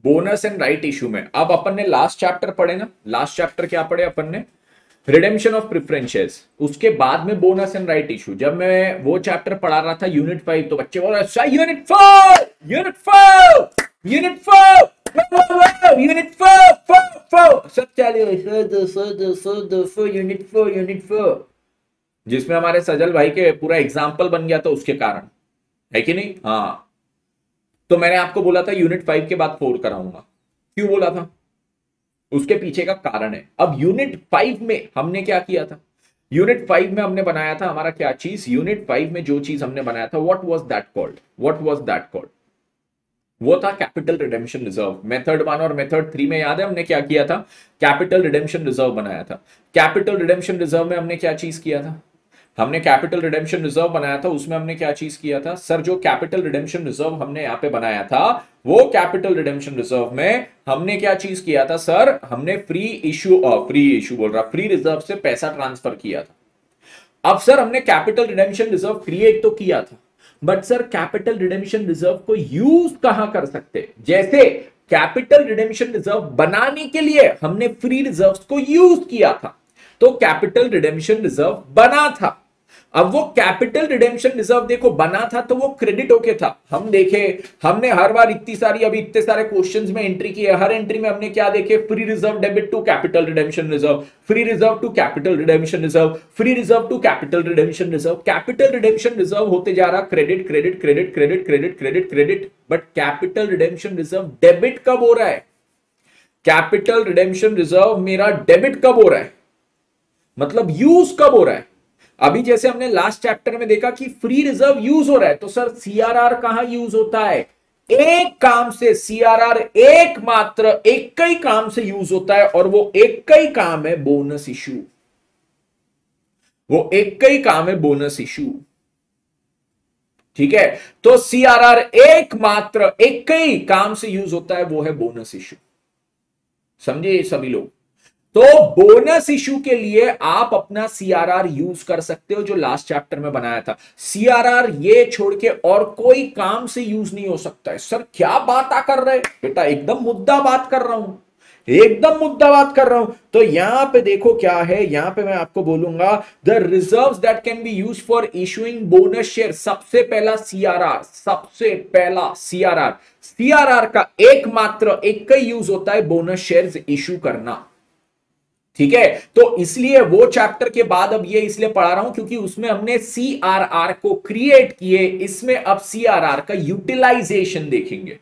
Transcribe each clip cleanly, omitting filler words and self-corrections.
Bonus and right issue में अब अपन ने लास्ट चैप्टर पढ़े ना, लास्ट चैप्टर क्या पढ़े अपन ने, रिडेम्पशन ऑफ प्रेफरेंस शेयर्स, उसके बाद में बोनस एंड राइट इशू। जब मैं वो चैप्टर पढ़ा रहा था यूनिट 5, तो बच्चे बोल रहे यूनिट 4 यूनिट 4 यूनिट 4 यूनिट 4 सब चले यूनिट 4 यूनिट 4, जिसमें हमारे सजल भाई के पूरा एग्जाम्पल बन गया था उसके कारण, है कि नहीं? हाँ, तो मैंने आपको बोला था यूनिट 5 के बाद 4 कराऊंगा। क्यों बोला था? उसके पीछे का कारण है। अब यूनिट 5 में हमने क्या किया था? यूनिट 5 में हमने बनाया था हमारा क्या चीज, यूनिट 5 में जो चीज हमने बनाया था, what was that called, what was that called? वो था कैपिटल रिडेम्पशन रिजर्व। मेथड 1 और मेथड 3 में याद है हमने क्या किया था? कैपिटल रिडेम्पशन रिजर्व बनाया था। कैपिटल रिडेम्पशन रिजर्व में हमने क्या चीज किया था? हमने कैपिटल रिडेम्पशन रिजर्व बनाया था, उसमें हमने क्या चीज किया था सर? जो कैपिटल रिडेम्पशन रिजर्व हमने यहां पे बनाया था, वो कैपिटल रिडेम्पशन रिजर्व में हमने क्या चीज किया था सर? हमने फ्री इशू बोल रहा, फ्री रिजर्व से पैसा ट्रांसफर किया था। अब सर हमने कैपिटल रिडेम्पशन रिजर्व क्रिएट तो किया था, but sir capital redemption reserve को यूज कहां कर सकते? जैसे कैपिटल रिडेम्पशन रिजर्व बनाने के लिए हमने फ्री रिजर्व्स को यूज किया था, तो कैपिटल रिडेम्पशन रिजर्व बना था। अब वो कैपिटल रिडेम्पशन रिजर्व देखो बना था तो वो क्रेडिट होके था। हम देखे, हमने हर बार इतनी सारी, अभी इतने सारे क्वेश्चंस में एंट्री की है, हर एंट्री में हमने क्या देखे? Free reserve debit to capital redemption reserve, free reserve to capital redemption reserve, free reserve to capital redemption reserve. Capital redemption reserve होते जा रहा credit credit credit credit credit credit credit, but capital redemption reserve debit कब हो रहा है? Capital redemption reserve मेरा debit कब हो रहा है, मतलब यूज कब हो रहा है? अभी जैसे हमने लास्ट चैप्टर में देखा कि फ्री रिजर्व यूज हो रहा है, तो सर सीआरआर कहां यूज होता है? एक काम से सीआरआर एकमात्र एक ही काम से यूज होता है, और वो एक ही काम है बोनस इशू। वो एक ही काम है बोनस इशू, ठीक है? तो सीआरआर एकमात्र एक ही काम से यूज होता है, वो है बोनस इशू। समझे सभी लोग? तो बोनस इशू के लिए आप अपना सीआरआर यूज कर सकते हो, जो लास्ट चैप्टर में बनाया था। सीआरआर ये छोड़ के और कोई काम से यूज नहीं हो सकता है। सर क्या बात आ कर रहे हैं बेटा? एकदम मुद्दा बात कर रहा हूं, एकदम मुद्दा बात कर रहा हूं। तो यहां पे देखो क्या है, यहां पे मैं आपको बोलूंगा the reserves that can be used for issuing bonus share. सबसे पहला सीआरआर, सबसे पहला सीआरआर, सीआरआर का एकमात्र एक ही यूज होता है बोनस शेयर्स इशू करना, ठीक है? तो इसलिए वो चैप्टर के बाद अब ये इसलिए पढ़ा रहा हूं क्योंकि उसमें हमने सीआरआर को क्रिएट किए, इसमें अब सीआरआर का यूटिलाइजेशन देखेंगे।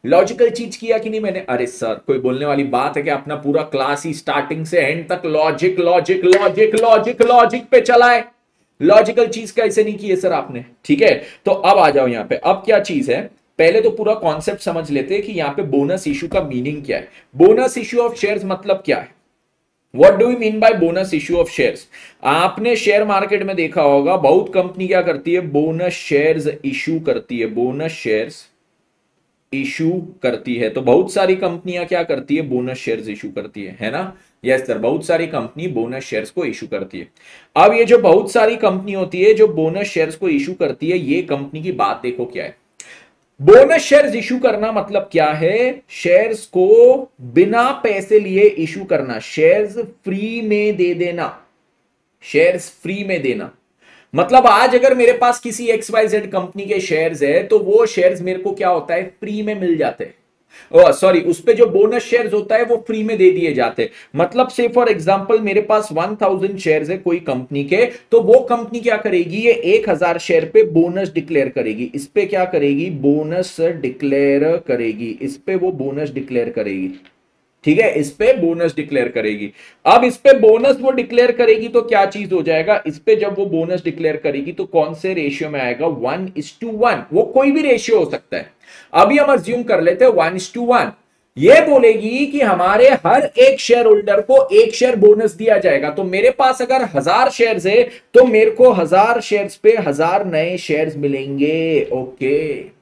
लॉजिकल चीज किया कि नहीं मैंने? अरे सर कोई बोलने वाली बात है कि अपना पूरा क्लास ही स्टार्टिंग से एंड तक logic logic logic logic logic पे चला है। लॉजिकल चीज कैसे नहीं की है सर आपने? ठीक है, तो अब आ जाओ यहां पे। अब क्या चीज है, पहले तो पूरा कॉन्सेप्ट समझ लेते हैं कि यहां पे बोनस इशू का मीनिंग क्या है। बोनस इशू ऑफ शेयर्स मतलब क्या है? What do you mean by bonus issue of shares? आपने शेयर मार्केट में देखा होगा बहुत कंपनी क्या करती है, बोनस शेयर्स इशू करती है, बोनस शेयर्स इशू करती है। तो बहुत सारी कंपनियां क्या करती है, बोनस शेयर्स इशू करती है ना? यस सर, बहुत सारी कंपनी बोनस शेयर्स को इशू करती है। अब ये जो बहुत सारी कंपनी होती है जो बोनस शेयर्स को इशू करती है, ये कंपनी की बात देखो क्या है। बोनस शेयर्स इशू करना मतलब क्या है? शेयर्स को बिना पैसे लिए इशू करना, शेयर्स फ्री में दे देना, शेयर्स फ्री में देना। मतलब आज अगर मेरे पास किसी XYZ कंपनी के शेयर्स है, तो वो शेयर्स मेरे को क्या होता है, फ्री में मिल जाते हैं। सॉरी, उस पे जो बोनस शेयर्स होता है वो फ्री में दे दिए जाते हैं। मतलब से फॉर एग्जांपल मेरे पास 1000 शेयर्स है कोई कंपनी के, तो वो कंपनी क्या करेगी, ये 1000 शेयर पे बोनस डिक्लेयर करेगी। इस पे क्या करेगी, बोनस डिक्लेयर करेगी, इस पे वो बोनस डिक्लेयर करेगी, ठीक है? इस पे बोनस डिक्लेयर करेगी। अब इस पे बोनस वो डिक्लेयर करेगी तो क्या चीज हो जाएगा, इस पे जब वो बोनस डिक्लेयर करेगी तो कौन से रेशियो में आएगा, 1:1। वो कोई भी रेशियो हो सकता है। अभी हम अज्यूम कर लेते हैं 1:1। ये बोलेगी कि हमारे हर एक शेयर होल्डर को 1 शेयर बोनस दिया जाएगा। तो मेरे पास अगर 1000 शेयर्स है तो मेरे को 1000 शेयर्स पे 1000 नए शेयर्स मिलेंगे। ओके,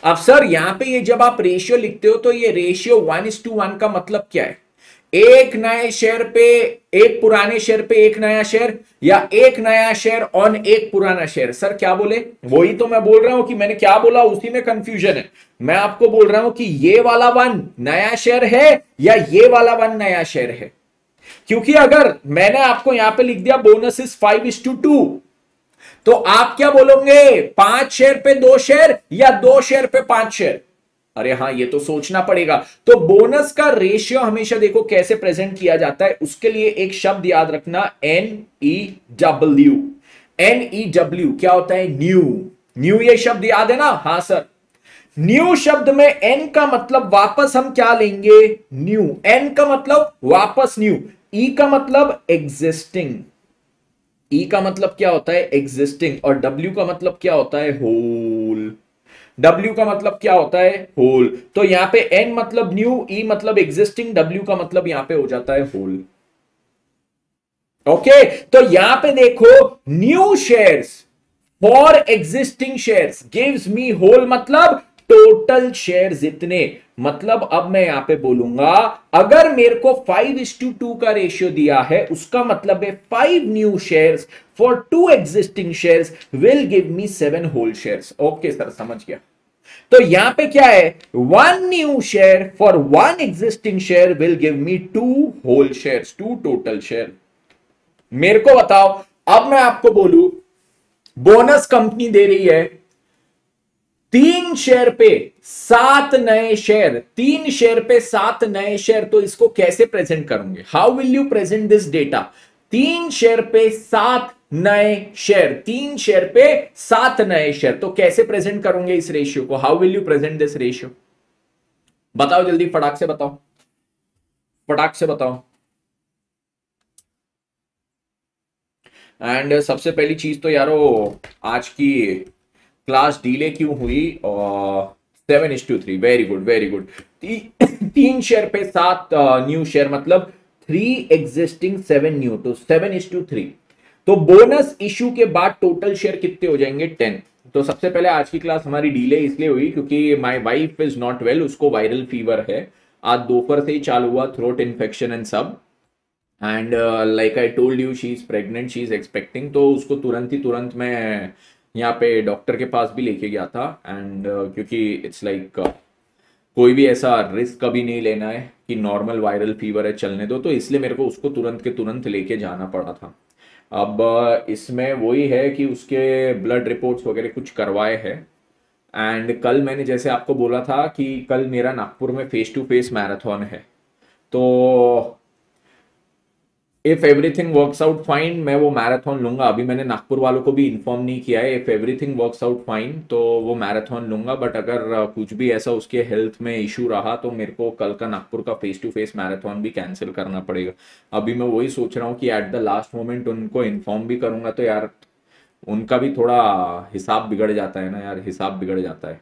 अब सर यहां पे ये जब आप रेशियो लिखते हो तो ये रेशियो 1:1 का मतलब क्या है? एक नए शेयर पे, एक पुराने शेयर पे एक नया शेयर, या एक नया शेयर ऑन एक पुराना शेयर? सर क्या बोले? वही तो मैं बोल रहा हूं कि मैंने क्या बोला उसी में कंफ्यूजन है। मैं आपको बोल रहा हूं कि ये वाला वन नया शेयर है या ये वाला वन नया शेयर है। क्योंकि अगर मैंने आपको यहां पे लिख दिया बोनस इज 5:2, तो आप क्या बोलोगे? 5 शेयर पे 2 शेयर या 2 शेयर पे 5 शेयर? अरे हाँ, ये तो सोचना पड़ेगा। तो बोनस का रेशियो हमेशा देखो कैसे प्रेजेंट किया जाता है, उसके लिए एक शब्द याद रखना, NEW। NEW क्या होता है? न्यू। न्यू ये शब्द याद है ना? हाँ सर। न्यू शब्द में एन का मतलब वापस हम क्या लेंगे? न्यू। एन का मतलब वापस न्यू। ई का मतलब एग्जिस्टिंग। ई का मतलब क्या होता है? एग्जिस्टिंग। और डब्ल्यू का मतलब क्या होता है? होल। डब्ल्यू का मतलब क्या होता है? होल। तो यहां पे एन मतलब न्यू, ई मतलब एग्जिस्टिंग, डब्ल्यू का मतलब यहां पे हो जाता है होल। ओके, तो यहां पे देखो, new shares for existing shares gives me whole, मतलब टोटल शेयर्स इतने। मतलब अब मैं यहां पे बोलूंगा, अगर मेरे को 5:2 का रेशियो दिया है, उसका मतलब है 5 new shares for 2 existing shares will give me 7 whole shares. Okay sir, समझ गया। तो यहां पे क्या है? 1 new share for 1 existing share will give me 2 whole shares, 2 total share. मेरे को बताओ, अब मैं आपको बोलूं, बोनस कंपनी दे रही है 3 शेयर पे 7 नए शेयर, 3 शेयर पे 7 नए शेयर, तो इसको कैसे प्रेजेंट करोगे? How will you present this data? 3 share पे 7 नए शेयर, 3 शेयर पे 7 नए शेयर, तो कैसे प्रेजेंट करोगे इस रेशियो को? How will you present this ratio? बताओ जल्दी, फटाक से बताओ, फटाक से बताओ। एंड सबसे पहली चीज तो यारो, आज की क्लास डिले क्यों हुई? और 7:3, very good very good. 3 share पे 7 न्यू शेयर, मतलब 3 एग्जिस्टिंग 7 न्यू, तो 7:3। तो बोनस इश्यू के बाद टोटल शेयर कितने हो जाएंगे? 10। तो सबसे पहले आज की क्लास हमारी डिले इसलिए हुई क्योंकि my wife is not well, उसको वायरल फीवर है। आज दोपहर से ही चालू हुआ, थ्रोट इन्फेक्शन एंड सब। And like I told you, she is pregnant, she is expecting. तो उसको तुरंत मैं यहाँ पे डॉक्टर के पास भी लेके गया था। एंड क्योंकि इट्स लाइक कोई भी ऐसा रिस्क कभी नहीं लेना है कि नॉर्मल वायरल फीवर है चलने दो, तो इसलिए मेरे को उसको तुरंत के तुरंत लेके जाना पड़ा था। अब इसमें वही है कि उसके ब्लड रिपोर्ट्स वगैरह कुछ करवाए हैं। एंड कल मैंने जैसे आपको बोला था कि कल मेरा नागपुर में फेस टू फेस मैराथन है, तो if everything works out fine मैं वो मैराथन लूंगा। अभी मैंने नागपुर वालों को भी इन्फॉर्म नहीं किया है। If everything works out fine तो वो मैराथन लूंगा, बट अगर कुछ भी ऐसा उसके हेल्थ में इशू रहा तो मेरे को कल का नागपुर का फेस टू फेस मैराथन भी कैंसिल करना पड़ेगा। अभी मैं वही सोच रहा हूँ कि एट द लास्ट मोमेंट उनको इन्फॉर्म भी करूंगा, तो यार उनका भी थोड़ा हिसाब बिगड़ जाता है ना यार, हिसाब बिगड़ जाता है।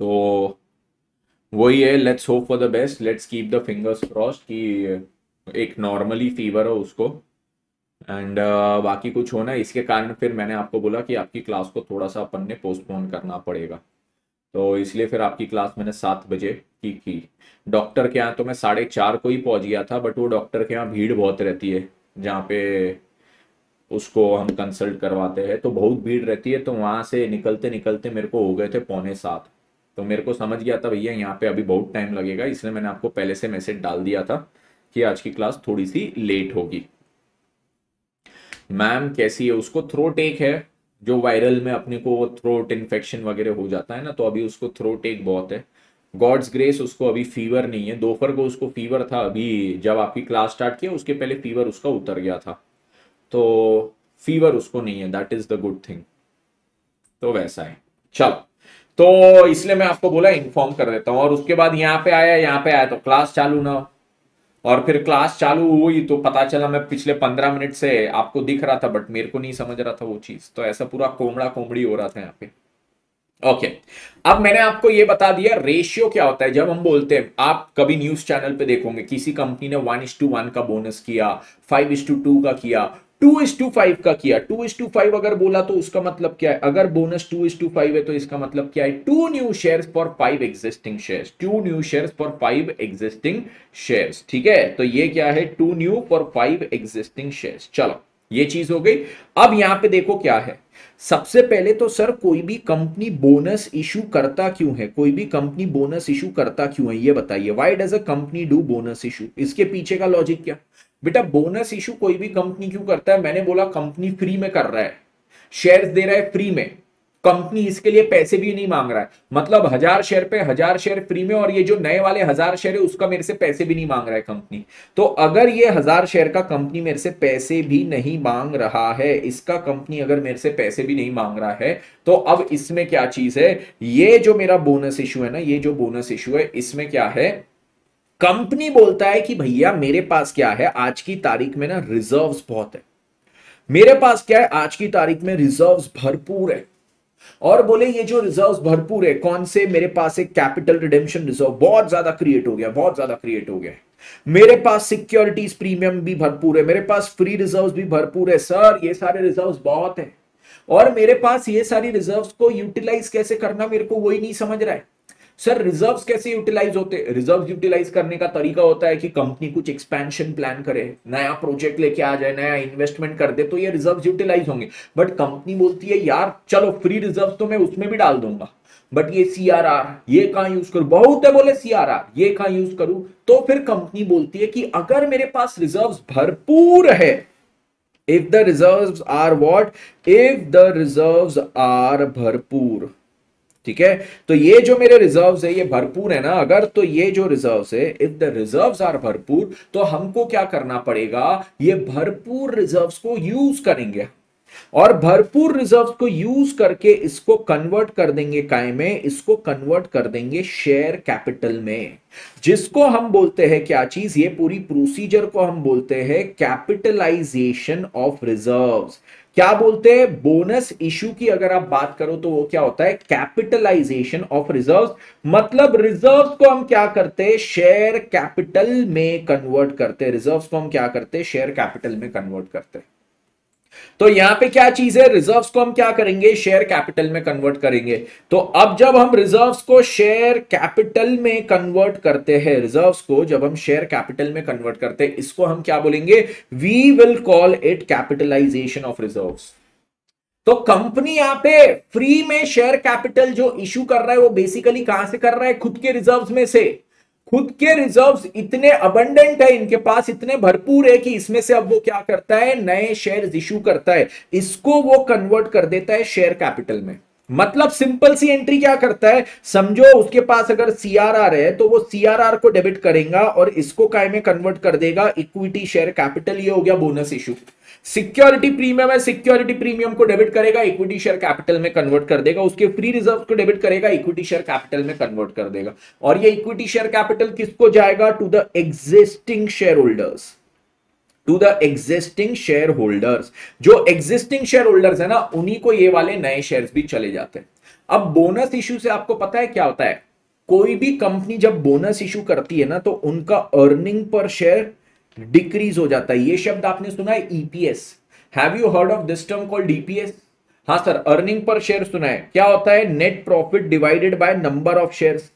तो वही है, let's hope for the best, let's keep the fingers crossed कि एक नॉर्मली फीवर हो उसको। एंड बाकी कुछ होना, इसके कारण फिर मैंने आपको बोला कि आपकी क्लास को थोड़ा सा अपन ने पोस्टपोन करना पड़ेगा। तो इसलिए फिर आपकी क्लास मैंने 7 बजे की। डॉक्टर के यहाँ तो मैं 4:30 को ही पहुंच गया था, बट वो डॉक्टर के यहाँ भीड़ बहुत रहती है जहाँ पे उसको हम कंसल्ट करवाते हैं, तो बहुत भीड़ रहती है। तो वहाँ से निकलते निकलते मेरे को हो गए थे 6:45। तो मेरे को समझ गया था भैया यहाँ पे अभी बहुत टाइम लगेगा, इसलिए मैंने आपको पहले से मैसेज डाल दिया था कि आज की क्लास थोड़ी सी लेट होगी। मैम कैसी है? उसको थ्रोट एक है, जो वायरल में अपने को थ्रोट इन्फेक्शन वगैरह हो जाता है ना, तो अभी उसको थ्रोट एक बहुत है। गॉड्स ग्रेस उसको अभी फीवर नहीं है। दोपहर को उसको फीवर था, अभी जब आपकी क्लास स्टार्ट की उसके पहले फीवर उसका उतर गया था, तो फीवर उसको नहीं है, that is the good thing. तो वैसा है। चलो, तो इसलिए मैं आपको बोला इन्फॉर्म कर देता हूँ। और उसके बाद यहाँ पे आया तो क्लास चालू ना हो, और फिर क्लास चालू हुई तो पता चला मैं पिछले 15 मिनट से आपको दिख रहा था बट मेरे को नहीं समझ रहा था वो चीज। तो ऐसा पूरा कोमड़ा कोमड़ी हो रहा था यहाँ पे। ओके, अब मैंने आपको ये बता दिया रेशियो क्या होता है। जब हम बोलते हैं, आप कभी न्यूज चैनल पे देखोगे किसी कंपनी ने 1:1 का बोनस किया, 5:2 का किया, 2:5 का किया। 2:5 अगर बोला तो उसका मतलब क्या है, अगर बोनस 2:5 है तो इसका मतलब क्या है, 2 new shares for 5 existing shares, 2 new shares for 5 existing shares. ठीक है, तो ये क्या है, 2 न्यू फॉर 5 एग्जिस्टिंग शेयर्स। चलो ये चीज हो गई। अब यहां पे देखो क्या है, सबसे पहले तो सर कोई भी कंपनी बोनस इशू करता क्यों है, कोई भी कंपनी बोनस इशू करता क्यों है, ये बताइए। Why does a company do bonus issue, इसके पीछे का लॉजिक क्या। बेटा बोनस इशू कोई भी कंपनी क्यों करता है, मैंने बोला कंपनी फ्री में कर रहा है, शेयर्स दे रहा है फ्री में, कंपनी इसके लिए पैसे भी नहीं मांग रहा है, मतलब 1000 शेयर पे 1000 शेयर फ्री में, और ये जो नए वाले 1000 शेयर है उसका मेरे से पैसे भी नहीं मांग रहा है कंपनी। तो अगर ये 1000 शेयर का कंपनी मेरे से पैसे भी नहीं मांग रहा है, इसका कंपनी अगर मेरे से पैसे भी नहीं मांग रहा है, तो अब इसमें क्या चीज है, ये जो मेरा बोनस इशू है ना, ये जो बोनस इशू है इसमें क्या है, कंपनी बोलता है कि भैया मेरे पास क्या है, आज की तारीख में ना रिजर्व्स बहुत है, मेरे पास क्या है आज की तारीख में रिजर्व्स भरपूर है, और बोले ये जो रिजर्व्स भरपूर है कौन से, मेरे पास एक कैपिटल रिडेम्पशन रिजर्व बहुत ज्यादा क्रिएट हो गया, बहुत ज्यादा क्रिएट हो गया, मेरे पास सिक्योरिटीज प्रीमियम भी भरपूर है, मेरे पास फ्री रिजर्व्स भी भरपूर है। सर ये सारे रिजर्व्स बहुत है, और मेरे पास ये सारी रिजर्व्स को यूटिलाइज कैसे करना मेरे को वही नहीं समझ रहा है। सर रिजर्व्स कैसे यूटिलाइज होते, रिजर्व्स यूटिलाइज करने का तरीका होता है कि कंपनी कुछ एक्सपेंशन प्लान करे, नया प्रोजेक्ट लेके आ जाए, नया इन्वेस्टमेंट कर दे, तो ये रिजर्व्स यूटिलाइज होंगे। बट कंपनी बोलती है यार चलो फ्री रिजर्व तो मैं उसमें भी डाल दूंगा, बट ये सीआरआर ये कहां यूज करूं, बहुत है बोले सीआरआर ये कहां यूज करूं। तो फिर कंपनी बोलती है कि अगर मेरे पास रिजर्व्स भरपूर है, if the reserves are what, if the reserves are भरपूर, ठीक है, तो ये जो मेरे रिजर्व्स है ये भरपूर है ना, अगर तो ये जो रिजर्व्स है इफ द रिजर्व्स आर भरपूर, तो हमको क्या करना पड़ेगा, ये भरपूर रिजर्व्स को यूज करेंगे, और भरपूर रिजर्व्स को यूज करके इसको कन्वर्ट कर देंगे काय में, इसको कन्वर्ट कर देंगे शेयर कैपिटल में, जिसको हम बोलते हैं क्या चीज, ये पूरी प्रोसीजर को हम बोलते हैं कैपिटलाइजेशन ऑफ रिजर्व्स। क्या बोलते हैं, बोनस इशू की अगर आप बात करो तो वो क्या होता है, कैपिटलाइजेशन ऑफ रिजर्व्स, मतलब रिजर्व्स को हम क्या करते हैं, शेयर कैपिटल में कन्वर्ट करते हैं, रिजर्व्स को हम क्या करते हैं, शेयर कैपिटल में कन्वर्ट करते हैं। तो यहां पे क्या चीज है, रिजर्व्स को हम क्या करेंगे, शेयर कैपिटल में कन्वर्ट करेंगे। तो अब जब हम रिजर्व्स को शेयर कैपिटल में कन्वर्ट करते हैं, रिजर्व्स को जब हम शेयर कैपिटल में कन्वर्ट करते हैं, इसको हम क्या बोलेंगे, we will call it capitalisation of reserves. तो कंपनी यहां पे फ्री में शेयर कैपिटल जो इशू कर रहा है वो बेसिकली कहां से कर रहा है, खुद के रिजर्व्स में से। खुद के रिजर्व्स इतने अबंडेंट है, इनके पास इतने भरपूर है कि इसमें से अब वो क्या करता है, नए शेयर इशू करता है, इसको वो कन्वर्ट कर देता है शेयर कैपिटल में। मतलब सिंपल सी एंट्री क्या करता है, समझो उसके पास अगर सीआरआर है तो वो सीआरआर को डेबिट करेगा और इसको काय में कन्वर्ट कर देगा, इक्विटी शेयर कैपिटल, ये हो गया बोनस इशू। सिक्योरिटी प्रीमियम है, सिक्योरिटी प्रीमियम को डेबिट करेगा, इक्विटी शेयर कैपिटल में कन्वर्ट कर देगा, उसके फ्री रिजर्व को डेबिट करेगा, इक्विटी शेयर कैपिटल में कन्वर्ट कर देगा। और ये इक्विटी शेयर कैपिटल किसको जाएगा, to the existing shareholders, to the existing shareholders. जो एग्जिस्टिंग शेयर होल्डर्स है ना, उन्हीं को ये वाले नए शेयर्स भी चले जाते हैं। अब बोनस इशू से आपको पता है क्या होता है, कोई भी कंपनी जब बोनस इशू करती है ना तो उनका अर्निंग पर शेयर डिक्रीज हो जाता है। ये शब्द आपने सुना है EPS, have you heard of this term called EPS? हाँ सर, अर्निंग पर शेयर सुना है। क्या होता है, net profit divided by number of shares.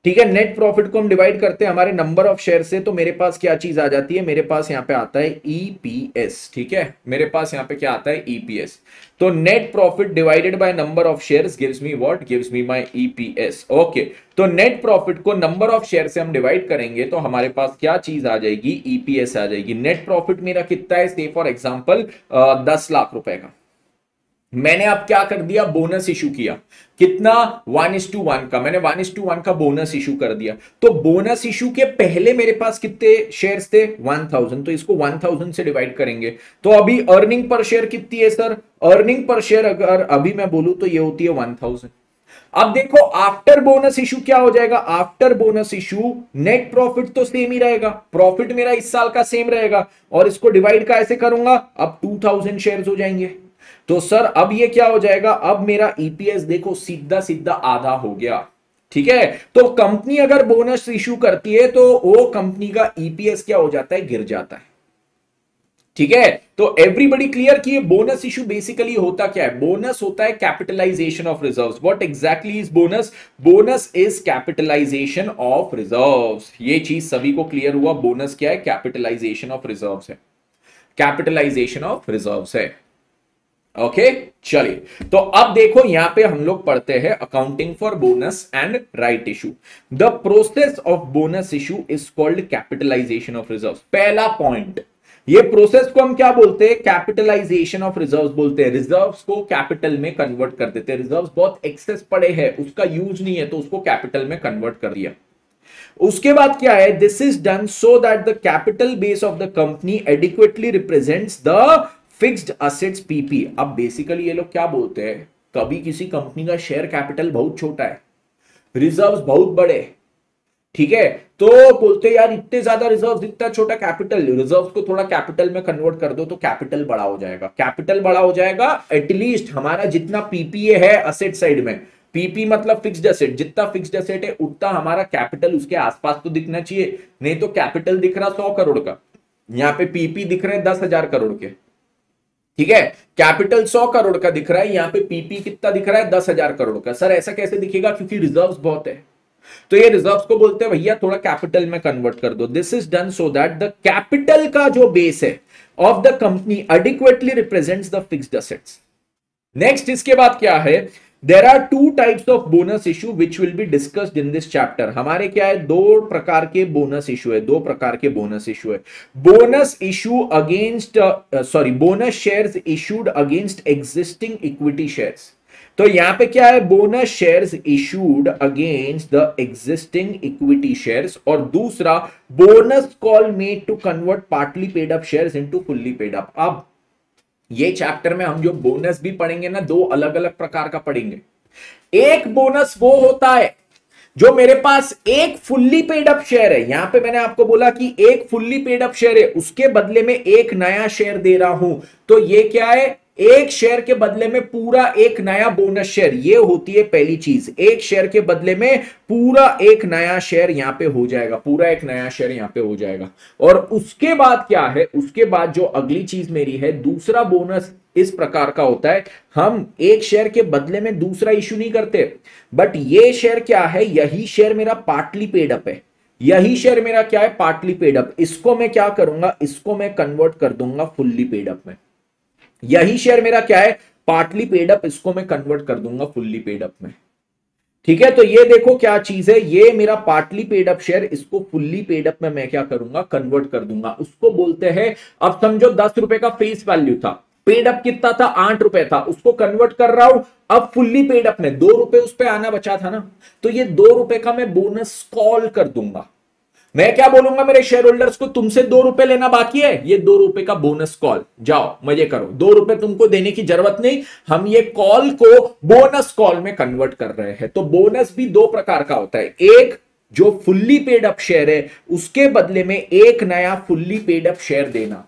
ठीक है, नेट प्रॉफिट को हम डिवाइड करते हैं हमारे नंबर ऑफ शेयर से, तो मेरे पास क्या चीज आ जाती है, मेरे पास यहां पे आता है ईपीएस। ठीक है, मेरे पास यहां पे क्या आता है, ईपीएस। तो net profit divided by number of shares gives me what, gives me my EPS. Okay, तो नेट प्रॉफिट को नंबर ऑफ शेयर से हम डिवाइड करेंगे तो हमारे पास क्या चीज आ जाएगी, ईपीएस आ जाएगी। नेट प्रॉफिट मेरा कितना है, से फॉर एग्जांपल 10 लाख रुपए का, मैंने अब क्या कर दिया, बोनस इशू किया, कितना, 1:1 का, मैंने 1:1 का बोनस इशू कर दिया। तो बोनस इशू के पहले मेरे पास कितने शेयर्स थे, 1000, तो इसको 1000 से डिवाइड करेंगे। तो अभी अर्निंग पर शेयर कितनी है सर, अर्निंग पर शेयर अगर अभी मैं बोलूं तो ये होती है 1000। अब देखो आफ्टर बोनस इशू क्या हो जाएगा, after bonus issue net profit तो सेम ही रहेगा, प्रॉफिट मेरा इस साल का सेम रहेगा, और इसको डिवाइड का ऐसे करूंगा, अब 2000 शेयर्स हो जाएंगे। तो सर अब ये क्या हो जाएगा, अब मेरा ईपीएस देखो सीधा सीधा आधा हो गया। ठीक है, तो कंपनी अगर बोनस इशू करती है तो वो कंपनी का ईपीएस क्या हो जाता है, गिर जाता है। ठीक है, तो एवरीबडी क्लियर कि ये बोनस इशू बेसिकली होता क्या है? बोनस होता है capitalisation of reserves. What exactly is bonus? Bonus is capitalisation of reserves. ये चीज सभी को क्लियर हुआ? बोनस क्या है? कैपिटलाइजेशन ऑफ रिजर्व्स है, कैपिटलाइजेशन ऑफ रिजर्व्स है। ओके चलिए, तो अब देखो यहां पे हम लोग पढ़ते हैं accounting for bonus and right issue. The process of bonus issue is called capitalisation of reserves. पहला पॉइंट, ये प्रोसेस को हम क्या बोलते हैं? कैपिटलाइजेशन ऑफ रिजर्व्स बोलते हैं। रिजर्व्स को कैपिटल में कन्वर्ट कर देते हैं। रिजर्व्स बहुत एक्सेस पड़े हैं, उसका यूज नहीं है तो उसको कैपिटल में कन्वर्ट कर दिया। उसके बाद क्या है? This is done so that the capital base of the company adequately represents the fixed assets PP. अब बेसिकली ये लोग क्या बोलते हैं, कभी किसी कंपनी का शेयर कैपिटल बहुत छोटा है, रिजर्व्स बहुत बड़े, ठीक है, तो बोलते हैं यार इतने ज्यादा रिजर्व्स, इतना छोटा कैपिटल, रिजर्व्स को थोड़ा कैपिटल में कन्वर्ट कर दो तो कैपिटल बड़ा हो जाएगा। कैपिटल बड़ा हो जाएगा, एटलीस्ट हमारा जितना पीपीए है असेट साइड में, पीपी मतलब फिक्स्ड एसेट, जितना फिक्स्ड एसेट है उतना हमारा कैपिटल उसके आसपास तो दिखना चाहिए। नहीं तो कैपिटल दिख रहा 100 करोड़ का, यहां पे पीपी दिख रहे 10,000 करोड़ के, ठीक है, कैपिटल 100 करोड़ का दिख रहा है, यहां पे पीपी कितना दिख रहा है? 10,000 करोड़ का। सर ऐसा कैसे दिखेगा? क्योंकि रिजर्व्स बहुत है। तो ये रिजर्व्स को बोलते हैं भैया थोड़ा कैपिटल में कन्वर्ट कर दो। This is done so that the capital का जो बेस है of the company adequately represents the fixed assets. Next इसके बाद क्या है? There are two types of bonus issue which will be discussed in this chapter. हमारे क्या है? दो प्रकार के बोनस इशू है, दो प्रकार के बोनस इशू है। Bonus issue against bonus shares issued against existing equity shares. तो यहां पे क्या है? Bonus shares issued against the existing equity shares, और दूसरा bonus call made to convert partly paid up shares into fully paid up. अब ये chapter में हम जो बोनस भी पढ़ेंगे ना, दो अलग अलग प्रकार का पढ़ेंगे। एक बोनस वो होता है जो मेरे पास एक फुल्ली पेड अप शेयर है, यहां पे मैंने आपको बोला कि एक फुल्ली पेड अप शेयर है, उसके बदले में एक नया शेयर दे रहा हूं, तो ये क्या है? एक शेयर के बदले में पूरा एक नया बोनस शेयर, ये होती है पहली चीज। एक शेयर के बदले में पूरा एक नया शेयर यहां पे हो जाएगा, पूरा एक नया शेयर यहां पे हो जाएगा। और उसके बाद क्या है? उसके बाद जो अगली चीज मेरी है, दूसरा बोनस इस प्रकार का होता है, हम एक शेयर के बदले में दूसरा इशू नहीं करते, बट ये शेयर क्या है? यही शेयर मेरा पार्टली पेड अप है, यही शेयर मेरा क्या है? Partly paid up. इसको मैं क्या करूंगा? इसको मैं कन्वर्ट कर दूंगा फुल्ली पेड अप में। यही शेयर मेरा क्या है? पार्टली पेड अप, इसको मैं कन्वर्ट कर दूंगा फुल्ली पेड अप में, ठीक है। तो ये देखो क्या चीज है, ये मेरा पार्टली पेड अप शेयर, इसको फुल्ली पेड अप में मैं क्या करूंगा? कन्वर्ट कर दूंगा। उसको बोलते हैं, अब समझो 10 रुपए का फेस वैल्यू था, पेड अप कितना था? 8 रुपए था, उसको कन्वर्ट कर रहा हूं अब फुल्ली पेड अप में, 2 रुपए उस पर आना बचा था ना, तो ये 2 रुपए का मैं बोनस कॉल कर दूंगा। मैं क्या बोलूंगा मेरे शेयर होल्डर्स को? तुमसे 2 रुपए लेना बाकी है, ये 2 रुपए का बोनस कॉल, जाओ मजे करो, 2 रुपए तुमको देने की जरूरत नहीं, हम ये कॉल को बोनस कॉल में कन्वर्ट कर रहे हैं। तो बोनस भी दो प्रकार का होता है, एक जो फुल्ली पेड अप शेयर है उसके बदले में एक नया फुल्ली पेड अप शेयर देना,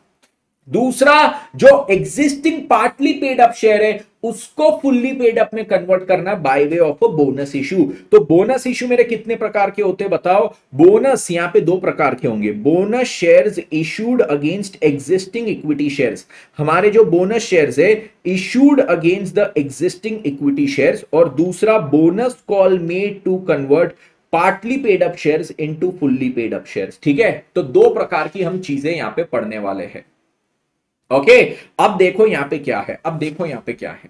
दूसरा जो existing partly paid up share है उसको फुल्ली पेड अप में कन्वर्ट करना by way of a bonus issue. तो बोनस इशू मेरे कितने प्रकार के होते हैं बताओ? बोनस यहां पे 2 प्रकार के होंगे, bonus shares issued against existing equity shares. हमारे जो बोनस शेयर्स है issued against the existing equity shares, और दूसरा bonus call made to convert partly paid up shares into fully paid up shares, ठीक है। तो 2 प्रकार की हम चीजें यहां पे पढ़ने वाले हैं। ओके अब देखो यहां पे क्या है, अब देखो यहां पे क्या है।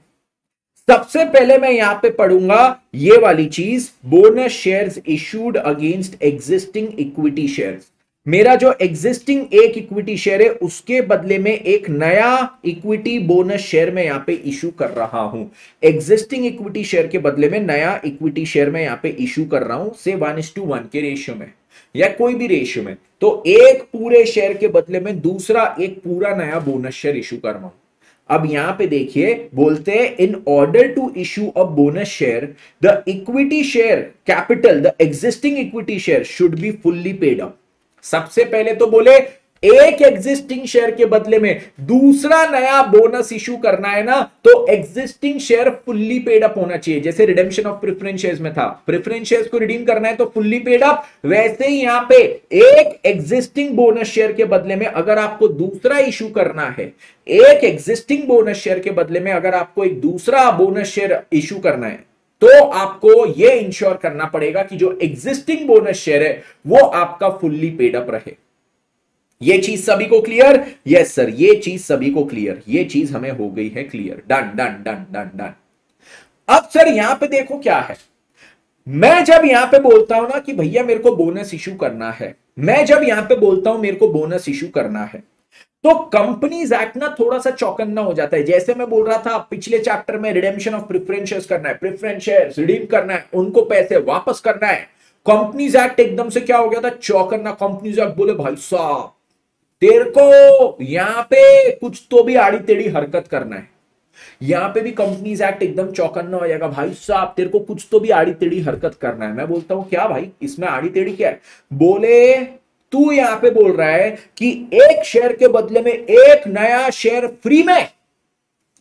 सबसे पहले मैं यहां पे पढ़ूंगा ये वाली चीज, bonus shares issued against existing equity shares. मेरा जो एग्जिस्टिंग एक इक्विटी शेयर है उसके बदले में एक नया इक्विटी बोनस शेयर में यहां पे इशू कर रहा हूं। एग्जिस्टिंग इक्विटी शेयर के बदले में नया इक्विटी शेयर में यहां पे इशू कर रहा हूं, से 1:1 के रेशियो में या कोई भी रेशियो में। तो एक पूरे शेयर के बदले में दूसरा एक पूरा नया बोनस शेयर इशू कर रहा हूं। अब यहां पे देखिए बोलते हैं in order to issue a bonus share the equity share capital the existing equity share should be fully paid up. सबसे पहले तो बोले एक एग्जिस्टिंग शेयर के बदले में दूसरा नया बोनस इशू करना है ना, तो existing share fully paid up होना चाहिए। जैसे रिडेम्पशन ऑफ प्रेफरेंस शेयर्स में था, प्रेफरेंस शेयर्स को रिडीम करना है तो फुल्ली पेड अप, वैसे ही यहां पे एक एग्जिस्टिंग बोनस शेयर के बदले में अगर आपको दूसरा इशू करना है, एक एग्जिस्टिंग बोनस शेयर के बदले में अगर आपको एक दूसरा बोनस शेयर इशू करना है, तो आपको यह इंश्योर करना पड़ेगा कि जो एग्जिस्टिंग बोनस शेयर है वो आपका फुल्ली पेड अप रहे। ये चीज सभी को क्लियर? यस सर, ये चीज सभी को क्लियर, ये चीज हमें हो गई है clear. Done done done done done. अब सर यहां पे देखो क्या है, मैं जब यहां पे बोलता हूं ना कि भैया मेरे को बोनस इशू करना है, मैं जब यहां पे बोलता हूं मेरे को बोनस इशू करना है, तो कंपनीज एक्ट ना थोड़ा सा चौकन्ना हो जाता है। जैसे मैं बोल रहा था पिछले चैप्टर में, रिडेम्पशन ऑफ प्रेफरेंस शेयर्स करना है, प्रेफरेंस शेयर्स रिडीम करना है, उनको पैसे वापस करना है, कंपनीज एक्ट एकदम से क्या हो गया था, चौकन्ना। कंपनीज एक्ट बोले भाई साहब तेरे को यहां पे कुछ तो भी आड़ी टेढ़ी हरकत करना है, यहां पे भी कंपनीज एक्ट एकदम चौकन्ना हो जाएगा, भाई साहब तेरे को कुछ तो भी आड़ी टेढ़ी हरकत करना है। मैं बोलता हूं क्या भाई इसमें आड़ी टेढ़ी क्या है? बोले तू यहां पे बोल रहा है कि एक शेयर के बदले में एक नया शेयर फ्री में,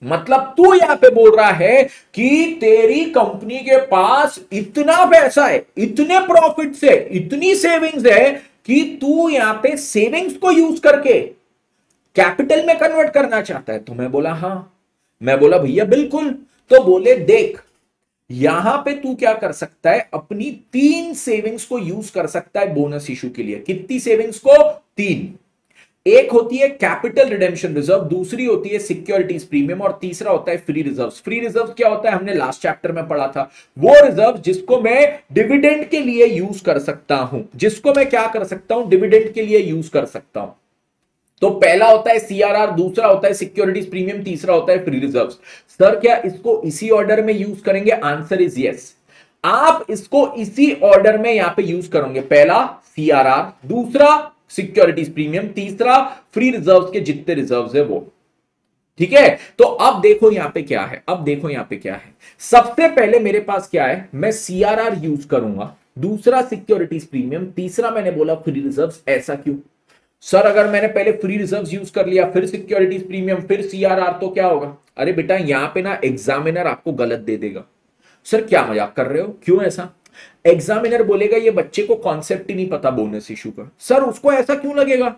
मतलब तू यहां पे बोल रहा है कि तेरी कंपनी के पास इतना पैसा है, इतने प्रॉफिट से इतनी सेविंग्स है कि तू यहां पे सेविंग्स को यूज करके कैपिटल में कन्वर्ट करना चाहता है। तो मैं बोला हां, मैं बोला भैया बिल्कुल। तो बोले देख यहां पे तू क्या कर सकता है, अपनी 3 सेविंग्स को यूज कर सकता है बोनस इशू के लिए। कितनी सेविंग्स को? 3। एक होती है कैपिटल रिडेम्पशन रिजर्व, दूसरी होती है सिक्योरिटीज प्रीमियम, और तीसरा होता है फ्री रिजर्व। फ्री रिजर्व क्या होता है, हमने लास्ट चैप्टर में पढ़ा था, वो रिजर्व जिसको मैं डिविडेंड के लिए यूज कर सकता हूं, जिसको मैं क्या कर सकता हूं, डिविडेंड के लिए यूज कर सकता हूं। तो पहला होता है सीआरआर, दूसरा होता है सिक्योरिटीज प्रीमियम, तीसरा होता है फ्री रिजर्व्स। सर क्या इसको इसी ऑर्डर में यूज करेंगे? आंसर इज यस, आप इसको इसी ऑर्डर में यहां पे यूज करोगे। पहला सीआरआर, दूसरा सिक्योरिटीज प्रीमियम, तीसरा फ्री रिजर्व्स के जितने रिजर्व्स है वो। ठीक है, तो अब देखो यहां पे क्या है, अब देखो यहां पे क्या है। सबसे पहले मेरे पास क्या है, मैं सीआरआर यूज करूंगा, दूसरा सिक्योरिटीज प्रीमियम, तीसरा मैंने बोला फ्री रिजर्व्स। ऐसा क्यों सर? अगर मैंने पहले फ्री रिजर्व्स यूज कर लिया, फिर सिक्योरिटीज प्रीमियम, फिर सीआरआर, तो क्या होगा? अरे बेटा यहां पे ना एग्जामिनर आपको गलत दे देगा। सर क्या मजाक कर रहे हो, क्यों ऐसा? एग्जामिनर बोलेगा ये बच्चे को कॉन्सेप्ट ही नहीं पता बोनस इशू का। सर उसको ऐसा क्यों लगेगा?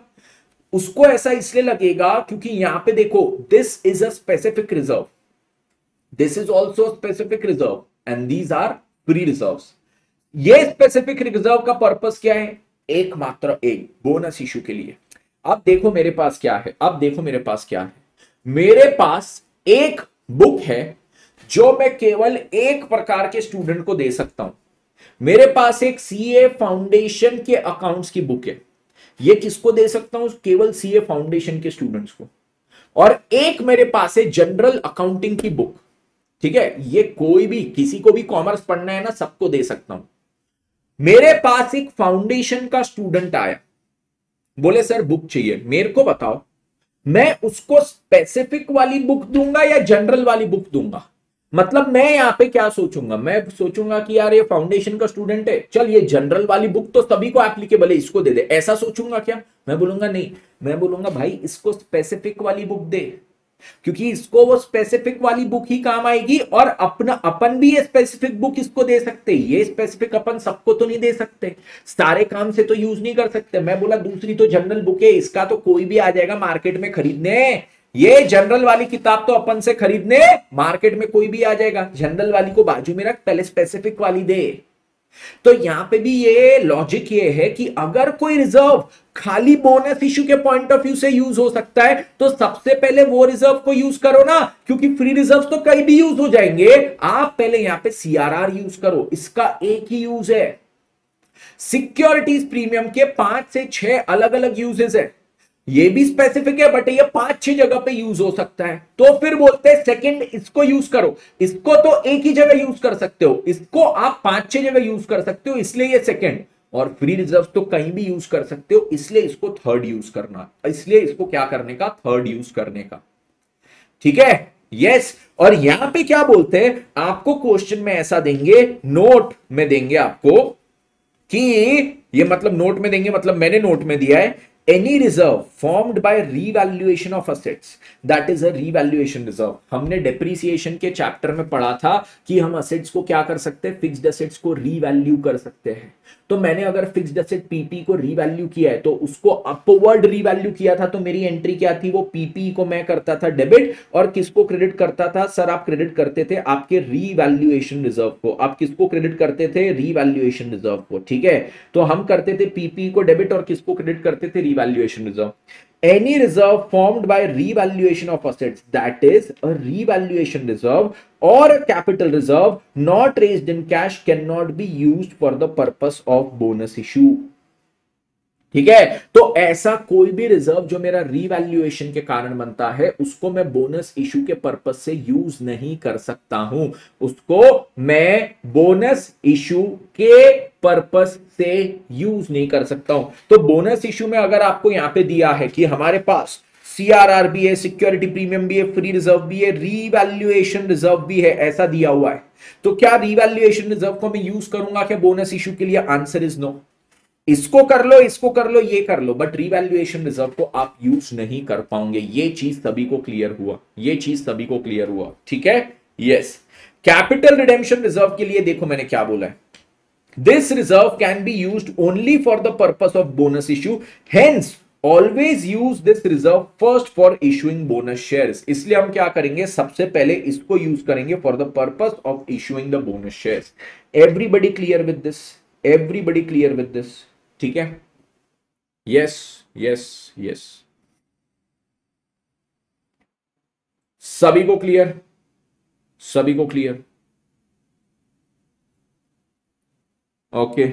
उसको ऐसा इसलिए लगेगा क्योंकि यहां पे देखो, this is a specific reserve, this is also specific reserve, and these are free reserves. ये स्पेसिफिक रिजर्व का पर्पस क्या है? एकमात्र एक बोनस इशू के लिए। अब देखो मेरे पास क्या है, अब देखो मेरे पास क्या है, मेरे पास एक बुक है जो मैं केवल एक प्रकार के स्टूडेंट को दे सकता हूं। मेरे पास एक सीए फाउंडेशन के अकाउंट्स की बुक है, ये किसको दे सकता हूं? केवल सीए फाउंडेशन के स्टूडेंट्स को। और एक मेरे पास है जनरल अकाउंटिंग की बुक, ठीक है, ये कोई भी, किसी को भी कॉमर्स पढ़ना है ना, सबको दे सकता हूं। मेरे पास एक फाउंडेशन का स्टूडेंट आया, बोले सर बुक चाहिए, मेरे को बताओ मैं उसको स्पेसिफिक वाली बुक दूंगा या जनरल वाली बुक दूंगा? मतलब मैं यहां पे क्या सोचूंगा, मैं सोचूंगा कि यार ये फाउंडेशन का स्टूडेंट है, चल ये जनरल वाली बुक तो सभी को एप्लीकेबल है, इसको दे दे, ऐसा सोचूंगा क्या? मैं बोलूंगा नहीं, मैं बोलूंगा भाई इसको स्पेसिफिक वाली बुक दे, क्योंकि इसको वो स्पेसिफिक वाली बुक ही काम आएगी, और अपना अपन भी ये स्पेसिफिक बुक इसको दे सकते, ये स्पेसिफिक अपन सबको तो नहीं दे सकते, सारे काम से तो यूज नहीं कर सकते। मैं बोला दूसरी तो जनरल बुक है, इसका तो कोई भी आ जाएगा मार्केट में खरीदने, ये जनरल वाली किताब तो अपन से खरीदने मार्केट में कोई भी आ जाएगा, जनरल वाली को बाजू में रख, पहले स्पेसिफिक वाली दे। तो यहां पे भी ये लॉजिक ये है कि अगर कोई रिजर्व खाली बोनस इशू के पॉइंट ऑफ व्यू से यूज हो सकता है, तो सबसे पहले वो रिजर्व को यूज करो ना, क्योंकि फ्री रिजर्व तो कहीं भी यूज हो जाएंगे। आप पहले यहां पे सीआरआर यूज करो, इसका एक ही यूज है। सिक्योरिटीज प्रीमियम के 5 से 6 अलग अलग यूजेस है, ये भी स्पेसिफिक है, बट ये 5-6 जगह पे यूज हो सकता है। तो फिर बोलते हैं सेकंड इसको यूज करो, इसको तो एक ही जगह यूज कर सकते हो, इसको आप 5-6 जगह यूज कर सकते हो, इसलिए ये सेकंड। और फ्री रिजर्व तो कहीं भी यूज कर सकते हो, इसलिए इसको थर्ड यूज करना, इसलिए इसको क्या करने का, थर्ड यूज करने का। ठीक है, यस। और यहां पे क्या बोलते हैं, आपको क्वेश्चन में ऐसा देंगे, नोट में देंगे आपको कि ये, मतलब नोट में देंगे, मतलब मैंने नोट में दिया है any reserve formed by revaluation of assets, that is a revaluation reserve. हमने डेप्रिसिएशन के चैप्टर में पढ़ा था कि हम असेट्स को क्या कर सकते हैं, फिक्स्ड असेट्स को रीवैल्यू कर सकते हैं। तो मैंने अगर फिक्स्ड असेट पीपी को रीवैल्यू किया है तो उसको अपवर्ड रीवैल्यू किया था, तो मेरी एंट्री क्या थी, वो पीपी को मैं करता था डेबिट और किसको क्रेडिट करता था सर, आप क्रेडिट करते थे आपके रीवैल्यूएशन रिजर्व को। आप किसको क्रेडिट करते थे, रीवैल्यूएशन रिजर्व को, ठीक है। तो हम करते थे पीपी को डेबिट और किसको क्रेडिट करते थे, revaluation reserve. Any reserve formed by revaluation of assets, that is a revaluation reserve or a capital reserve not raised in cash, cannot be used for the purpose of bonus issue। ठीक है, तो ऐसा कोई भी reserve जो मेरा revaluation के कारण बनता है उसको मैं बोनस इशू के पर्पस से यूज नहीं कर सकता हूं, उसको मैं बोनस इशू के पर्पस से यूज नहीं कर सकता हूं। तो बोनस इशू में अगर आपको यहां पे दिया है कि हमारे पास सीआरआर भी है, सिक्योरिटी प्रीमियम भी है, फ्री रिजर्व भी है, रीवैल्यूएशन रिजर्व भी है, ऐसा दिया हुआ है, तो क्या रीवैल्यूएशन रिजर्व को मैं यूज करूंगा क्या बोनस इशू के लिए? Answer is no. इसको कर लो, इसको कर लो, ये कर लो, बट रीवैल्यूएशन रिजर्व को आप यूज नहीं कर पाओगे। ये चीज सभी को क्लियर हुआ, ये चीज सभी को क्लियर हुआ, ठीक है। यस, कैपिटल रिडेम्पशन रिजर्व के लिए देखो मैंने क्या बोला है, this reserve can be used only for the purpose of bonus issue, hence always use this reserve first for issuing bonus shares. इसलिए हम क्या करेंगे, सबसे पहले इसको यूज करेंगे for the purpose of issuing the bonus shares. Everybody clear with this? Everybody clear with this? ठीक है, यस यस यस, सभी को क्लियर, सभी को क्लियर, ओके।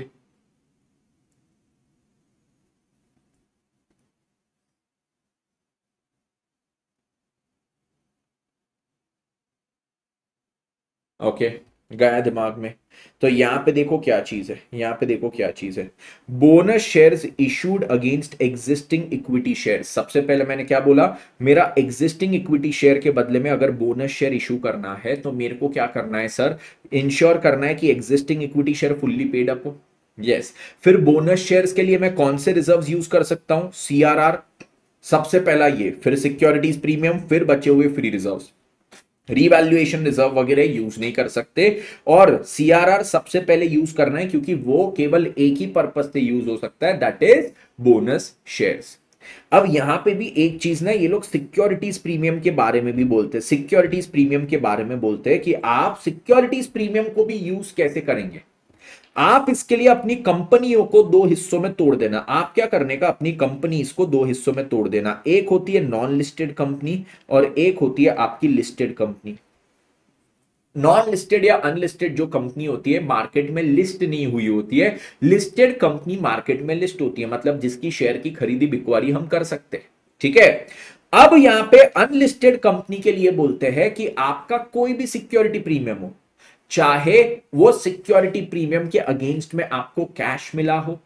ओके, गया दिमाग में। तो यहां पे देखो क्या चीज है, यहां पे देखो क्या चीज है, bonus shares issued against existing equity share. सबसे पहले मैंने क्या बोला, मेरा एग्जिस्टिंग इक्विटी शेयर के बदले में अगर बोनस शेयर इशू करना है तो मेरे को क्या करना है सर, इंश्योर करना है कि existing equity share fully paid up हो। यस, फिर बोनस शेयर्स के लिए मैं कौन से रिजर्व यूज कर सकता हूं, सीआरआर सबसे पहला ये, फिर सिक्योरिटीज प्रीमियम, फिर बचे हुए फ्री रिजर्व्स। रीवैल्यूएशन रिजर्व वगैरह यूज नहीं कर सकते, और सीआरआर सबसे पहले यूज करना है क्योंकि वो केवल एक ही पर्पस से यूज हो सकता है, दैट इज बोनस शेयर्स। अब यहां पे भी एक चीज ना, ये लोग सिक्योरिटीज प्रीमियम के बारे में भी बोलते हैं, सिक्योरिटीज प्रीमियम के बारे में बोलते हैं कि आप सिक्योरिटीज प्रीमियम को भी यूज कैसे करेंगे। आप इसके लिए अपनी कंपनियों को दो हिस्सों में तोड़ देना। आप क्या करने का, अपनी कंपनी इसको दो हिस्सों में तोड़ देना, एक होती है नॉन लिस्टेड कंपनी और एक होती है आपकी लिस्टेड कंपनी। नॉन लिस्टेड या अनलिस्टेड जो कंपनी होती है मार्केट में लिस्ट नहीं हुई होती है, लिस्टेड कंपनी मार्केट में लिस्ट होती है, मतलब जिसकी शेयर की खरीदी बिक्वारी हम कर सकते हैं, ठीक है। अब यहां पे अनलिस्टेड कंपनी के लिए बोलते हैं कि आपका कोई भी सिक्योरिटी प्रीमियम हो, चाहे वो सिक्योरिटी प्रीमियम के अगेंस्ट में आपको कैश मिला हो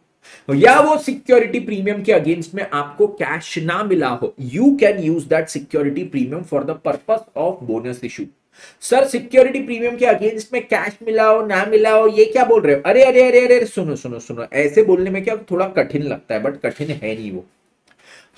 या वो सिक्योरिटी प्रीमियम के अगेंस्ट में आपको कैश ना मिला हो, you can use that security premium for the purpose of bonus issue. Sir security premium के अगेंस्ट में कैश मिला हो ना मिला हो, ये क्या बोल रहे हो? अरे अरे अरे अरे, सुनो सुनो सुनो, ऐसे बोलने में क्या थोड़ा कठिन लगता है, बट कठिन है नहीं वो।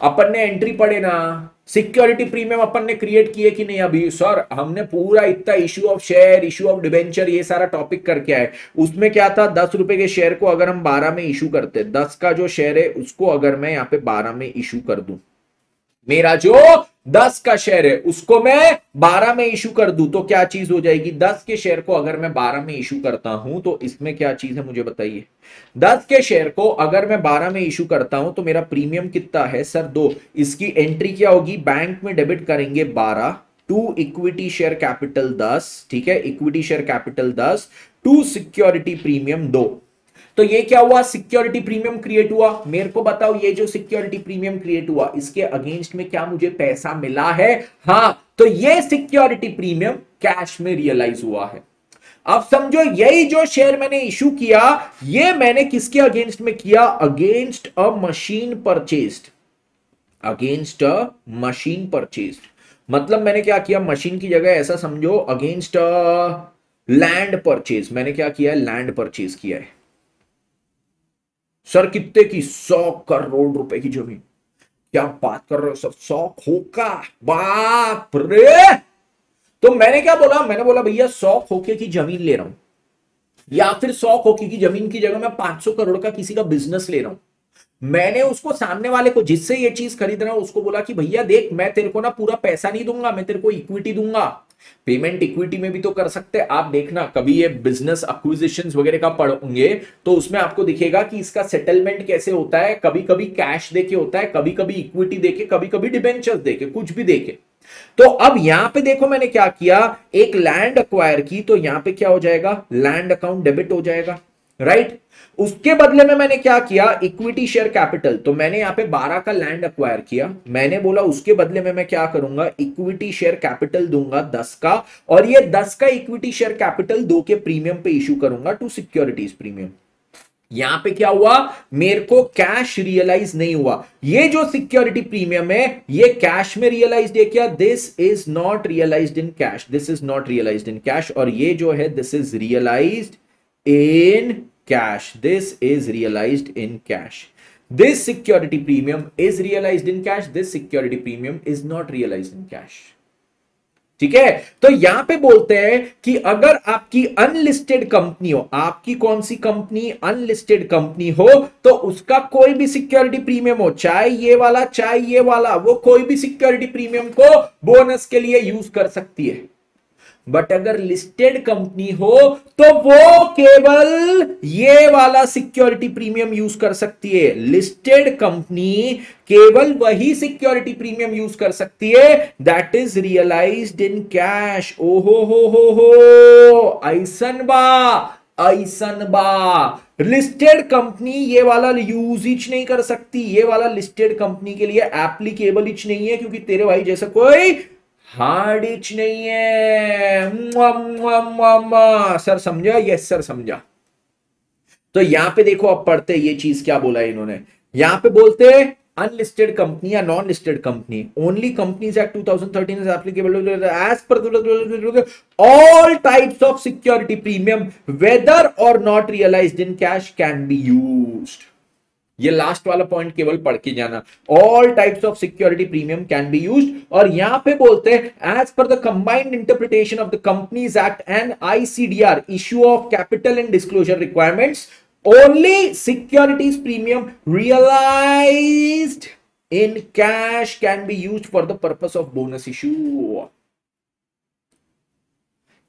अपन ने एंट्री पढ़े ना, सिक्योरिटी प्रीमियम अपन ने क्रिएट किए कि नहीं अभी? सर हमने पूरा इतना issue of share, issue of debenture, ये सारा टॉपिक करके आए। उसमें क्या था, 10 रुपए के शेयर को अगर हम 12 में इशू करते, 10 का जो शेयर है उसको अगर मैं यहाँ पे 12 में इशू कर दूं, मेरा जो 10 का शेयर है उसको मैं 12 में इशू कर दूं, तो क्या चीज हो जाएगी, 10 के शेयर को अगर मैं 12 में इशू करता हूं तो इसमें क्या चीज है मुझे बताइए। 10 के शेयर को अगर मैं 12 में इशू करता हूं तो मेरा प्रीमियम कितना है सर, 2। इसकी एंट्री क्या होगी, बैंक में डेबिट करेंगे 12 टू इक्विटी शेयर कैपिटल 10, ठीक है, equity share capital 10 to security premium 2। तो ये क्या हुआ, सिक्योरिटी प्रीमियम क्रिएट हुआ। मेरे को बताओ ये जो सिक्योरिटी प्रीमियम क्रिएट हुआ इसके अगेंस्ट में क्या मुझे पैसा मिला है? हाँ, तो ये सिक्योरिटी प्रीमियम कैश में रियलाइज हुआ है। अब समझो यही जो शेयर मैंने इशू किया ये मैंने किसके अगेंस्ट में किया, against a machine purchased, against a machine purchased. मतलब मैंने क्या किया, मशीन की जगह ऐसा समझो अगेंस्ट अ लैंड परचेज, मैंने क्या किया है, लैंड परचेज किया है। सर कितने की, 100 करोड़ रुपए की जमीन, क्या बात कर रहे हो सर, 100 खोखा, बाप रे। तो मैंने क्या बोला, मैंने बोला भैया 100 खोखे की जमीन ले रहा हूं, या फिर 100 खोखे की जमीन की जगह मैं 500 करोड़ का किसी का बिजनेस ले रहा हूं। मैंने उसको, सामने वाले को जिससे ये चीज खरीद रहा हूं, उसको बोला कि भैया देख, मैं तेरे को ना पूरा पैसा नहीं दूंगा, मैं तेरे को इक्विटी दूंगा। पेमेंट इक्विटी में भी तो कर सकते हैं आप, देखना कभी ये बिजनेस एक्विजिशंस वगैरह का पढ़ोगे तो उसमें आपको दिखेगा कि इसका सेटलमेंट कैसे होता है। कभी कभी कैश देके होता है, कभी कभी इक्विटी देके, कभी कभी डिबेंचर्स देके, कुछ भी देके। तो अब यहां पे देखो मैंने क्या किया, एक लैंड अक्वायर की, तो यहां पे क्या हो जाएगा, लैंड अकाउंट डेबिट हो जाएगा, राइट। उसके बदले में मैंने क्या किया, इक्विटी शेयर कैपिटल, तो मैंने यहां पे 12 का लैंड अक्वायर किया। मैंने बोला उसके बदले में मैं क्या करूंगा, इक्विटी शेयर कैपिटल दूंगा 10 का, और ये 10 का इक्विटी शेयर कैपिटल 2 के प्रीमियम पे इशू करूंगा टू सिक्योरिटीज प्रीमियम। यहां पे क्या हुआ, मेरे को कैश रियलाइज नहीं हुआ। ये जो सिक्योरिटी प्रीमियम है ये कैश में रियलाइज्ड है क्या, this is not realised in cash, this is not realised in cash. और ये जो है this is realised in cash, this is realized in cash, this security premium is realized in cash, this security premium is not realized in cash। ठीक है, तो यहां पे बोलते हैं कि अगर आपकी अनलिस्टेड कंपनी हो, आपकी कौन सी कंपनी, अनलिस्टेड कंपनी हो, तो उसका कोई भी सिक्योरिटी प्रीमियम हो, चाहे ये वाला चाहे ये वाला, वो कोई भी सिक्योरिटी प्रीमियम को बोनस के लिए यूज कर सकती है। बट अगर लिस्टेड कंपनी हो तो वो केवल ये वाला सिक्योरिटी प्रीमियम यूज कर सकती है। लिस्टेड कंपनी केवल वही सिक्योरिटी प्रीमियम यूज कर सकती है that is realised in cash. ओहो हो, ऐसन बा, ऐसन बा। लिस्टेड कंपनी ये वाला यूज ही नहीं कर सकती, ये वाला लिस्टेड कंपनी के लिए एप्लीकेबल ही नहीं है, क्योंकि तेरे भाई जैसा कोई हार्ड इच नहीं है। सर समझा, यस सर समझा। तो यहां पे देखो, अब पढ़ते ये चीज क्या बोला है इन्होंने, यहां पे बोलते हैं अनलिस्टेड कंपनी या non listed company, only companies act 2013 is applicable as per all types of security premium whether और not realised in cash can be used. ये लास्ट वाला पॉइंट केवल पढ़ के जाना, all types of security premium can be used. और यहां पे बोलते हैं as per the combined interpretation of the companies act and ICDR issue of capital and disclosure requirements, only securities premium realised in cash can be used for the purpose of bonus issue.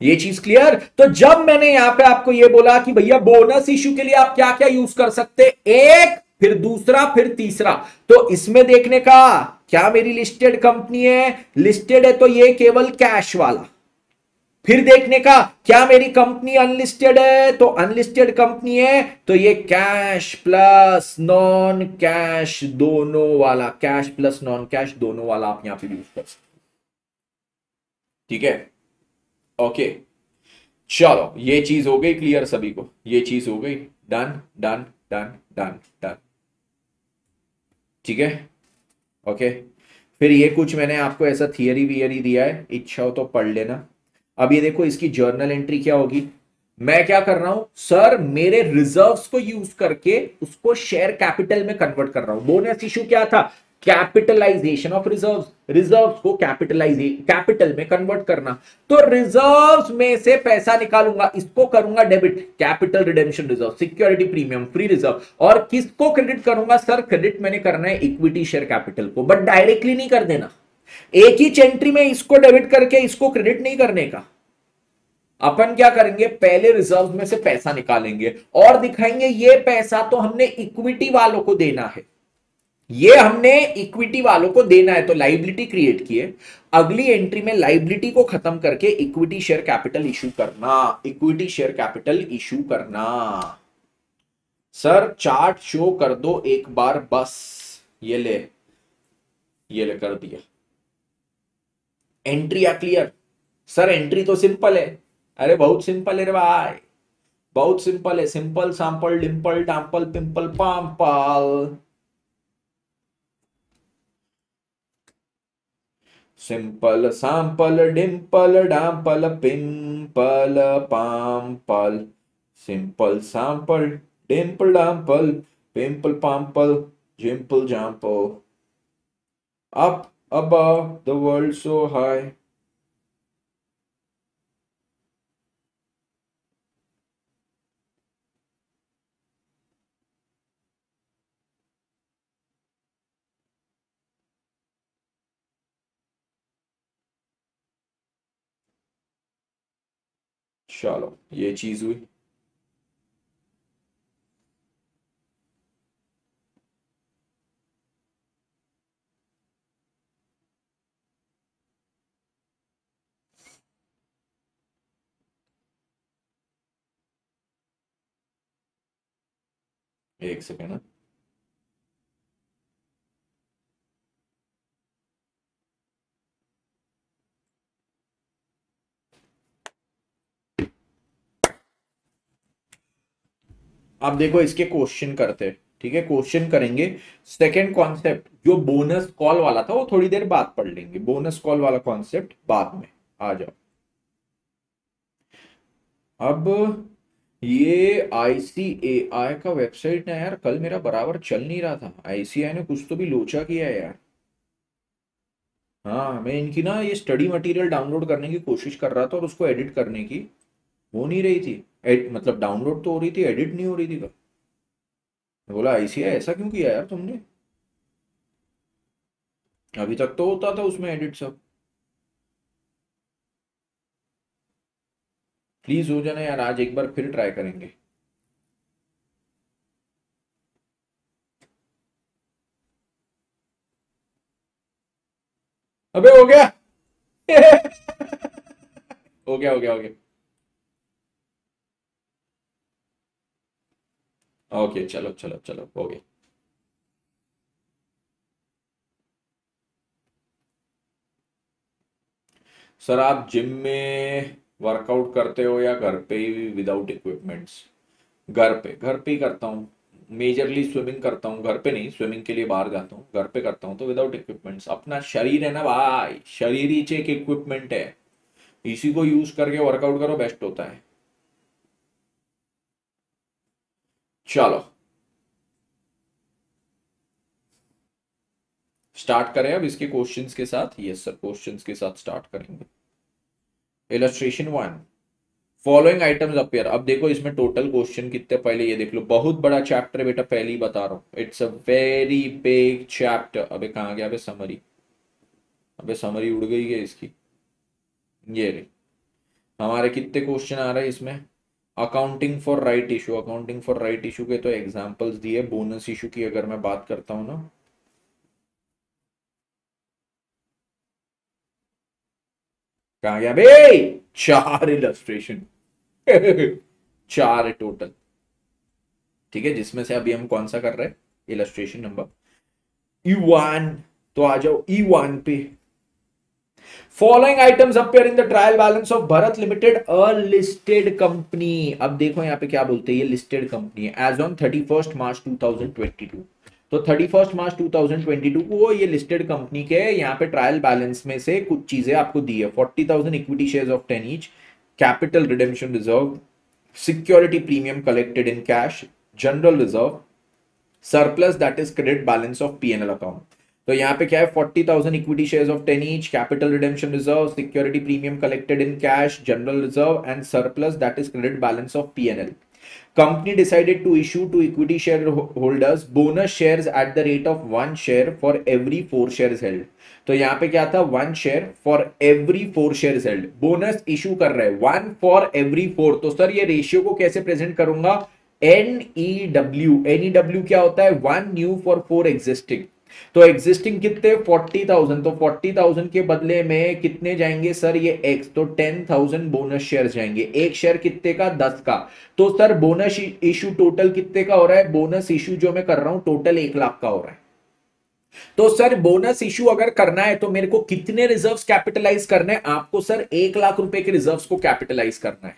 ये चीज clear. तो जब मैंने यहां पे आपको ये बोला कि भैया बोनस इश्यू के लिए आप क्या क्या यूज कर सकते, एक, फिर दूसरा, फिर तीसरा, तो इसमें देखने का क्या मेरी लिस्टेड कंपनी है, लिस्टेड है तो ये केवल कैश वाला। फिर देखने का क्या मेरी कंपनी अनलिस्टेड है, तो अनलिस्टेड कंपनी है तो ये कैश प्लस नॉन कैश दोनों वाला, कैश प्लस नॉन कैश दोनों वाला आप यहां पे यूज कर सकते। ठीक है, ओके चलो, ये चीज हो गई क्लियर सभी को, ये चीज हो गई, done done done done done. ठीक है, ओके। फिर ये कुछ मैंने आपको ऐसा थियरी वियरी दिया है, इच्छा हो तो पढ़ लेना। अब ये देखो इसकी जर्नल एंट्री क्या होगी, मैं क्या कर रहा हूं सर, मेरे रिजर्व्स को यूज करके उसको शेयर कैपिटल में कन्वर्ट कर रहा हूं। बोनस इशू क्या था, कैपिटलाइजेशन ऑफ रिजर्व्स, रिजर्व्स को कैपिटल में कन्वर्ट करना। तो रिजर्व्स में से पैसा निकालूंगा, इसको करूंगा debit, capital redemption reserve, security premium, free reserve. और किसको क्रेडिट करूंगा सर, क्रेडिट मैंने करना है इक्विटी शेयर कैपिटल को, बट डायरेक्टली नहीं कर देना, एक ही एंट्री में इसको डेबिट करके इसको क्रेडिट नहीं करने का। अपन क्या करेंगे, पहले रिजर्व में से पैसा निकालेंगे और दिखाएंगे ये पैसा तो हमने इक्विटी वालों को देना है, ये हमने इक्विटी वालों को देना है, तो लाइबिलिटी क्रिएट किए। अगली एंट्री में लाइबिलिटी को खत्म करके इक्विटी शेयर कैपिटल इशू करना, इक्विटी शेयर कैपिटल इशू करना। सर चार्ट शो कर दो एक बार बस, ये ले कर दिया। एंट्री आ क्लियर सर, एंट्री तो सिंपल है, अरे बहुत सिंपल है रे भाई, बहुत सिंपल है, simple sample dimple temple pimple pample, simple sample dimple dample pimple pample, simple sample dimple dample pimple pample jimple jample. up above the world so high. चलो ये चीज हुई। एक सेकेंड। अब देखो इसके क्वेश्चन करते हैं, ठीक है, क्वेश्चन करेंगे। सेकंड कॉन्सेप्ट जो बोनस कॉल वाला था वो थोड़ी देर बाद पढ़ लेंगे, बोनस कॉल वाला कॉन्सेप्ट बाद में। आ जाओ। अब ये आईसीएआई का वेबसाइट है यार, कल मेरा बराबर चल नहीं रहा था। आईसीआई ने कुछ तो भी लोचा किया है यार। हाँ, मैं इनकी ना ये स्टडी मटेरियल डाउनलोड करने की कोशिश कर रहा था और उसको एडिट करने की हो नहीं रही थी। मतलब डाउनलोड तो हो रही थी, एडिट नहीं हो रही थी। मैं बोला आईसीआई ऐसा क्यों किया यार तुमने? अभी तक तो होता था उसमें एडिट सब। प्लीज हो जाना यार, आज एक बार फिर ट्राई करेंगे। अबे हो गया। हो गया हो गया हो गया। ओके चलो चलो चलो हो गया। सर आप जिम में वर्कआउट करते हो या घर पे ही विदाउट इक्विपमेंट्स? घर पे ही करता हूँ। मेजरली स्विमिंग करता हूँ, घर पे नहीं, स्विमिंग के लिए बाहर जाता हूँ। घर पे करता हूँ तो विदाउट इक्विपमेंट्स। अपना शरीर है ना भाई, शरीर ही एक इक्विपमेंट है, इसी को यूज करके वर्कआउट करो, बेस्ट होता है। चलो स्टार्ट करें अब इसके क्वेश्चंस के साथ। यस सर, क्वेश्चंस के साथ स्टार्ट करेंगे। Illustration one, following items appear. अब देखो इसमें टोटल क्वेश्चन कितने, पहले ये देख लो। बहुत बड़ा चैप्टर है बेटा, पहले ही बता रहा हूं, it's a very big chapter. अबे कहाँ गया अबे समरी? अबे समरी उड़ गई है इसकी। ये रे, हमारे कितने क्वेश्चन आ रहे हैं इसमें। Accounting for right issue, accounting for right issue के तो एग्जांपल्स दिए। बोनस इशू की अगर मैं बात करता हूं ना, कहाँ गया बे? चार इलस्ट्रेशन। चार है टोटल, ठीक है, जिसमें से अभी हम कौन सा कर रहे हैं, इलस्ट्रेशन नंबर E1। तो आ जाओ E1 पे। Following items appear in the trial balance of Bharat limited, a listed company. अब देखो यहाँ पे क्या बोलते हैं, ये लिस्टेड कंपनी है एज ऑन 31 मार्च 2022। तो 31 मार्च 2022 को ये लिस्टेड कंपनी के यहाँ पे ट्रायल बैलेंस में से कुछ चीजें आपको दी है। 40,000 equity shares of 10 each, capital redemption reserve, security premium collected in cash, general reserve, surplus that is credit balance of PNL account. तो यहाँ पे क्या है, 40,000 equity shares of 10 each, capital redemption reserve, security premium collected in cash, general reserve and surplus that is credit balance of PNL. Company decided to issue to equity shareholders bonus shares at the rate of 1 share for every 4 shares held। तो यहाँ पे क्या था, 1 share for every 4 shares held। Bonus issue कर रहे हैं 1 for every 4। तो sir ये रेशियो को कैसे प्रेजेंट करूंगा, NEW क्या होता है, 1 new for 4 existing। तो एग्जिस्टिंग कितने, 40,000। तो 40,000 के बदले में कितने जाएंगे सर, ये एक्स, तो 10,000 बोनस शेयर जाएंगे। एक शेयर कितने का, 10 का। तो सर बोनस इशू टोटल कितने का हो रहा है, बोनस इशू जो मैं कर रहा हूं टोटल 1 लाख का हो रहा है। तो सर बोनस इशू अगर करना है तो मेरे को कितने रिजर्व्स कैपिटलाइज करने हैं, आपको सर 1 लाख रुपए के रिजर्व्स को कैपिटलाइज करना है।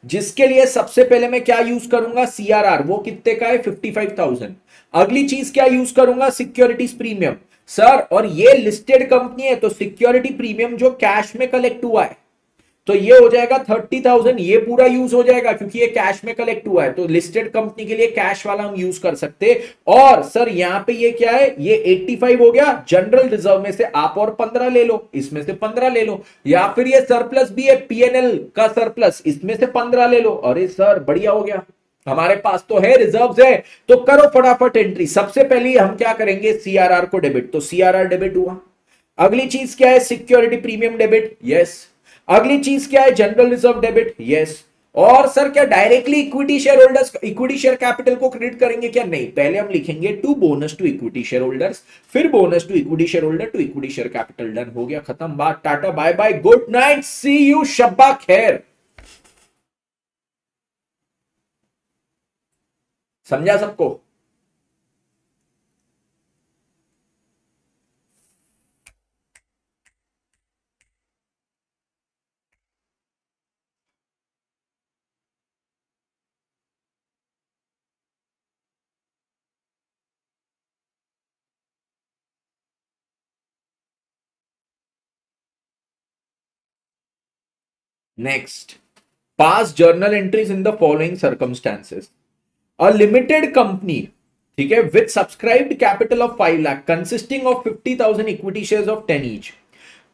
जिसके लिए सबसे पहले मैं क्या यूज करूंगा, सीआरआर, वो कितने का है, 55,000। अगली चीज क्या यूज करूंगा, सिक्योरिटीज प्रीमियम। सर और ये लिस्टेड कंपनी है तो सिक्योरिटी प्रीमियम जो कैश में कलेक्ट हुआ है, तो ये हो जाएगा 30,000, ये पूरा यूज हो जाएगा क्योंकि ये कैश में कलेक्ट हुआ है, तो लिस्टेड कंपनी के लिए कैश वाला हम यूज कर सकते हैं। और सर यहां पे ये क्या है, ये 85 हो गया, जनरल रिजर्व में से आप और 15 ले लो, इसमें से 15 ले लो, या फिर ये सरप्लस भी है पीएनएल का सरप्लस, इसमें से 15 ले लो। अरे सर बढ़िया हो गया, हमारे पास तो है, रिजर्व्स है, तो करो फटाफट एंट्री। सबसे पहले हम क्या करेंगे, सीआरआर को डेबिट, तो सीआरआर डेबिट हुआ। अगली चीज क्या है, सिक्योरिटी प्रीमियम डेबिट, यस। अगली चीज क्या है, जनरल रिजर्व डेबिट, यस। और सर क्या directly equity share holders, equity share capital को क्रेडिट करेंगे क्या, नहीं, पहले हम लिखेंगे to bonus to equity share holders, फिर bonus to equity share holder to equity share capital. Done हो गया, खत्म बात, tata bye bye, good night, see you, शब्बा खैर। समझा सबको? Next, pass journal entries in the following circumstances. A limited company, ठीक है, with subscribed capital of 5 lakh consisting of 50,000 equity shares of 10 each,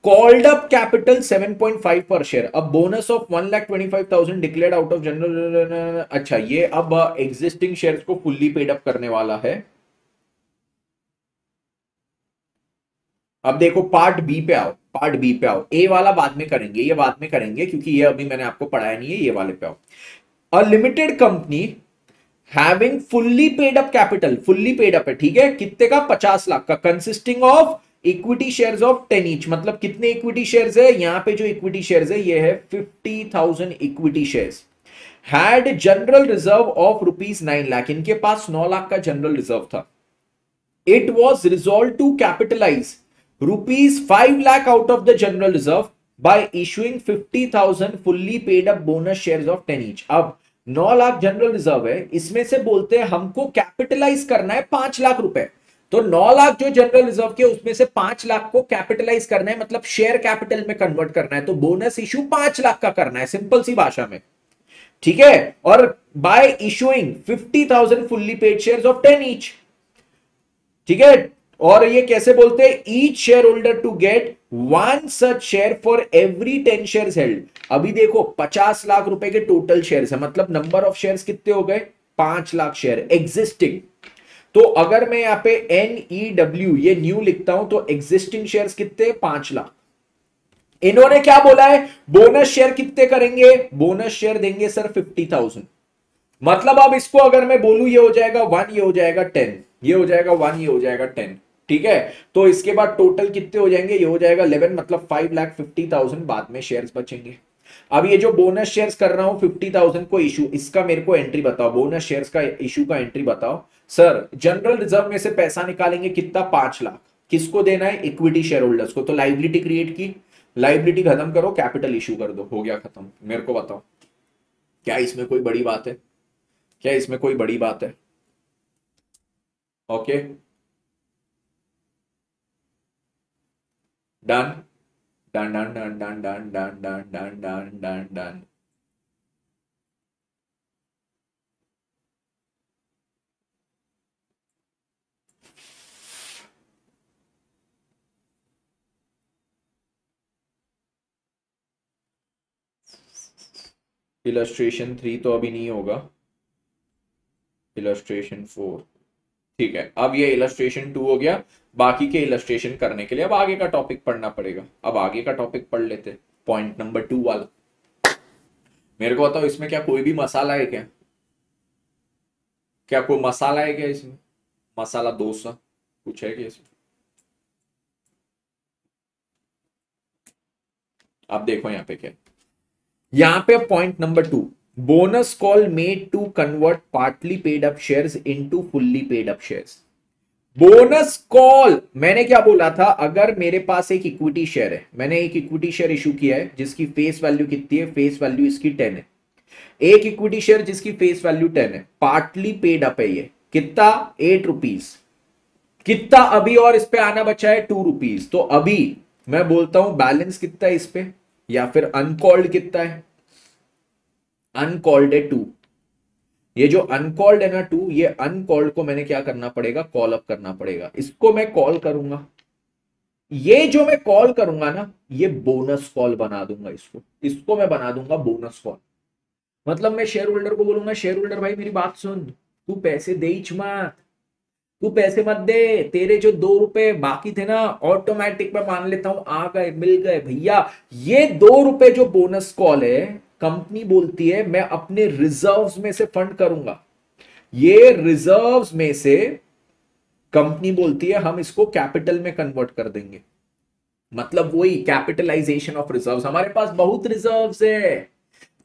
called up capital 7.5 पर share, अब bonus of 1,25,000 declared out of general. अच्छा, ये अब existing shares को fully paid up करने वाला है। अब देखो पार्ट बी पे आओ, पार्ट बी पे आओ, ए वाला बाद में करेंगे, ये बाद में करेंगे क्योंकि ये अभी मैंने आपको पढ़ाया नहीं है, ये वाले पे आओ। अ limited company having fully paid up capital, fully paid up है, ठीक है, कितने का, 50 लाख का, consisting of equity shares of 10 each, मतलब कितने इक्विटी शेयर्स है, यहां पे जो इक्विटी शेयर्स है ये है 50,000 equity shares, had general reserve of ₹9 lakh, इनके पास 9 लाख का जनरल रिजर्व था। It was resolved to capitalise ₹5 lakh out of the general reserve by issuing 50,000 fully paid up bonus shares of 10 each। अब 9 लाख जनरल रिजर्व है, इसमें से बोलते हैं हमको कैपिटलाइज करना है 5 लाख रुपए, तो 9 लाख जो जनरल रिजर्व के उसमें से 5 लाख को कैपिटलाइज करना है, मतलब शेयर कैपिटल में कन्वर्ट करना है, तो बोनस इशू 5 लाख का करना है, सिंपल सी भाषा में, ठीक है। और by issuing 50,000 fully paid shares of 10 each, ठीक है। और ये कैसे बोलते हैं, each share holder to get 1 such share for every 10 shares held. अभी देखो 50 लाख रुपए के टोटल शेयर्स है, मतलब नंबर ऑफ शेयर्स कितने हो गए, 5 लाख शेयर एग्जिस्टिंग। तो अगर मैं यहां पे NEW ये न्यू लिखता हूं तो एग्जिस्टिंग शेयर्स कितने, 5 लाख। इन्होंने क्या बोला है, बोनस शेयर कितने करेंगे, बोनस शेयर देंगे सर 50,000, मतलब अब इसको अगर मैं बोलूं ये हो जाएगा 1, ये हो जाएगा 10, ये हो जाएगा 1, ये हो जाएगा 10, ठीक है। तो इसके बाद टोटल कितने हो जाएंगे, ये हो जाएगा 11, मतलब 5,50,000 बाद में शेयर्स बचेंगे। अब ये जो बोनस शेयर्स कर रहा हूं 50,000 को इशू, इसका मेरे को एंट्री बताओ, बोनस शेयर्स का इशू का एंट्री बताओ। सर जनरल रिजर्व में से पैसा निकालेंगे कितना, 5 लाख, किसको देना है, इक्विटी शेयर होल्डर्स को, तो लाइबिलिटी क्रिएट की, लाइबिलिटी खत्म करो, कैपिटल इशू कर दो, हो गया खत्म। मेरे को बताओ क्या इसमें कोई बड़ी बात है, क्या इसमें कोई बड़ी बात है? Okay done done done done done done done done done done done done. Illustration 3 तो अभी नहीं होगा, इलस्ट्रेशन 4, ठीक है। अब ये इलस्ट्रेशन 2 हो गया, बाकी के इलस्ट्रेशन करने के लिए अब आगे का टॉपिक पढ़ना पड़ेगा। अब आगे का टॉपिक पढ़ लेते, पॉइंट नंबर 2 वाला। मेरे को बताओ इसमें क्या कोई भी मसाला है क्या, क्या कोई मसाला है क्या इसमें, मसाला डोसा कुछ है क्या इसमें? अब देखो यहाँ पे क्या, यहां पे point number 2, bonus call made to convert partly paid up shares into fully paid up shares. Bonus call, मैंने क्या बोला था, अगर मेरे पास एक इक्विटी शेयर है, मैंने एक इक्विटी शेयर इशू किया है जिसकी फेस वैल्यू कितनी है, फेस वैल्यू इसकी 10 है, एक इक्विटी शेयर जिसकी फेस वैल्यू 10 है, पार्टली पेड अप है, ये कितना, 8 रुपीज, कितना अभी और इस पे आना बचा है 2 रुपीज, तो अभी मैं बोलता हूं बैलेंस कितना है इस पे, या फिर अनकॉल्ड कितना है, अनकॉल्ड है 2। ये जो अनकॉल्ड है ना 2, ये अनकॉल्ड को मैंने क्या करना पड़ेगा, कॉल अप करना पड़ेगा। इसको मैं कॉल करूंगा, ये जो मैं कॉल करूंगा ना, ये बोनस कॉल बना दूंगा, इसको मैं बना दूंगा बोनस कॉल। मतलब मैं शेयर होल्डर को बोलूंगा, शेयर होल्डर भाई मेरी बात सुन, तू पैसे दे ही मत, तू पैसे मत दे, तेरे जो 2 रुपए बाकी थे ना ऑटोमेटिक मैं मान लेता हूं आ गए, मिल गए भैया। ये 2 रुपए जो बोनस कॉल है, कंपनी बोलती है मैं अपने रिजर्व्स में से फंड करूंगा। ये रिजर्व्स में से कंपनी बोलती है हम इसको कैपिटल में कन्वर्ट कर देंगे। मतलब वही कैपिटलाइजेशन ऑफ रिजर्व्स, हमारे पास बहुत रिजर्व्स है,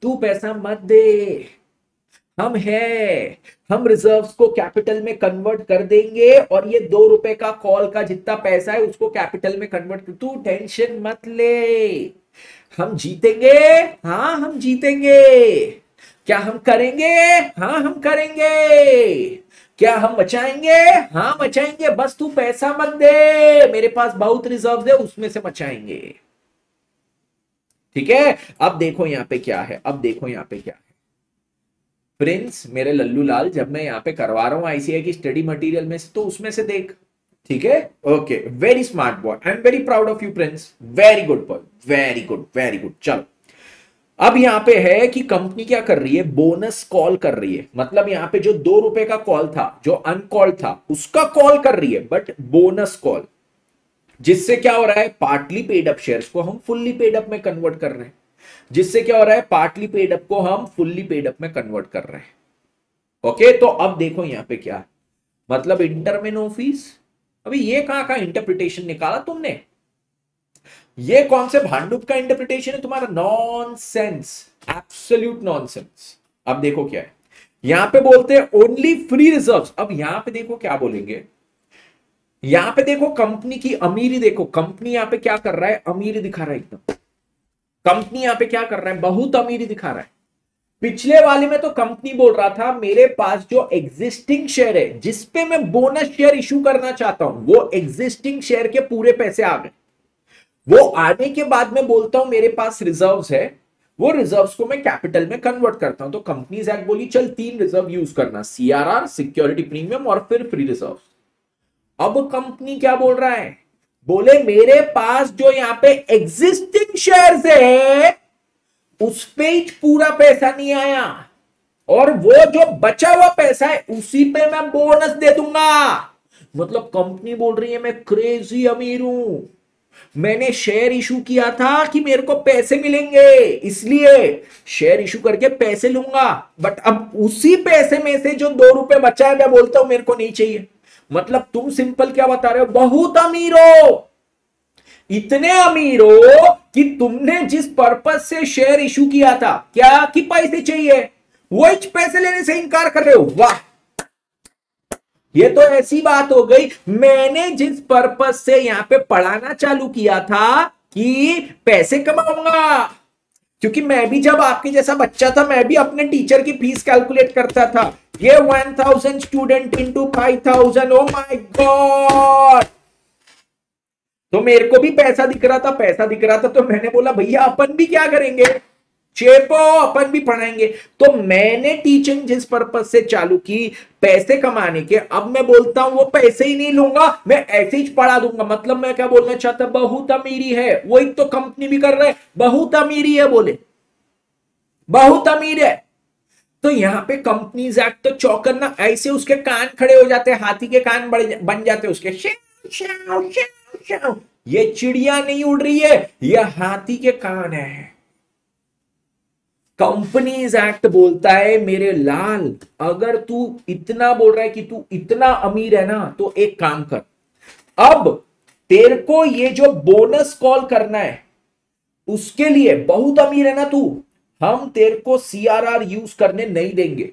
तू पैसा मत दे, हम रिजर्व्स को कैपिटल में कन्वर्ट कर देंगे और ये 2 रुपए का कॉल का जितना पैसा है उसको कैपिटल में कन्वर्ट कर, तू टेंशन मत ले, हम जीतेंगे। हाँ हम जीतेंगे। क्या हम करेंगे? हाँ हम करेंगे। क्या हम बचाएंगे? हाँ बचाएंगे, बस तू पैसा मत दे, मेरे पास बहुत रिजर्व है, उसमें से बचाएंगे। ठीक है, अब देखो यहां पे क्या है, अब देखो यहां पे क्या है प्रिंस, मेरे लल्लू लाल, जब मैं यहां पे करवा रहा हूं आईसीआई की स्टडी मटेरियल में से, तो उसमें से देख। ठीक है, okay, very smart boy, I am very proud of you Prince, very good boy, very good very good. चलो अब यहां पे है कि कंपनी क्या कर रही है, बोनस कॉल कर रही है। मतलब यहां पे जो 2 रुपए का कॉल था, जो अनकॉल था, उसका कॉल कर रही है, बट बोनस कॉल, जिससे क्या हो रहा है, पार्टली पेड अप शेयर्स को हम फुल्ली पेड अप में कन्वर्ट कर रहे हैं। जिससे क्या हो रहा है, पार्टली पेड अप को हम फुल्ली पेड अप में कन्वर्ट कर रहे हैं। ओके, तो अब देखो यहां पे क्या है, मतलब इंटर में नो फीस। अभी ये कहां का इंटरप्रिटेशन निकाला तुमने, ये कौन से भांडुप का इंटरप्रिटेशन है तुम्हारा, नॉनसेंस, एब्सोल्यूट नॉनसेंस। अब देखो क्या है, यहां पे बोलते हैं ओनली फ्री रिजर्व्स। अब यहां पे देखो क्या बोलेंगे, यहां पे देखो कंपनी की अमीरी, देखो कंपनी यहां पे क्या कर रहा है, अमीरी दिखा रहा है एकदम। कंपनी यहां पे क्या कर रहा है, बहुत अमीरी दिखा रहा है। पिछले वाले में तो कंपनी बोल रहा था मेरे पास जो एग्जिस्टिंग शेयर है, जिसपे मैं बोनस शेयर इशू करना चाहता हूं, वो एग्जिस्टिंग शेयर के पूरे पैसे आ गए। वो आने के बाद में बोलता हूं मेरे पास रिजर्व्स है, वो रिजर्व्स को मैं कैपिटल में कन्वर्ट करता हूं। तो कंपनीज एक्ट बोली चल 3 रिजर्व यूज करना, सीआरआर, सिक्योरिटी प्रीमियम और फिर फ्री रिजर्व। अब कंपनी क्या बोल रहा है, बोले मेरे पास जो यहां पे एग्जिस्टिंग शेयर्स है उस पे ही पूरा पैसा नहीं आया, और वो जो बचा हुआ पैसा है उसी पे मैं बोनस दे दूंगा। मतलब कंपनी बोल रही है मैं क्रेजी अमीर हूं, मैंने शेयर इशू किया था कि मेरे को पैसे मिलेंगे, इसलिए शेयर इशू करके पैसे लूंगा, बट अब उसी पैसे में से जो 2 रुपए बचा है मैं बोलता हूं मेरे को नहीं चाहिए। मतलब तुम सिंपल क्या बता रहे हो, बहुत अमीर हो, इतने अमीर हो कि तुमने जिस पर्पस से शेयर इशू किया था, क्या कि पैसे चाहिए, वो पैसे लेने से इनकार कर रहे हो। वाह, ये तो ऐसी बात हो गई, मैंने जिस पर्पस से यहां पे पढ़ाना चालू किया था कि पैसे कमाऊंगा, क्योंकि मैं भी जब आपके जैसा बच्चा था, मैं भी अपने टीचर की फीस कैलकुलेट करता था, ये 1000 student into 5000, oh my God. तो मेरे को भी पैसा दिख रहा था, तो मैंने बोला भैया अपन भी क्या करेंगे, चेपो, अपन भी पढ़ाएंगे। तो मैंने टीचिंग जिस पर्पस से चालू की पैसे कमाने के, अब मैं बोलता हूं वो पैसे ही नहीं लूंगा, मैं ऐसे ही पढ़ा दूंगा। मतलब मैं क्या बोलना चाहता, बहुत अमीरी है, वही तो कंपनी भी कर रहे, बहुत अमीरी है, बोले बहुत अमीर है। तो यहां पे कंपनीज एक्ट तो चौकन्ना, ऐसे उसके कान खड़े हो जाते हैं, हाथी के कान बन जाते उसके, शाव, शाव, शाव। ये चिड़िया नहीं उड़ रही है, ये हाथी के कान है। कंपनीज एक्ट बोलता है मेरे लाल, अगर तू इतना बोल रहा है कि तू इतना अमीर है ना, तो एक काम कर, अब तेरे को ये जो बोनस कॉल करना है उसके लिए, बहुत अमीर है ना तू, हम तेरे को सीआरआर यूज करने नहीं देंगे,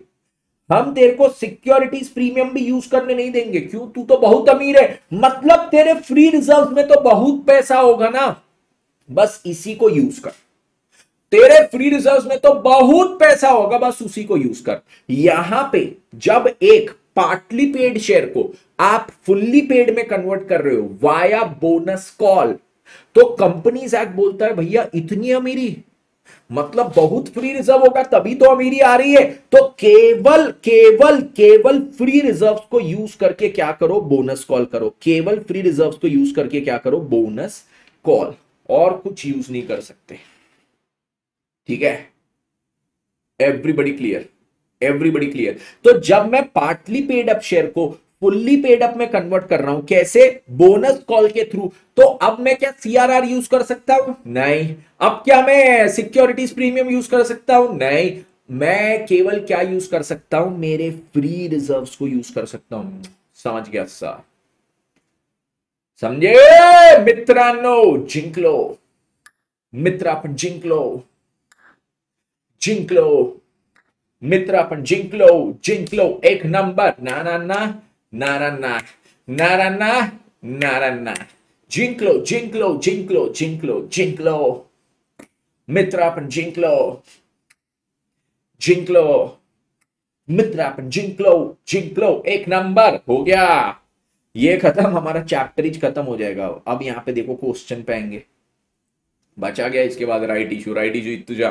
हम तेरे को सिक्योरिटीज प्रीमियम भी यूज करने नहीं देंगे। क्यों, तू तो बहुत अमीर है, मतलब तेरे फ्री रिजर्व में तो बहुत पैसा होगा ना, बस इसी को यूज कर, तेरे फ्री रिजर्व में तो बहुत पैसा होगा, बस उसी को यूज कर। यहां पे जब एक पार्टली पेड शेयर को आप फुल्ली पेड में कन्वर्ट कर रहे हो वाया बोनस कॉल, तो कंपनीज एक्ट बोलता है भैया इतनी अमीरी, मतलब बहुत फ्री रिजर्व होगा तभी तो अमीरी आ रही है। तो केवल केवल केवल फ्री रिजर्व को यूज करके क्या करो, बोनस कॉल करो। केवल फ्री रिजर्व को यूज करके क्या करो, बोनस कॉल, और कुछ यूज नहीं कर सकते। ठीक है, एवरीबडी क्लियर, एवरीबडी क्लियर। तो जब मैं पार्टली पेड अप शेयर को फुल्ली पेड अप में कन्वर्ट कर रहा हूं, कैसे, बोनस कॉल के थ्रू, तो अब मैं क्या सीआरआर यूज कर सकता हूं, नहीं। अब क्या मैं सिक्योरिटीज प्रीमियम यूज कर सकता हूं, नहीं। मैं केवल क्या यूज कर सकता हूं, मेरे फ्री रिजर्व्स को यूज कर सकता हूं। समझ गया सर, समझे मित्रांनो, जिंकलो मित्र, आपण जिंकलो, जिंकलो मित्र, आपण जिंकलो, जिंकलो एक नंबर, ना ना ना ना ना ना ना ना ना ना ना ना, जिंकलो जिंकलो जिंकलो जिंकलो जिंकलो मित्र, आपण जिंकलो, जिंकलो मित्र, आपण जिंकलो, जिंकलो एक नंबर। हो गया, ये खत्म, हमारा चैप्टर ही खत्म हो जाएगा। अब यहां पे देखो क्वेश्चन पे आएंगे, बचा गया इसके बाद राइट इशू। राइट इशू इतुजा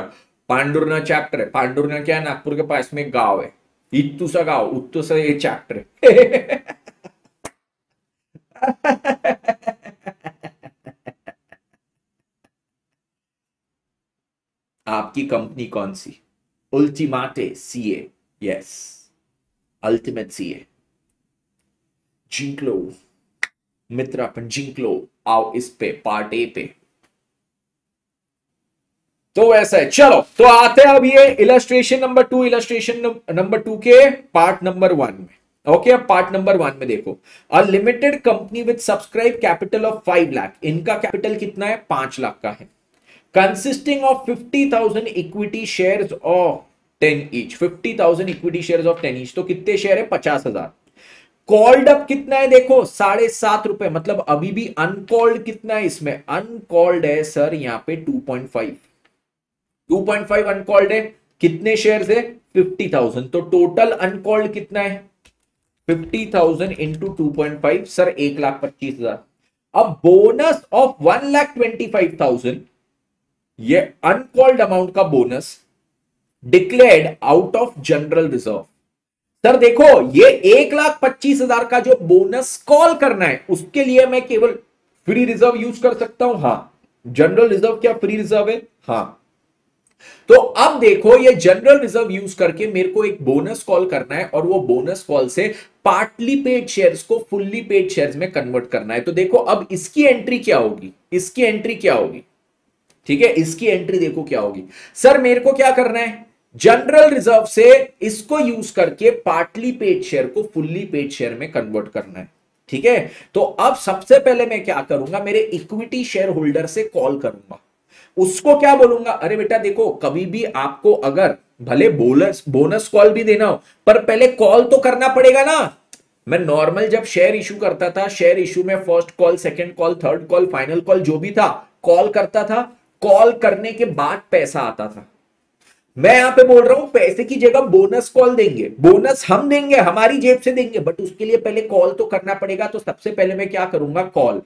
पांडुरना चैप्टर है। पांडुरना क्या है, नागपुर के पास में एक गांव है, इत्तूसा गांव, उत्तूसा ये चैप्टर है। आपकी कंपनी कौन सी, उल्टीमाटे सीए, यस, अल्टीमेट सीए। जिंकलो मित्र, अपन जिंकलो, आओ इस पे पार्ट ए पे। तो वैसा है, चलो तो आते हैं अब ये इलस्ट्रेशन नंबर 2, इलस्ट्रेशन नंबर 2 के पार्ट नंबर 1 में। ओके, अब पार्ट नंबर 1 में देखो, अ limited company with subscribe capital of 5 lakh, इनका कैपिटल कितना है, 5 लाख का है, consisting of 50,000 equity shares of 10 each, 50,000 equity shares of 10 each, तो कितने शेयर है, 50,000। कॉल्ड अप कितना है, देखो 7.5 रुपए, मतलब अभी भी अनकॉल्ड कितना है इसमें, अनकॉल्ड है सर यहाँ पे 2.5, 2.5 अनकॉल्ड है, कितने शेयर है, 50,000, तो टोटल अनकॉल्ड कितना है, 50,000 इंटू 2.5 सर 1,25,000। अब बोनस ऑफ 1,25,000, ये अनकॉल्ड अमाउंट का bonus declared out of general reserve. Sir देखो, ये 1,25,000 का जो बोनस कॉल करना है, उसके लिए मैं केवल फ्री रिजर्व यूज कर सकता हूं, हाँ। जनरल रिजर्व क्या फ्री रिजर्व है, हाँ। तो अब देखो, ये जनरल रिजर्व यूज करके मेरे को एक बोनस कॉल करना है, और वो बोनस कॉल से पार्टली पेड शेयर्स को फुल्ली पेड शेयर्स में कन्वर्ट करना है। तो देखो अब इसकी एंट्री क्या होगी, इसकी एंट्री क्या होगी, ठीक है, इसकी एंट्री देखो क्या होगी। सर मेरे को क्या करना है, जनरल रिजर्व से इसको यूज करके पार्टली पेड शेयर को फुल्ली पेड शेयर में कन्वर्ट करना है, ठीक है। तो अब सबसे पहले मैं क्या करूंगा, मेरे इक्विटी शेयर होल्डर से कॉल करूंगा, उसको क्या बोलूंगा, अरे बेटा देखो, कभी भी आपको अगर भले बोनस कॉल भी देना हो, पर पहले कॉल तो करना पड़ेगा ना। मैं नॉर्मल जब शेयर इशू करता था, शेयर इशू में first call, second call, third call, final call, जो भी था, कॉल करता था, कॉल करने के बाद पैसा आता था। मैं यहां पे बोल रहा हूं पैसे की जगह बोनस कॉल देंगे, बोनस हम देंगे, हमारी जेब से देंगे, बट उसके लिए पहले कॉल तो करना पड़ेगा। तो सबसे पहले मैं क्या करूंगा, call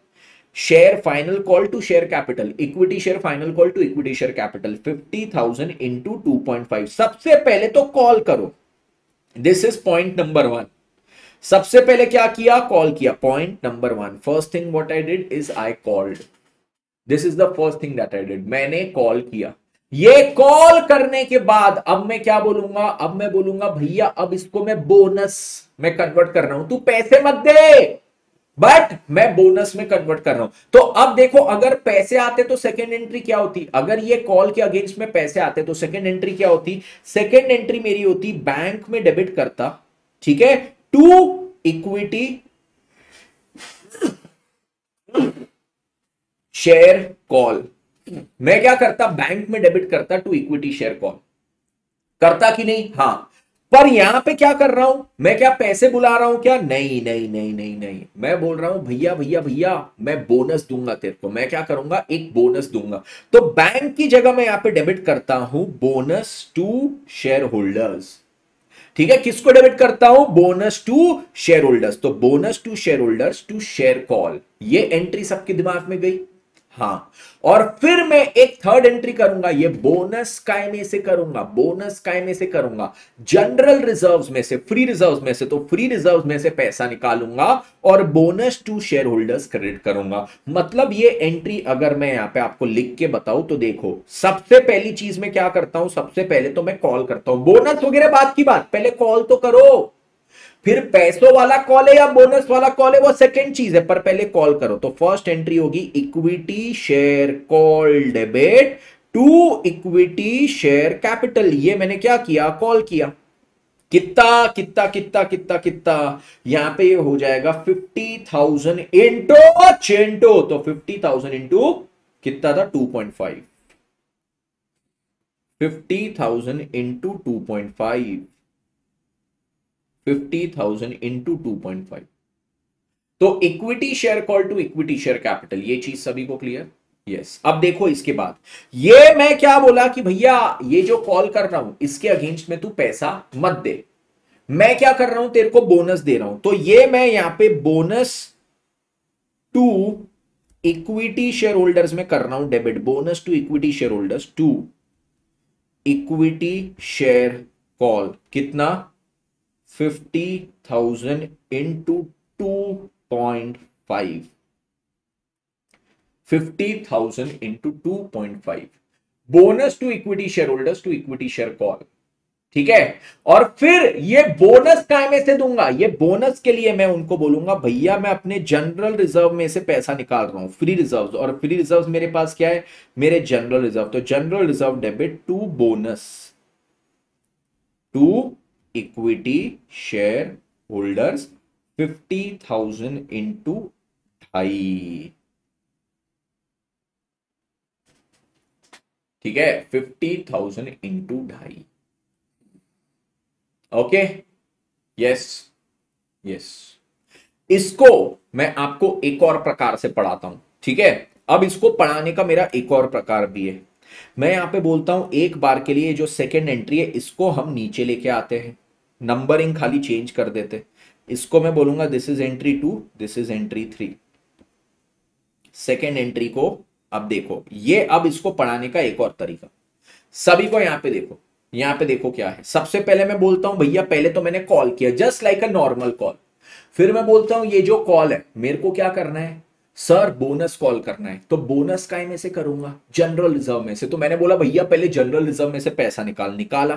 share final call to share capital, equity share final call to equity share capital, 50,000 into 2.5, सबसे पहले तो कॉल करो। This is point number 1। सबसे पहले क्या किया, कॉल किया। Point number 1, first thing what I did is I called, this is the first thing that I did, मैंने कॉल किया। ये कॉल करने के बाद अब मैं क्या बोलूंगा, अब मैं बोलूंगा भैया अब इसको मैं बोनस में कन्वर्ट कर रहा हूं, तू पैसे मत दे, बट मैं बोनस में कन्वर्ट कर रहा हूं। तो अब देखो, अगर पैसे आते तो सेकेंड एंट्री क्या होती, अगर ये कॉल के अगेंस्ट में पैसे आते तो सेकेंड एंट्री क्या होती, सेकेंड एंट्री मेरी होती बैंक में डेबिट करता, ठीक है, टू इक्विटी शेयर कॉल। मैं क्या करता, बैंक में डेबिट करता टू इक्विटी शेयर कॉल, करता कि नहीं, हां। पर यहां पे क्या कर रहा हूं, मैं क्या पैसे बुला रहा हूं क्या, नहीं नहीं नहीं नहीं नहीं, मैं बोल रहा हूं भैया भैया भैया मैं बोनस दूंगा तेरे को, मैं क्या करूंगा, एक बोनस दूंगा। तो बैंक की जगह मैं यहां पे डेबिट करता हूं बोनस टू शेयर होल्डर्स, ठीक है। किसको डेबिट करता हूं, बोनस टू शेयर होल्डर्स। तो bonus to shareholders to share call, ये एंट्री सबके दिमाग में गई, हाँ, और फिर मैं एक थर्ड एंट्री करूंगा, ये बोनस काय में से करूंगा, बोनस काय में से करूंगा, जनरल रिजर्व्स में से, फ्री रिजर्व्स में से, तो फ्री रिजर्व्स में से पैसा निकालूंगा और bonus to shareholders credit करूंगा। मतलब ये एंट्री अगर मैं यहां पे आपको लिख के बताऊं तो देखो, सबसे पहली चीज मैं क्या करता हूं, सबसे पहले तो मैं कॉल करता हूं, बोनस वगैरह बात की बात, पहले कॉल तो करो, फिर पैसों वाला कॉल है या बोनस वाला कॉल है वो सेकंड चीज है, पर पहले कॉल करो। तो फर्स्ट एंट्री होगी equity share call debit to equity share capital. ये मैंने क्या किया, कॉल किया। कितना कितना कितना कितना कितना, यहां पे ये हो जाएगा 50,000 इंटू चेंटो, तो 50,000 इंटू कितना था 2.5, 50,000 इंटू 2.5, 50,000 इंटू 2.5। तो equity share call to equity share capital, ये चीज सभी को क्लियर? यस। अब देखो इसके बाद ये मैं क्या बोला कि भैया ये जो कॉल कर रहा हूं इसके अगेंस्ट में तू पैसा मत दे, मैं क्या कर रहा हूं तेरे को बोनस दे रहा हूं, तो ये मैं यहां पे bonus to equity share holders में कर रहा हूं debit, bonus to equity share holders to equity share call, कितना 50,000 into 2.5, 50,000 into 2.5, bonus to equity share holders to equity share call. ठीक है, और फिर ये बोनस काय में से दूंगा, ये बोनस के लिए मैं उनको बोलूंगा भैया मैं अपने जनरल रिजर्व में से पैसा निकाल रहा हूं, फ्री रिजर्व, और फ्री रिजर्व मेरे पास क्या है, मेरे जनरल रिजर्व, तो general reserve debit to bonus to equity share holders 50,000 into 2.5। ठीक है, 50,000 इंटू 2.5। Okay, yes yes. इसको मैं आपको एक और प्रकार से पढ़ाता हूं, ठीक है। अब इसको पढ़ाने का मेरा एक और प्रकार भी है, मैं यहां पे बोलता हूं एक बार के लिए जो सेकेंड एंट्री है इसको हम नीचे लेके आते हैं, नंबरिंग खाली चेंज कर देते, इसको मैं बोलूंगा this is entry 2, this is entry 3। Second entry को अब देखो, ये अब इसको पढ़ाने का एक और तरीका, सभी को यहां पे देखो, यहां पे देखो क्या है। सबसे पहले मैं बोलता हूं भैया पहले तो मैंने कॉल किया just like a normal call, फिर मैं बोलता हूं ये जो कॉल है मेरे को क्या करना है सर, बोनस कॉल करना है, तो बोनस काय में से करूंगा, जनरल रिजर्व में से, तो मैंने बोला भैया पहले जनरल रिजर्व में से पैसा निकाला,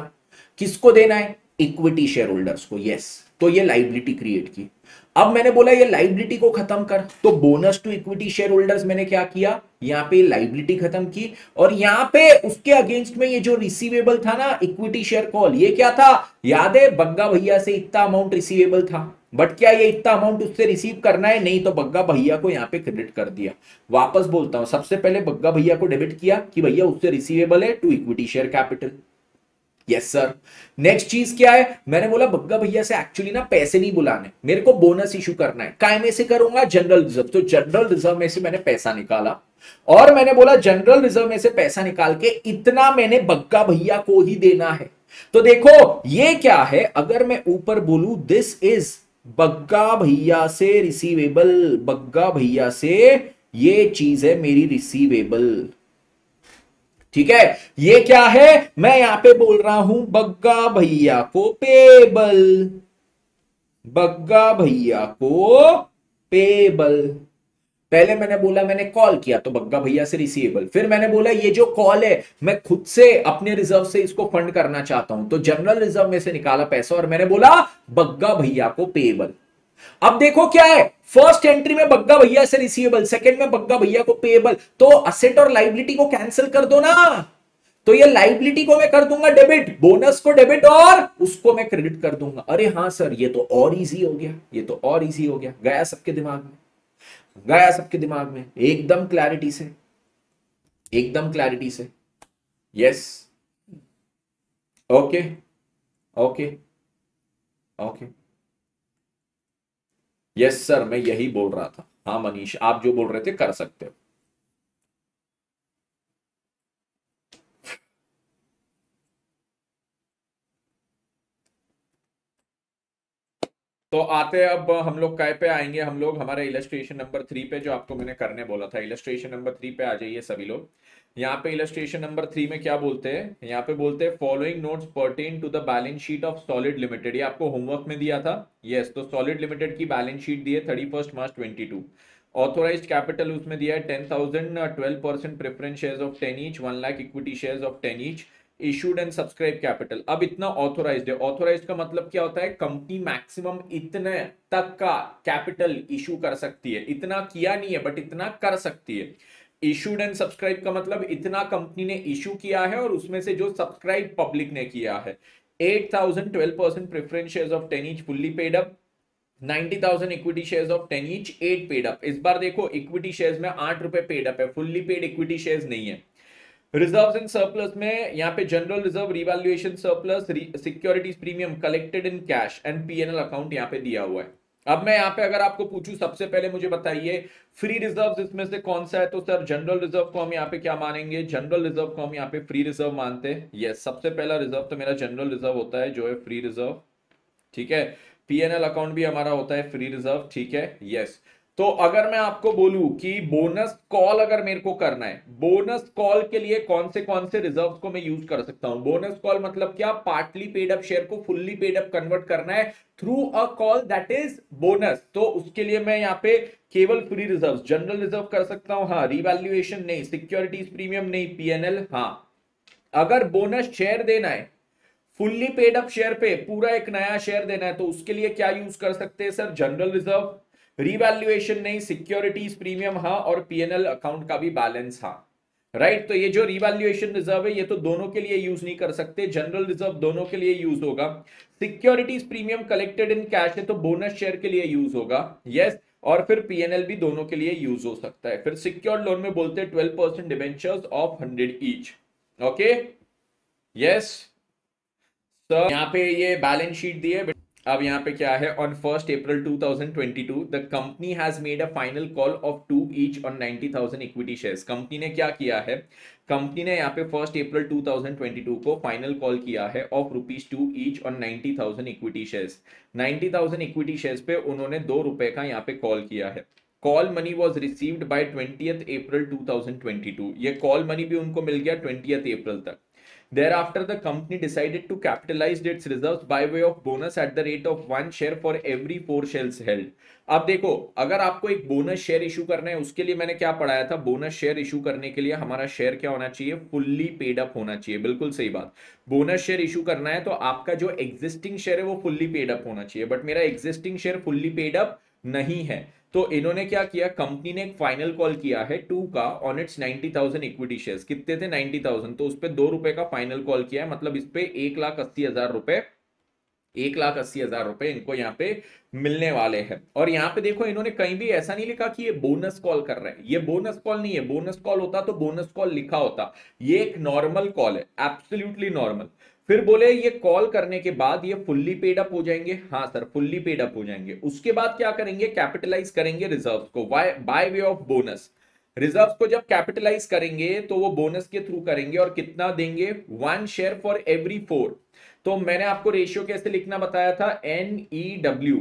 किसको देना है, इक्विटी शेयर होल्डर्स को, यस। तो ये लाइबिलिटी क्रिएट की। अब मैंने बोला ये लाइबिलिटी को खत्म कर, तो bonus to equity share holders मैंने क्या किया, यहां पे लाइबिलिटी खत्म की, और यहां पे उसके अगेंस्ट में ये जो रिसीवेबल था ना इक्विटी शेयर कॉल, ये क्या था, याद है बग्गा भैया से इतना अमाउंट रिसीवेबल था, बट क्या ये इतना अमाउंट उससे रिसीव करना है, नहीं, तो बग्गा भैया को यहां पे क्रेडिट कर दिया। वापस बोलता हूं, सबसे पहले बग्गा भैया को डेबिट किया कि भैया उससे रिसीवेबल है to equity share capital, yes sir. Next चीज क्या है, मैंने बोला बग्गा भैया से एक्चुअली ना पैसे नहीं बुलाने, मेरे को बोनस इशू करना है, काय में से करूंगा, जनरल रिजर्व, तो जनरल रिजर्व में से मैंने पैसा निकाला, और मैंने बोला जनरल रिजर्व में से पैसा निकाल के इतना मैंने बग्गा भैया को ही देना है। तो देखो ये क्या है, अगर मैं ऊपर बोलूं दिस इज बग्गा भैया से रिसीवेबल, बग्गा भैया से ये चीज है मेरी रिसीवेबल, ठीक है। ये क्या है, मैं यहां पे बोल रहा हूं बग्गा भैया को पेबल, बग्गा भैया को पेबल। पहले मैंने बोला मैंने कॉल किया तो बग्गा भैया से रिसीवेबल, फिर मैंने बोला ये जो कॉल है मैं खुद से अपने रिजर्व से इसको फंड करना चाहता हूं, तो जनरल रिजर्व में से निकाला पैसा और मैंने बोला बग्गा भैया को पेबल। अब देखो क्या है, फर्स्ट एंट्री में बग्गा भैया से रिसीवेबल, सेकंड में बग्गा भैया को पेबल, तो असेट और लाइबिलिटी को कैंसिल कर दो ना, तो ये लाइबिलिटी को मैं कर दूंगा डेबिट, बोनस को डेबिट और उसको मैं क्रेडिट कर दूंगा। अरे हाँ सर ये तो और इजी हो गया, ये तो और इजी हो गया, गया सबके दिमाग में, गया सबके दिमाग में, एकदम क्लैरिटी से, एकदम क्लैरिटी से, yes. Okay okay okay, yes sir मैं यही बोल रहा था, हाँ मनीष आप जो बोल रहे थे कर सकते हो। तो आते हैं अब हम लोग काय पे आएंगे, हम लोग हमारे इलस्ट्रेशन नंबर 3 पे, जो आपको मैंने करने बोला था। इलस्ट्रेशन नंबर 3 पे आ जाइए सभी लोग। यहाँ पे इलस्ट्रेशन नंबर 3 में क्या बोलते हैं, यहाँ पे बोलते हैं following notes pertain to the balance sheet of Solid Limited. ये आपको होमवर्क में दिया था। यस, तो सॉलिड लिमिटेड की बैलेंस शीट दी है 31 मार्च 22। ऑथोराइज्ड कैपिटल उसमें दिया है 10,000, 12% preference shares of 10 each, 1 lakh equity shares of 10 each. Issued and subscribe capital, अब इतना ऑथोराइज्ड है। ऑथोराइज्ड का मतलब क्या होता है, कंपनी मैक्सिमम इतने तक का कैपिटल इशू कर सकती है। इतना किया नहीं है बट इतना कर सकती है। इशूड एंड सब्सक्राइब का मतलब इतना कंपनी ने इशू किया है और उसमें से जो सब्सक्राइब पब्लिक ने किया है। 8,000, 12% preference shares of 10 each fully paid up. 90,000 equity shares of 10 each 8 paid up. इस बार देखो इक्विटी शेयर्स में 8 रुपए पेड अप है, फुल्ली पेड इक्विटी शेयर्स नहीं है। रिजर्व्स एंड सरप्लस में यहाँ पे general reserve, revaluation surplus, securities premium collected in cash and PNL account यहाँ पे दिया हुआ है। अब मैं यहाँ पे अगर आपको पूछूं, सबसे पहले मुझे बताइए फ्री रिजर्व्स इसमें से कौन सा है, तो सर जनरल रिजर्व को हम यहाँ पे क्या मानेंगे, जनरल रिजर्व को हम यहाँ पे फ्री रिजर्व मानते हैं। यस, सबसे पहला रिजर्व तो मेरा जनरल रिजर्व होता है जो है फ्री रिजर्व, ठीक है। पीएनएल अकाउंट भी हमारा होता है फ्री रिजर्व, ठीक है। यस, तो अगर मैं आपको बोलूं कि बोनस कॉल अगर मेरे को करना है, बोनस कॉल के लिए कौन से रिजर्व्स को मैं यूज कर सकता हूं। बोनस कॉल मतलब क्या, पार्टली पेड अप शेयर को फुल्ली पेड अप कन्वर्ट करना है through a call that is bonus. तो उसके लिए मैं यहाँ पे केवल फ्री रिजर्व, जनरल रिजर्व कर सकता हूं, हाँ। रिवैल्यूएशन नहीं, सिक्योरिटीज प्रीमियम नहीं, पीएनएल हाँ। अगर बोनस शेयर देना है फुल्ली पेड अप शेयर पे, पूरा एक नया शेयर देना है, तो उसके लिए क्या यूज कर सकते हैं सर, जनरल रिजर्व। रिवैल्यूएशन नहीं, सिक्योरिटीज प्रीमियम हाँ, और पीएनएल अकाउंट का भी बैलेंस हाँ। राइट, तो ये जो रिवैल्यूएशन रिजर्व है ये तो दोनों के लिए यूज नहीं कर सकते, जनरल रिजर्व दोनों के लिए यूज होगा। Securities premium collected in cash है तो बोनस शेयर के लिए यूज होगा। यस, और फिर पीएनएल भी दोनों के लिए यूज हो सकता है। फिर सिक्योर्ड लोन में बोलते हैं 12% debentures of 100 each. Okay, yes sir, यहाँ पे ये बैलेंस शीट दी है। अब यहाँ पे क्या है, on 1 April 2022 the company has made a final call of 2 each on 90,000 equity shares. Company ने क्या किया है, कंपनी ने यहाँ पे 1 अप्रैल 2022 को फाइनल कॉल किया है of ₹2 each on 90,000 equity shares. 90,000 equity shares पे उन्होंने ₹2 का यहाँ पे कॉल किया है। Call money was received by 20th अप्रैल 2022। ये कॉल मनी भी उनको मिल गया 20th अप्रैल तक। Thereafter, the company decided to capitalize its reserves by way of bonus at the rate of 1 share for every 4 shares held. अब देखो, अगर आपको एक बोनस शेयर इशू करना है, उसके लिए मैंने क्या पढ़ाया था, बोनस शेयर इशू करने के लिए हमारा शेयर क्या होना चाहिए, फुल्ली पेड अप होना चाहिए। बिल्कुल सही बात, बोनस शेयर इशू करना है तो आपका जो एग्जिस्टिंग शेयर है वो फुल्ली पेड अप होना चाहिए, बट मेरा existing share fully paid up नहीं है। तो इन्होंने क्या किया, कंपनी ने एक फाइनल कॉल किया है 2 का ऑन इट्स 90,000 इक्विटी शेयर्स। कितने थे, 90,000, तो उस पे ₹2 का फाइनल कॉल किया है, मतलब इस पे 1,80,000 रुपए, 1,80,000 रुपए इनको यहाँ पे मिलने वाले हैं। और यहाँ पे देखो इन्होंने कहीं भी ऐसा नहीं लिखा कि ये बोनस कॉल कर रहे हैं, ये बोनस कॉल नहीं है। बोनस कॉल होता तो बोनस कॉल लिखा होता, ये एक नॉर्मल कॉल है, एब्सोल्युटली नॉर्मल। फिर बोले ये कॉल करने के बाद ये फुल्ली पेड अप हो जाएंगे, हाँ सर फुल्ली पेड अप हो जाएंगे। उसके बाद क्या करेंगे, कैपिटलाइज करेंगे रिजर्व को by way of bonus. Reserve को जब कैपिटलाइज करेंगे तो वो बोनस के थ्रू करेंगे, और कितना देंगे, 1 शेयर फॉर एवरी 4। तो मैंने आपको रेशियो कैसे लिखना बताया था, NEW,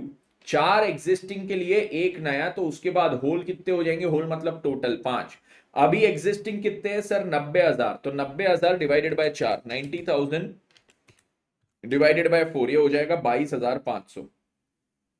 4 एग्जिस्टिंग के लिए एक नया, तो उसके बाद होल कितने हो जाएंगे, होल मतलब टोटल 5। अभी एग्जिस्टिंग कितने हैं सर, 90,000, तो 90,000 डिवाइडेड बाय 4, 90,000 डिवाइडेड बाय 4, ये हो जाएगा 22,500।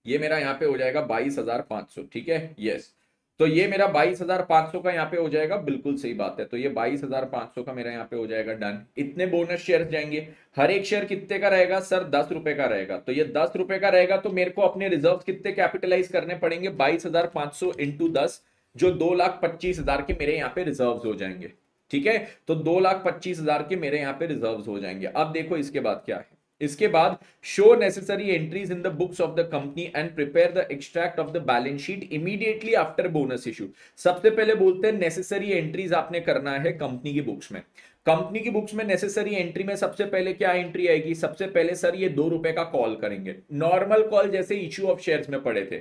ये मेरा यहाँ पे हो जाएगा 22,500, ठीक है। यस, तो ये मेरा 22,500 का यहाँ पे हो जाएगा, बिल्कुल सही बात है। तो ये 22,500 का मेरा यहाँ पे हो जाएगा डन। इतने बोनस शेयर जाएंगे, हर एक शेयर कितने का रहेगा सर, ₹10 का रहेगा। तो ये ₹10 का रहेगा, तो मेरे को अपने रिजर्व कितने कैपिटलाइज करने पड़ेंगे, 22,500 इंटू 10, जो 2,25,000 के मेरे यहाँ पे रिजर्व हो जाएंगे, ठीक है। तो 2,25,000 के मेरे यहाँ पे रिजर्व हो जाएंगे। अब देखो इसके बाद क्या है, इसके बाद show necessary entries in the books of the company and prepare the extract of the balance sheet immediately after bonus issue. सबसे पहले बोलते हैं नेसेसरी एंट्रीज आपने करना है कंपनी की बुक्स में। कंपनी की बुक्स में नेसेसरी एंट्री में सबसे पहले क्या एंट्री आएगी, सबसे पहले सर ये ₹2 का कॉल करेंगे, नॉर्मल कॉल जैसे इश्यू ऑफ शेयर्स में पढ़े थे।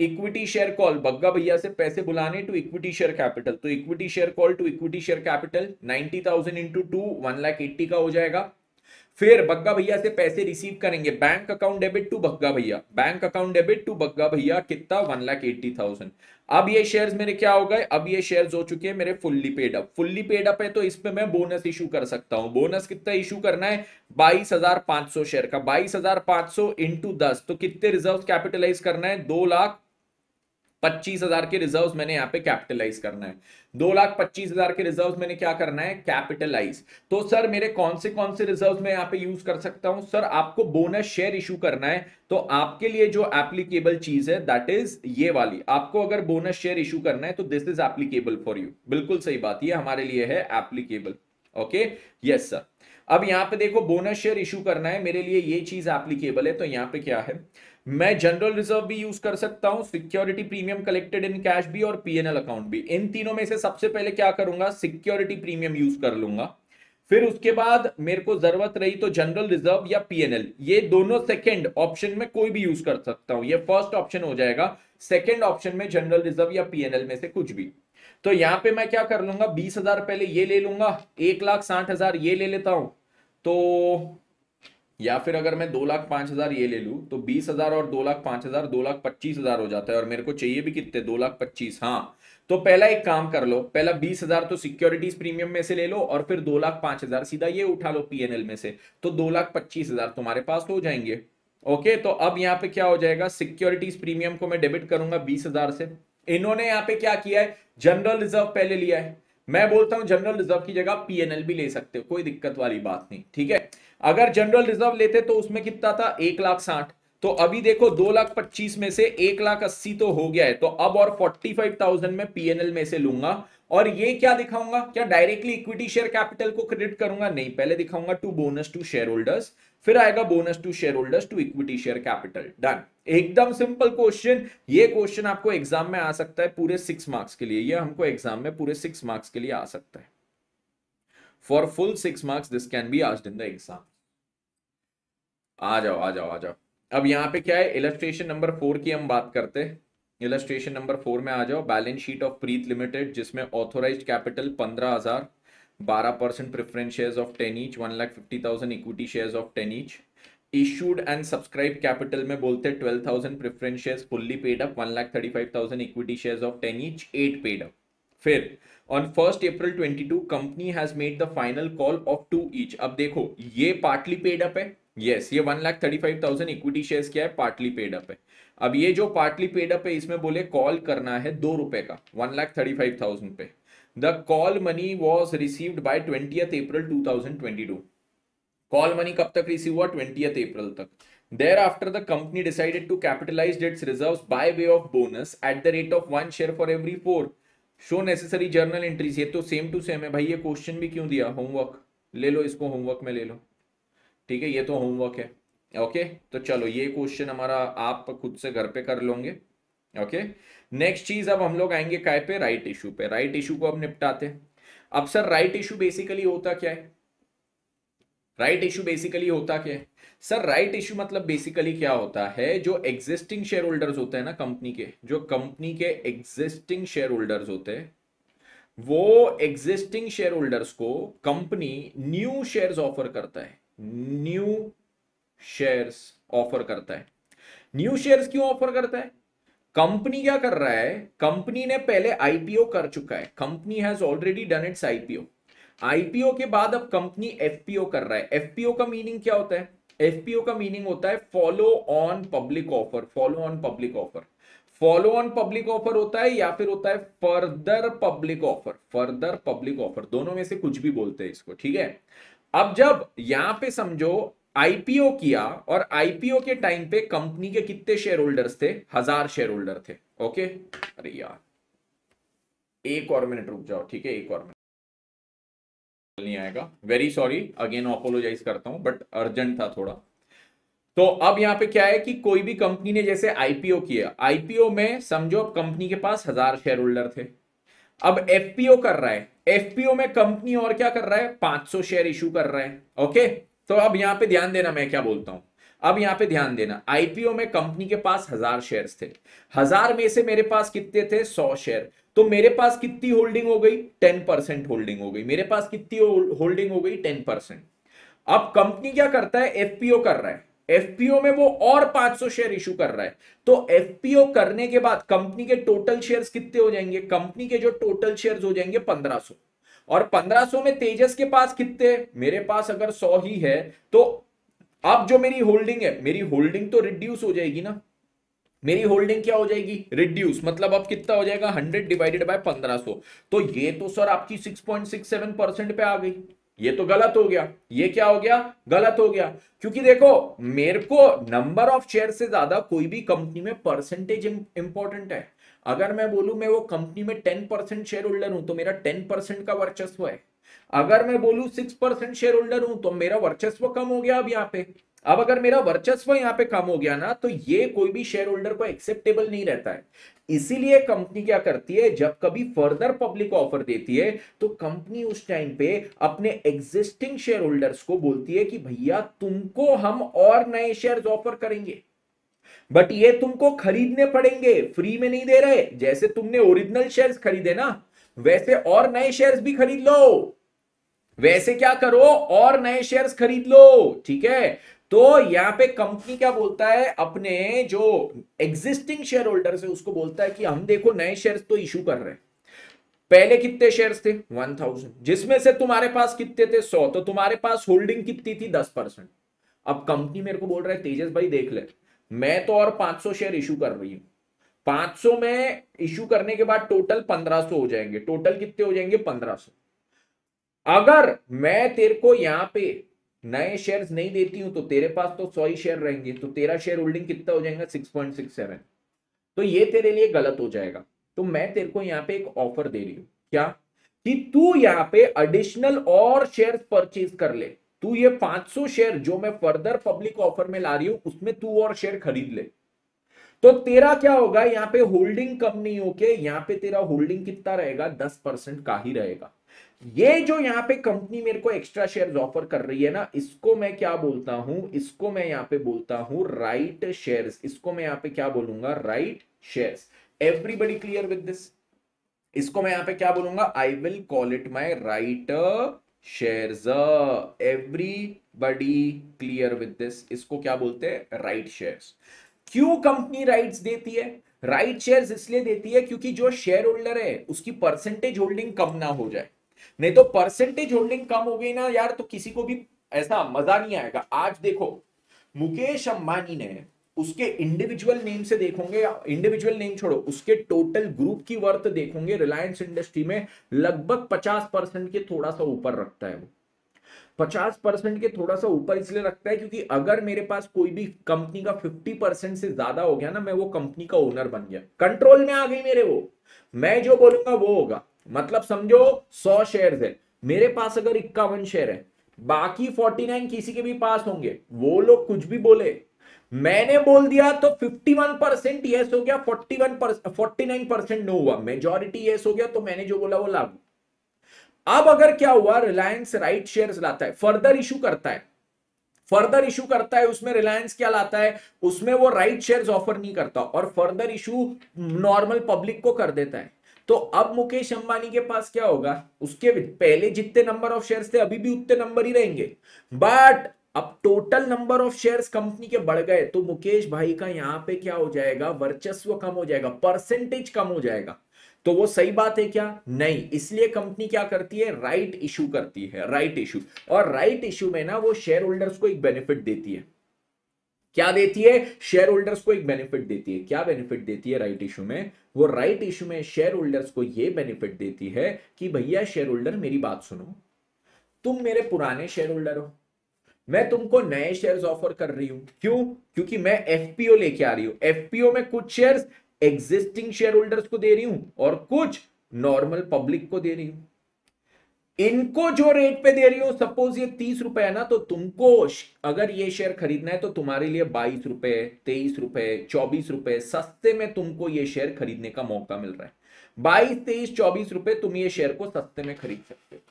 इक्विटी शेयर कॉल, बग्गा भैया से पैसे बुलाने टू इक्विटी शेयर कैपिटल, तो equity share call to equity share capital 90,000 into 2, 1,80,000 का हो जाएगा। फिर बग्गा भैया से पैसे रिसीव करेंगे, bank account debit to Bagga भैया, bank account debit to Bagga भैया कितना 1,80,000। अब ये शेयर्स मेरे क्या हो गए, अब ये शेयर्स हो चुके हैं मेरे fully paid up. Fully paid up है तो इसमें मैं बोनस इशू कर सकता हूं। बोनस कितना इशू करना है, 22,500 शेयर का, 22,500 इंटू 10, तो कितने रिजर्व कैपिटलाइज करना है, 2,25,000 के रिजर्व्स मैंने यहां पे कैपिटलाइज करना है। 2,25,000 के रिजर्व्स मैंने क्या करना है, कैपिटलाइज। तो सर मेरे कौन से रिजर्व्स मैं यहां पे यूज कर सकता हूं, सर आपको बोनस शेयर इशू करना है तो आपके लिए जो एप्लीकेबल चीज है दैट इज ये वाली। आपको अगर बोनस शेयर इशू करना है तो this is applicable for you. बिल्कुल सही बात, ये हमारे लिए है एप्लीकेबल। Okay, yes sir. अब यहां पे देखो बोनस शेयर इशू करना है मेरे लिए, ये चीज एप्लीकेबल है, तो यहां पे क्या है, मैं जनरल रिजर्व भी यूज कर सकता हूं, security premium collected in cash भी, और पीएनएल अकाउंट भी। इन तीनों में से सबसे पहले क्या करूंगा, सिक्योरिटी प्रीमियम यूज कर लूंगा। फिर उसके बाद मेरे को जरूरत रही तो जनरल रिजर्व या पीएनएल, ये दोनों सेकंड ऑप्शन में कोई भी यूज कर सकता हूं, ये फर्स्ट ऑप्शन हो जाएगा। सेकंड ऑप्शन में जनरल रिजर्व या पीएनएल में से कुछ भी। तो यहां पे मैं क्या कर लूंगा, 20,000 पहले ये ले लूंगा, 1,60,000 ये ले लेता हूं, तो या फिर अगर मैं 2,05,000 ये ले लूं तो 20,000 और 2,05,000 2,25,000 हो जाता है, और मेरे को चाहिए भी कितने, 2,25,000। हाँ, तो पहला एक काम कर लो, पहला 20,000 तो सिक्योरिटीज प्रीमियम में से ले लो, और फिर 2,05,000 सीधा ये उठा लो पीएनएल में से, तो 2,25,000 तुम्हारे पास हो जाएंगे। ओके, तो अब यहाँ पे क्या हो जाएगा, सिक्योरिटीज प्रीमियम को मैं डेबिट करूंगा 20,000 से। इन्होंने यहाँ पे क्या किया है, जनरल रिजर्व पहले लिया है, मैं बोलता हूं जनरल रिजर्व की जगह पीएनएल भी ले सकते हो, कोई दिक्कत वाली बात नहीं, ठीक है। अगर जनरल रिजर्व लेते तो उसमें कितना था, 1,60,000, तो अभी देखो 2,25,000 में से 1,80,000 तो हो गया है, तो अब और 45,000 में पीएनएल में से लूंगा, और ये क्या दिखाऊंगा, क्या डायरेक्टली इक्विटी शेयर कैपिटल को क्रेडिट करूंगा, नहीं, पहले दिखाऊंगा to bonus to share holders, फिर आएगा bonus to shareholders to equity share capital. Done, एकदम सिंपल क्वेश्चन। ये क्वेश्चन आपको एग्जाम में आ सकता है पूरे 6 मार्क्स के लिए, ये हमको एग्जाम में पूरे 6 मार्क्स के लिए आ सकता है। For full 6 marks this can be asked in the exam. आ जाओ आ जाओ आ जाओ। अब यहां पे क्या है, इलस्ट्रेशन नंबर 4 की हम बात करते हैं। इलस्ट्रेशन नंबर 4 में आ जाओ, balance sheet of Preet limited, जिसमें authorised capital 15,000, 12% preference shares of 10 each, 1,50,000 equity shares of 10 each. Issued and subscribe capital में बोलते हैं 12,000 preference shares fully paid up, 1,35,000 equity shares of 10 each, 8 paid up. फिर on 1 April 22 company has made the final call of 2 each. अब देखो ये partly paid up है, yes, ये 1,35,000 equity shares क्या है, पार्टली पेड अप है। अब ये जो पार्टली पेड अप है इसमें बोले कॉल करना है 2 रुपए का 1,35,000 पे। The call money was received by 20th April 2022। Call money कब तक रिसीव हुआ, 20th April तक। Thereafter the company decided to capitalize its reserves by way of bonus at the rate of 1 share for every 4. Show necessary journal entries, ये तो same to same है भाई, ये question भी क्यों दिया, होमवर्क ले लो, इसको होमवर्क में ले लो, ठीक है, ये तो होमवर्क है। ओके, तो चलो ये क्वेश्चन हमारा आप खुद से घर पे कर लोगे। ओके, नेक्स्ट चीज अब हम लोग आएंगे काय पे, राइट इशू पे। राइट इशू को अब निपटाते हैं। अब सर राइट इशू बेसिकली होता क्या है, राइट इशू बेसिकली होता क्या है सर, राइट इशू मतलब बेसिकली क्या होता है, जो एग्जिस्टिंग शेयर होल्डर्स होते हैं ना कंपनी के, जो कंपनी के एग्जिस्टिंग शेयर होल्डर्स होते हैं, वो एग्जिस्टिंग शेयर होल्डर्स को कंपनी न्यू शेयर्स ऑफर करता है, न्यू शेयर्स ऑफर करता है। न्यू शेयर्स क्यों ऑफर करता है, कंपनी क्या कर रहा है, कंपनी ने पहले आईपीओ कर चुका है, company has already done it's IPO. IPO के बाद अब कंपनी एफपीओ कर रहा है। एफपीओ का मीनिंग क्या होता है, एफपीओ का मीनिंग होता है follow on public offer, follow on public offer. Follow on public offer होता है या फिर होता है further public offer, further public offer, दोनों में से कुछ भी बोलते हैं इसको, ठीक है। अब जब यहां पे समझो आईपीओ किया, और आईपीओ के टाइम पे कंपनी के कितने शेयर होल्डर्स थे, 1,000 शेयर होल्डर थे। ओके, अरे यार एक और मिनट रुक जाओ, ठीक है, एक और मिनट नहीं आएगा, वेरी सॉरी, अगेन अपोलोजाइज करता हूं, बट अर्जेंट था थोड़ा। तो अब यहां पे क्या है कि कोई भी कंपनी ने जैसे आईपीओ किया, आईपीओ में समझो कंपनी के पास 1,000 शेयर होल्डर थे। अब एफपीओ कर रहा है, एफपीओ में कंपनी और क्या कर रहा है, 500 शेयर इशू कर रहा है। ओके, तो अब यहां पे ध्यान देना मैं क्या बोलता हूं, अब यहां पे ध्यान देना, आईपीओ में कंपनी के पास 1,000 शेयर्स थे, 1,000 में से मेरे पास कितने थे, 100 शेयर, तो मेरे पास कितनी होल्डिंग हो गई, 10% होल्डिंग हो गई, मेरे पास कितनी होल्डिंग हो गई, 10%। अब कंपनी क्या करता है, एफपीओ कर रहा है, एफपीओ में वो और 500 शेयर इशू कर रहा है। तो एफपीओ करने के बाद कंपनी के टोटल शेयर्स कितने हो जाएंगे, कंपनी के जो टोटल शेयर्स हो जाएंगे 1500। और 1500 में तेजस के पास कितने, मेरे पास अगर 100 ही है, तो अब जो मेरी होल्डिंग है, मेरी होल्डिंग तो रिड्यूस हो जाएगी ना, मेरी होल्डिंग क्या हो जाएगी, रिड्यूस, मतलब अब कितना हो जाएगा, 100 डिवाइडेड बाय 1500। तो ये तो सर आपकी 6.67% पे आ गई, ये तो गलत हो गया, ये क्या हो गया, गलत हो गया। क्योंकि देखो मेरे को नंबर ऑफ शेयर से ज्यादा कोई भी कंपनी में परसेंटेज इंपॉर्टेंट है। अगर मैं बोलूं मैं वो कंपनी में 10% शेयर होल्डर हूं तो मेरा 10% का वर्चस्व है। अगर मैं बोलूं 6% शेयर होल्डर हूं तो मेरा वर्चस्व कम हो गया अब यहां पे। अब अगर मेरा वर्चस्व यहां पे कम हो गया ना, तो ये कोई भी शेयर होल्डर को एक्सेप्टेबल नहीं रहता है। इसीलिए कंपनी क्या करती है, जब कभी फर्दर पब्लिक ऑफर देती है तो कंपनी उस टाइम पे अपने एग्जिस्टिंग शेयर होल्डर्स को बोलती है कि भैया तुमको हम और नए शेयर्स ऑफर करेंगे, बट ये तुमको खरीदने पड़ेंगे, फ्री में नहीं दे रहे। जैसे तुमने ओरिजिनल शेयर्स खरीदे ना, वैसे और नए शेयर्स भी खरीद लो, वैसे क्या करो, और नए शेयर्स खरीद लो, ठीक है। तो यहां पे कंपनी क्या बोलता है, अपने जो एग्जिस्टिंग शेयर होल्डर्स है उसको बोलता है कि हम देखो नए शेयर्स तो इशू कर रहे हैं। पहले कितने शेयर्स थे, 1000, जिसमें से तुम्हारे पास कितने थे, 100, तो तुम्हारे पास होल्डिंग कितनी थी, 10%। अब कंपनी मेरे को बोल रहा है तेजस भाई देख ले, मैं तो और 500 शेयर इशू कर रही हूं, 500 में इशू करने के बाद टोटल 1500 हो जाएंगे, टोटल कितने हो जाएंगे, 1500। अगर मैं तेरे को यहां पे नए शेयर्स नहीं देती हूं तो तेरे पास तो 100 ही शेयर रहेंगे, तो तेरा शेयर होल्डिंग कितना हो जाएगा, 6.67। तो ये तेरे लिए गलत हो जाएगा। तो मैं तेरे को यहां पे एक ऑफर दे रही हूं, क्या, कि तू यहां पे एडिशनल और शेयर्स परचेज कर ले। तू ये 500 शेयर जो मैं फर्दर पब्लिक ऑफर में ला रही हूं उसमें तू और शेयर खरीद ले। तो तेरा क्या होगा, यहां पे होल्डिंग कम नहीं होके यहां पे तेरा होल्डिंग कितना रहेगा, 10% का ही रहेगा। ये जो यहां पे कंपनी मेरे को एक्स्ट्रा शेयर्स ऑफर कर रही है ना, इसको मैं क्या बोलता हूं, इसको मैं यहां पे बोलता हूं राइट शेयर्स, इसको मैं यहां पे क्या बोलूंगा, right shares. Everybody clear with this, इसको मैं यहां पे क्या बोलूंगा, I will call it my right shares. Everybody clear with this, इसको क्या बोलते हैं, राइट शेयर्स। क्यों कंपनी राइट्स देती है, राइट शेयर्स इसलिए देती है क्योंकि जो शेयर होल्डर है उसकी परसेंटेज होल्डिंग कम ना हो जाए। नहीं तो परसेंटेज होल्डिंग कम हो गई ना यार, तो किसी को भी ऐसा मजा नहीं आएगा। आज देखो मुकेश अंबानी ने, उसके इंडिविजुअल नेम से देखोगे, इंडिविजुअल नेम छोड़ो, उसके टोटल ग्रुप की वर्थ देखोगे रिलायंस इंडस्ट्री में लगभग 50% के थोड़ा सा ऊपर रखता है वो। 50% के थोड़ा सा ऊपर इसलिए रखता है क्योंकि अगर मेरे पास कोई भी कंपनी का 50% से ज्यादा हो गया ना, मैं वो कंपनी का ओनर बन गया, कंट्रोल में आ गई मेरे वो, मैं जो बोलूंगा वो होगा। मतलब समझो 100 शेयर है, मेरे पास अगर 51 शेयर है, बाकी 49 किसी के भी पास होंगे, वो लोग कुछ भी बोले, मैंने बोल दिया तो 51% यस हो गया, 49% नो हुआ, मेजॉरिटी यस हो गया, तो मैंने जो बोला वो लागू। अब अगर क्या हुआ, रिलायंस राइट शेयर्स लाता है, फर्दर इशू करता है, फर्दर इशू करता है, उसमें रिलायंस क्या लाता है, उसमें वो राइट शेयर्स ऑफर नहीं करता और फर्दर इशू नॉर्मल पब्लिक को कर देता है। तो अब मुकेश अंबानी के पास क्या होगा, उसके पहले जितने नंबर ऑफ शेयर्स थे अभी भी उतने नंबर ही रहेंगे, बट अब total number of shares company के बढ़ गए, तो मुकेश भाई का यहां पे क्या हो जाएगा, वर्चस्व कम हो जाएगा, परसेंटेज कम हो जाएगा। तो वो सही बात है क्या, नहीं। इसलिए कंपनी क्या करती है, राइट इशू करती है, राइट इशू। और राइट इशू में ना वो शेयर होल्डर्स को एक बेनिफिट देती है, क्या देती है, शेयर होल्डर्स को एक बेनिफिट देती है। क्या बेनिफिट देती है राइट इशू में, वो राइट इशू में शेयर होल्डर्स को ये बेनिफिट देती है कि भैया शेयर होल्डर मेरी बात सुनो, तुम मेरे पुराने शेयर होल्डर हो, मैं तुमको नए शेयर्स ऑफर कर रही हूं, क्यों, क्योंकि मैं एफपीओ लेके आ रही हूं, एफपीओ में कुछ शेयर्स एग्जिस्टिंग शेयर होल्डर्स को दे रही हूं और कुछ नॉर्मल पब्लिक को दे रही हूं। इनको जो रेट पे दे रही हो, सपोज ये 30 रुपए है ना, तो तुमको अगर ये शेयर खरीदना है तो तुम्हारे लिए 22 रुपए, 23 रुपए, 24 रुपए सस्ते में तुमको ये शेयर खरीदने का मौका मिल रहा है। 22, 23, 24 रुपए तुम ये शेयर को सस्ते में खरीद सकते हो,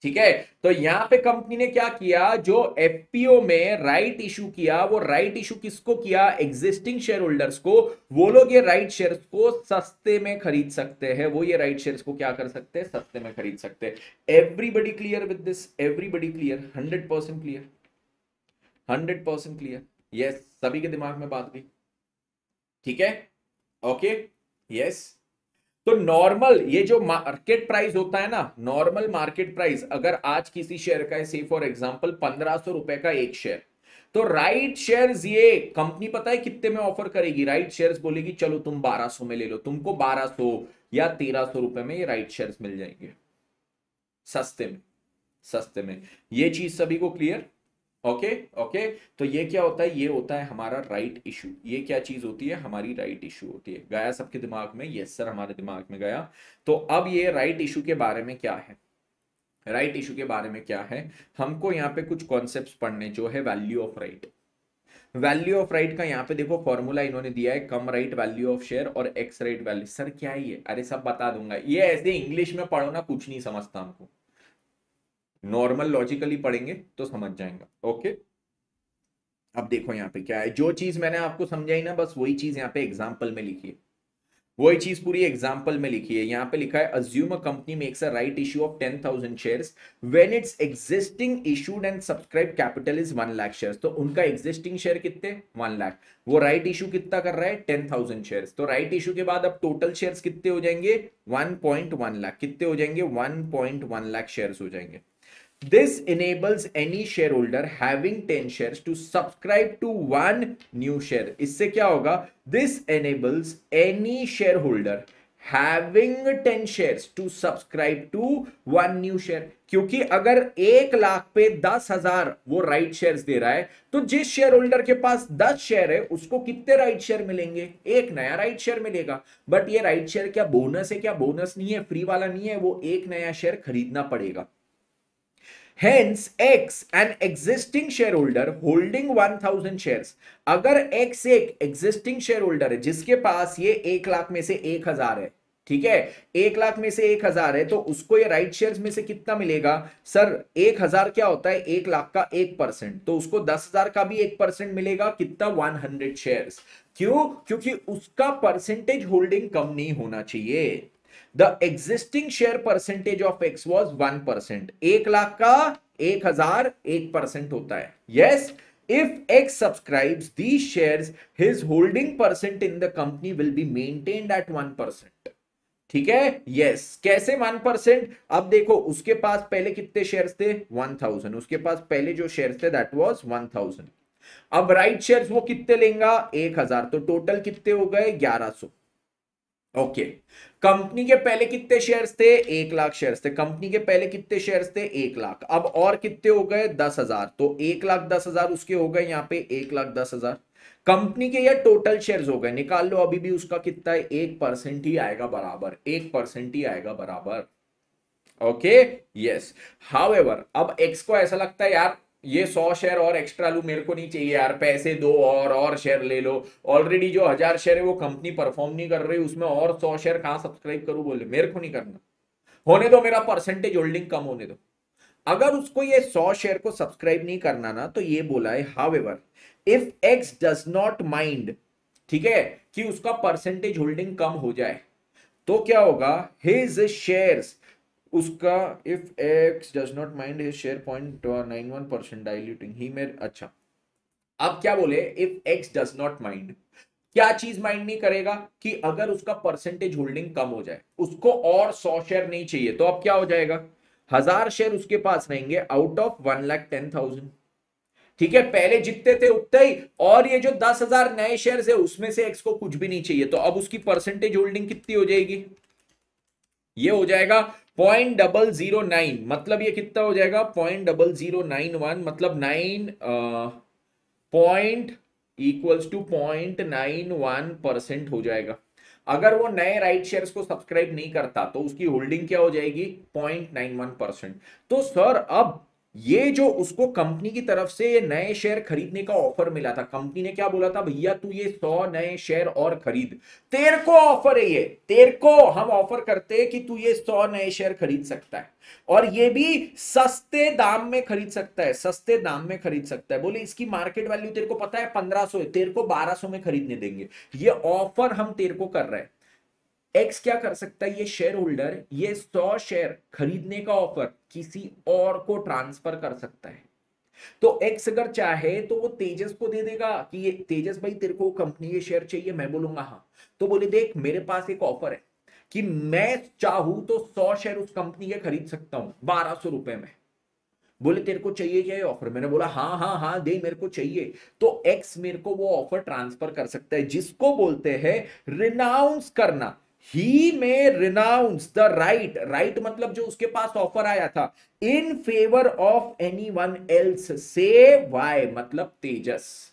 ठीक है। तो यहां पे कंपनी ने क्या किया, जो एफपीओ में राइट इशू किया, वो राइट इशू किसको किया, एग्जिस्टिंग शेयर होल्डर्स को। वो लोग ये राइट शेयर्स को सस्ते में खरीद सकते हैं, वो ये राइट शेयर्स को क्या कर सकते हैं, सस्ते में खरीद सकते हैं। Everybody clear with this, everybody clear, 100% clear, 100% clear, yes, सभी के दिमाग में बात गई, ठीक है, ओके, यस। तो नॉर्मल ये जो मार्केट प्राइस होता है ना, नॉर्मल मार्केट प्राइस अगर आज किसी शेयर का है, से फॉर एग्जांपल 1500 रुपए का एक शेयर, तो राइट शेयर्स ये कंपनी पता है कितने में ऑफर करेगी, राइट शेयर्स बोलेगी चलो तुम 1200 में ले लो, तुमको 1200 या 1300 रुपए में ये राइट शेयर्स मिल जाएंगे, सस्ते में, सस्ते में। ये चीज सभी को क्लियर, ओके ओके। तो ये क्या होता है, ये होता है हमारा राइट इशू। ये क्या चीज होती है, हमारी राइट इशू होती है। गया सबके दिमाग में, यस सर हमारे दिमाग में गया। तो अब ये राइट इशू के बारे में क्या है, राइट इशू के बारे में क्या है, हमको यहाँ पे कुछ कॉन्सेप्ट्स पढ़ने, जो है value of right. Value of right का यहाँ पे देखो फॉर्मूला इन्होंने दिया है, cum right value of share और एक्स राइट वैल्यू। सर क्या है ये, अरे सब बता दूंगा, ये ऐसे इंग्लिश में पढ़ो ना, कुछ नहीं समझता हमको, नॉर्मल लॉजिकली पढ़ेंगे तो समझ जाएंगे, ओके। अब देखो यहाँ पे क्या है, जो चीज मैंने आपको समझाई ना, बस वही चीज यहाँ पे एग्जाम्पल में लिखी है, वही चीज पूरी एग्जाम्पल में लिखी है। यहाँ पे लिखा है, assume a company makes a right issue of 10,000 shares when it's existing issued and subscribe capital is 1 lakh shares. तो उनका एग्जिस्टिंग शेयर कितने, 1 लाख, वो राइट इशू कितना कर रहा है, 10,000 शेयर्स। तो राइट इशू के बाद अब टोटल शेयर्स कितने हो जाएंगे, 1.1 लाख, कितने हो जाएंगे, 1.1 लाख शेयर्स हो जाएंगे। This enables any shareholder having 10 shares to subscribe to one new share. इससे क्या होगा, This enables any shareholder having 10 shares to subscribe to one new share. क्योंकि अगर 1 लाख पे 10,000 वो राइट शेयर्स दे रहा है, तो जिस शेयर होल्डर के पास 10 शेयर है उसको कितने राइट शेयर मिलेंगे, एक नया राइट शेयर मिलेगा। बट ये राइट शेयर क्या बोनस है, क्या बोनस नहीं है, फ्री वाला नहीं है, वो एक नया शेयर खरीदना पड़ेगा। Hence, X, an existing shareholder holding 1,000 shares, अगर X एक existing shareholder है जिसके पास ये 1 लाख में से 1,000 है, ठीक है, 1 लाख में से 1,000 है, तो उसको ये राइट शेयर्स में से कितना मिलेगा, सर 1,000 क्या होता है, 1 लाख का 1%, तो उसको 10,000 का भी 1% मिलेगा, कितना, 100 शेयर्स। क्यों, क्योंकि उसका परसेंटेज होल्डिंग कम नहीं होना चाहिए। The existing share percentage of X was 1%. 1 lakh का 1,000 1% होता है। Yes, if X subscribes these shares, his holding percent in the company will be maintained at 1%. ठीक है, यस, कैसे 1%, अब देखो उसके पास पहले कितने शेयर्स थे, 1,000, उसके पास पहले जो शेयर्स थे दैट वाज 1,000। अब राइट शेयर्स वो कितने लेंगा, 1,000, तो टोटल कितने हो गए, 1,100। ओके, कंपनी के पहले कितने शेयर्स थे, 1 लाख शेयर्स थे, कंपनी के पहले कितने शेयर्स थे, 1 लाख, अब और कितने हो गए, 10,000, तो 1,10,000 उसके हो गए, यहाँ पे 1,10,000 कंपनी के ये टोटल शेयर्स हो गए, निकाल लो अभी भी उसका कितना है, 1% ही आएगा बराबर, 1% ही आएगा बराबर, ओके, यस। हाउएवर, अब एक्स को ऐसा लगता है यार ये 100 शेयर और एक्स्ट्रा लू, मेरे को नहीं चाहिए यार, पैसे दो और शेयर ले लो, ऑलरेडी जो 1,000 शेयर है वो कंपनी परफॉर्म नहीं कर रही, उसमें और 100 शेयर कहां सब्सक्राइब करूं, बोले मेरे को नहीं करना, होने दो, मेरा परसेंटेज होल्डिंग कम होने दो। अगर उसको ये 100 शेयर को सब्सक्राइब नहीं करना ना, तो ये बोला है, however if X does not mind, ठीक है, कि उसका परसेंटेज होल्डिंग कम हो जाए, तो क्या होगा, हिज शेयर्स, उसका if X does not mind his share 0.91% diluting ही में, अच्छा अब क्या बोले, if X does not mind, क्या चीज माइंड नहीं करेगा, कि अगर उसका परसेंटेज होल्डिंग कम हो जाए, उसको और 100 शेयर नहीं चाहिए, तो अब क्या हो जाएगा, 1,000 शेयर उसके पास रहेंगे आउट ऑफ 1,10,000, ठीक है, पहले जितने थे उतने ही, और ये जो 10,000 नए शेयर है उसमें से एक्स को कुछ भी नहीं चाहिए, तो अब उसकी परसेंटेज होल्डिंग कितनी हो जाएगी, ये हो जाएगा 0.009, मतलब ये कितना हो जाएगा, 0.0091, मतलब 9 पॉइंट इक्वल्स टू 0.91% हो जाएगा। अगर वो नए राइट शेयर्स को सब्सक्राइब नहीं करता तो उसकी होल्डिंग क्या हो जाएगी, 0.91%। तो सर अब ये जो उसको कंपनी की तरफ से ये नए शेयर खरीदने का ऑफर मिला था, कंपनी ने क्या बोला था, भैया तू ये 100 नए शेयर और खरीद, तेरे को ऑफर है, ये तेरे को हम ऑफर करते हैं कि तू ये 100 नए शेयर खरीद सकता है, और ये भी सस्ते दाम में खरीद सकता है, सस्ते दाम में खरीद सकता है। बोले इसकी मार्केट वैल्यू तेरे को पता है 1500 है, तेरे को 1200 में खरीदने देंगे, ये ऑफर हम तेरे को कर रहे हैं। एक्स क्या कर सकता है, ये शेयर होल्डर ये 100 शेयर खरीदने का ऑफर किसी और को ट्रांसफर कर सकता है। तो एक्स अगर चाहे तो वो तेजस को दे देगा कि ये तेजस भाई तेरे को कंपनी के शेयर चाहिए, मैं बोलूंगा हाँ, तो बोले देख मेरे पास एक ऑफर है कि मैं चाहूं तो 100 शेयर उस कंपनी के खरीद सकता हूं 1200 रुपए में। बोले तेरे को चाहिए क्या ये ऑफर, मैंने बोला हाँ हाँ हाँ दे मेरे को चाहिए। तो एक्स मेरे को वो ऑफर ट्रांसफर कर सकता है, जिसको बोलते हैं रिनाउंस करना। ही में रिनाउंस द राइट, राइट मतलब जो उसके पास ऑफर आया था, इन favour of any one else से वाई मतलब तेजस।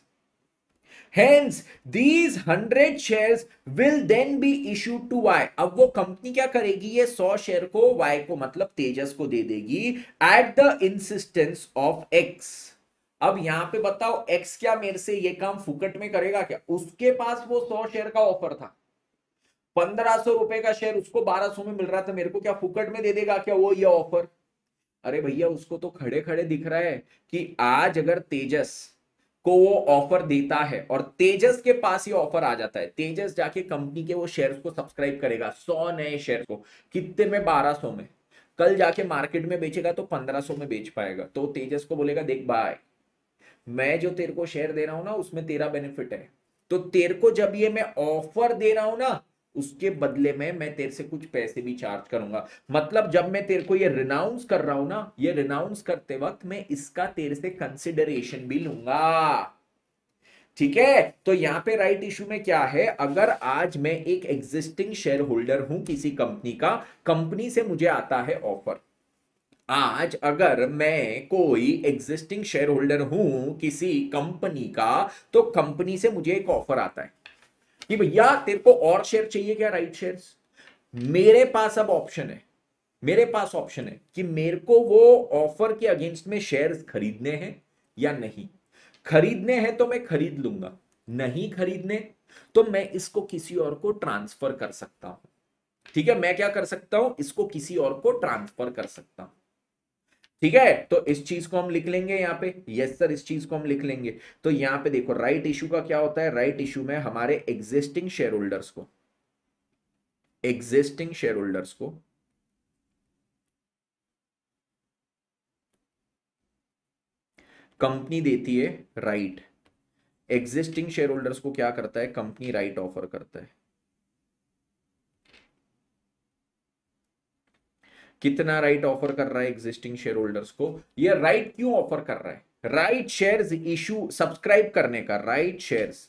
Hence, these 100 shares will then be issued to Y. अब वो कंपनी क्या करेगी, ये 100 शेयर को Y को मतलब तेजस को दे देगी at the insistence of X। अब यहां पे बताओ X क्या मेरे से ये काम फुकट में करेगा क्या, उसके पास वो 100 शेयर का ऑफर था, 1500 रुपए का शेयर उसको 1200 में मिल रहा था, मेरे को क्या फुकट में दे देगा क्या वो ये ऑफर। अरे भैया उसको तो खड़े खड़े दिख रहा है कि आज अगर तेजस को वो ऑफर देता है और तेजस के पास ये ऑफर आ जाता है, तेजस जाके कंपनी के वो शेयर्स को सब्सक्राइब करेगा, 100 नए शेयर को, कितने में, 1200 में, कल जाके मार्केट में बेचेगा तो 1500 में बेच पाएगा। तो तेजस को बोलेगा देख भाई मैं जो तेरे को शेयर दे रहा हूं ना उसमें तेरा बेनिफिट है, तो तेरे को जब ये मैं ऑफर दे रहा हूं ना उसके बदले में मैं तेरे से कुछ पैसे भी चार्ज करूंगा। मतलब जब मैं तेरे को ये रिनाउंस कर रहा हूं ना, ये रिनाउंस करते वक्त मैं इसका तेरे से कंसिडरेशन भी लूंगा। ठीक है, तो यहां पे राइट इशू में क्या है, अगर आज मैं एक एग्जिस्टिंग शेयर होल्डर हूं किसी कंपनी का, कंपनी से मुझे आता है ऑफर, आज अगर मैं कोई एग्जिस्टिंग शेयर होल्डर हूं किसी कंपनी का, तो कंपनी से मुझे एक ऑफर आता है कि भैया तेरे को और शेयर चाहिए क्या, राइट शेयर्स। मेरे पास अब ऑप्शन है, मेरे पास ऑप्शन है कि मेरे को वो ऑफर के अगेंस्ट में शेयर्स खरीदने हैं या नहीं। खरीदने हैं तो मैं खरीद लूंगा, नहीं खरीदने तो मैं इसको किसी और को ट्रांसफर कर सकता हूं। ठीक है, मैं क्या कर सकता हूं, इसको किसी और को ट्रांसफर कर सकता हूं। ठीक है, तो इस चीज को हम लिख लेंगे यहां पे, यस सर इस चीज को हम लिख लेंगे। तो यहां पे देखो राइट इशू का क्या होता है, राइट इशू में हमारे एग्जिस्टिंग शेयर होल्डर्स को, एग्जिस्टिंग शेयर होल्डर्स को कंपनी देती है राइट, एग्जिस्टिंग शेयर होल्डर्स को क्या करता है, कंपनी राइट ऑफर करता है। कितना राइट ऑफर कर रहा है एग्जिस्टिंग शेयर होल्डर्स को, ये राइट क्यों ऑफर कर रहा है, राइट शेयर्स इशू सब्सक्राइब करने का, राइट शेयर्स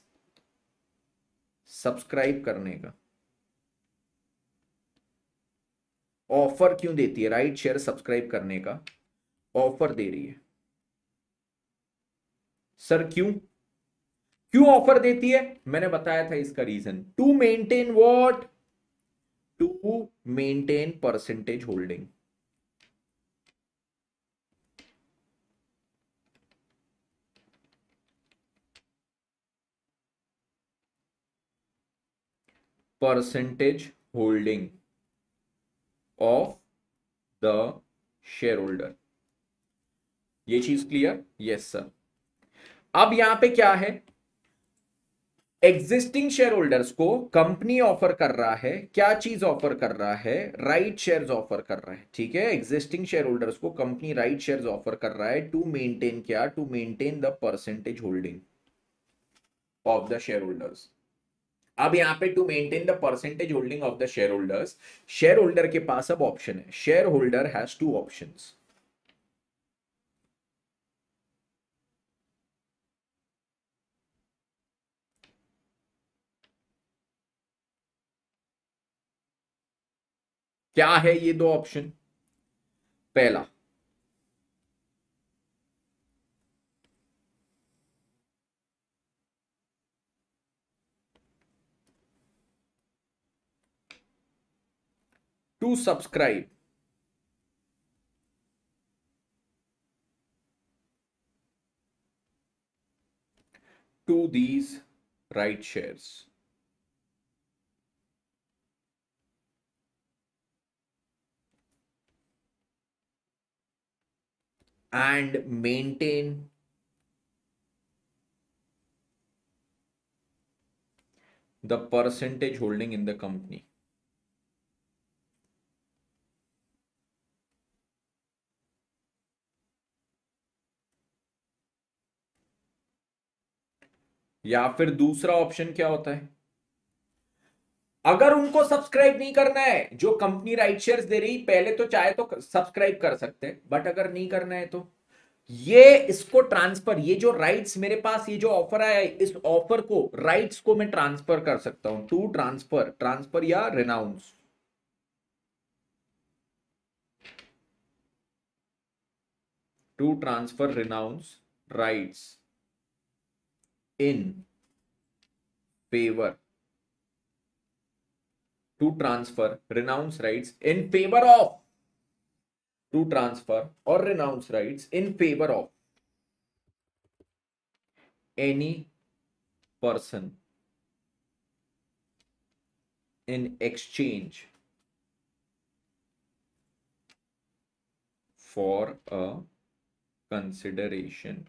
सब्सक्राइब करने का ऑफर क्यों देती है, राइट शेयर सब्सक्राइब करने का ऑफर दे रही है। सर क्यों, क्यों ऑफर देती है, मैंने बताया था इसका reason, to maintain what, to maintain percentage holding. Percentage holding of the shareholder, ये चीज क्लियर, यस सर। अब यहां पे क्या है, एग्जिस्टिंग शेयर होल्डर्स को कंपनी ऑफर कर रहा है, क्या चीज ऑफर कर रहा है, राइट शेयर्स ऑफर कर रहा है। ठीक है, एग्जिस्टिंग शेयर होल्डर्स को कंपनी राइट शेयर्स ऑफर कर रहा है टू मेंटेन क्या, to maintain the percentage holding of the shareholders. अब यहां पे to maintain the percentage holding of the shareholders, shareholder के पास अब ऑप्शन है, shareholder has two options. क्या है ये दो ऑप्शन, पहला to subscribe to these right shares and maintain the percentage holding in the company. या फिर दूसरा ऑप्शन क्या होता है, अगर उनको सब्सक्राइब नहीं करना है, जो कंपनी राइट शेयर्स दे रही, पहले तो चाहे तो सब्सक्राइब कर सकते हैं, बट अगर नहीं करना है तो ये इसको ट्रांसफर, ये जो राइट्स मेरे पास, ये जो ऑफर आया है, इस ऑफर को, राइट्स को मैं ट्रांसफर कर सकता हूं टू ट्रांसफर, ट्रांसफर या renounce, to transfer renounce rights in favour, to transfer renounce rights in favour of, to transfer और renounce rights in favour of any person in exchange for a consideration.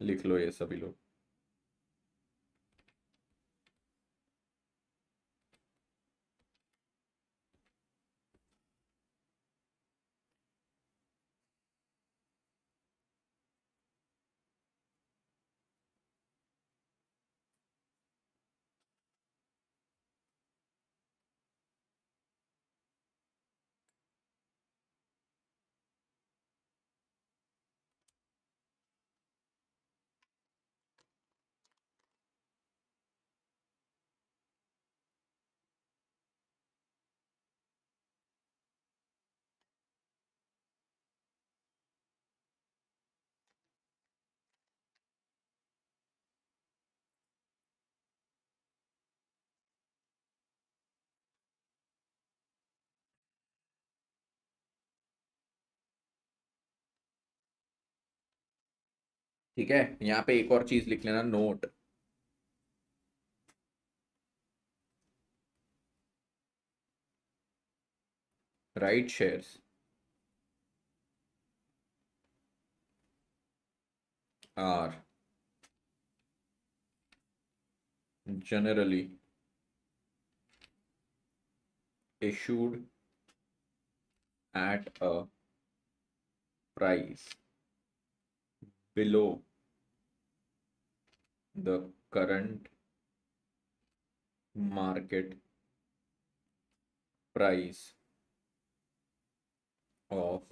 लिख लो ये सभी लोग। ठीक है, यहां पे एक और चीज लिख लेना, note, right shares are generally issued at a price below the current market price of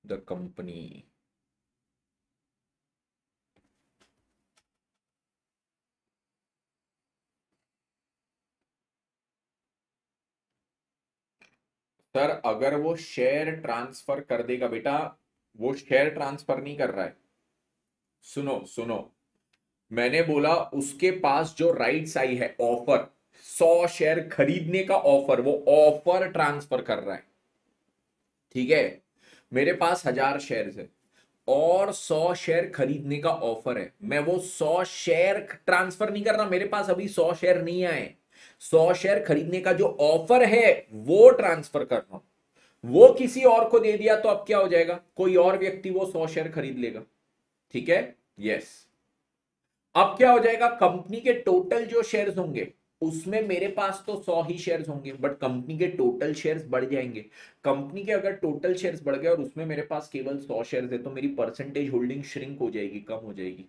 the company. Sir अगर वो शेयर ट्रांसफर कर देगा बेटा, वो शेयर ट्रांसफर नहीं कर रहा है, सुनो सुनो, मैंने बोला उसके पास जो राइट्स आई है, ऑफर, 100 शेयर खरीदने का ऑफर, वो ऑफर ट्रांसफर कर रहा है, ठीक है, मेरे पास 1000 शेयर है और 100 शेयर खरीदने का ऑफर है, मैं वो 100 शेयर ट्रांसफर नहीं कर रहा, मेरे पास अभी 100 शेयर नहीं आए, 100 शेयर खरीदने का जो ऑफर है वो ट्रांसफर कर रहा हूं, वो किसी और को दे दिया तो अब क्या हो जाएगा, कोई और व्यक्ति वो 100 शेयर खरीद लेगा, ठीक है, यस। अब क्या हो जाएगा, कंपनी के टोटल जो शेयर्स होंगे उसमें मेरे पास तो 100 ही शेयर्स होंगे, बट कंपनी के टोटल शेयर्स बढ़ जाएंगे, कंपनी के अगर टोटल शेयर्स बढ़ गए और उसमें मेरे पास केवल 100 शेयर्स है, तो मेरी परसेंटेज होल्डिंग श्रिंक हो जाएगी, कम हो जाएगी।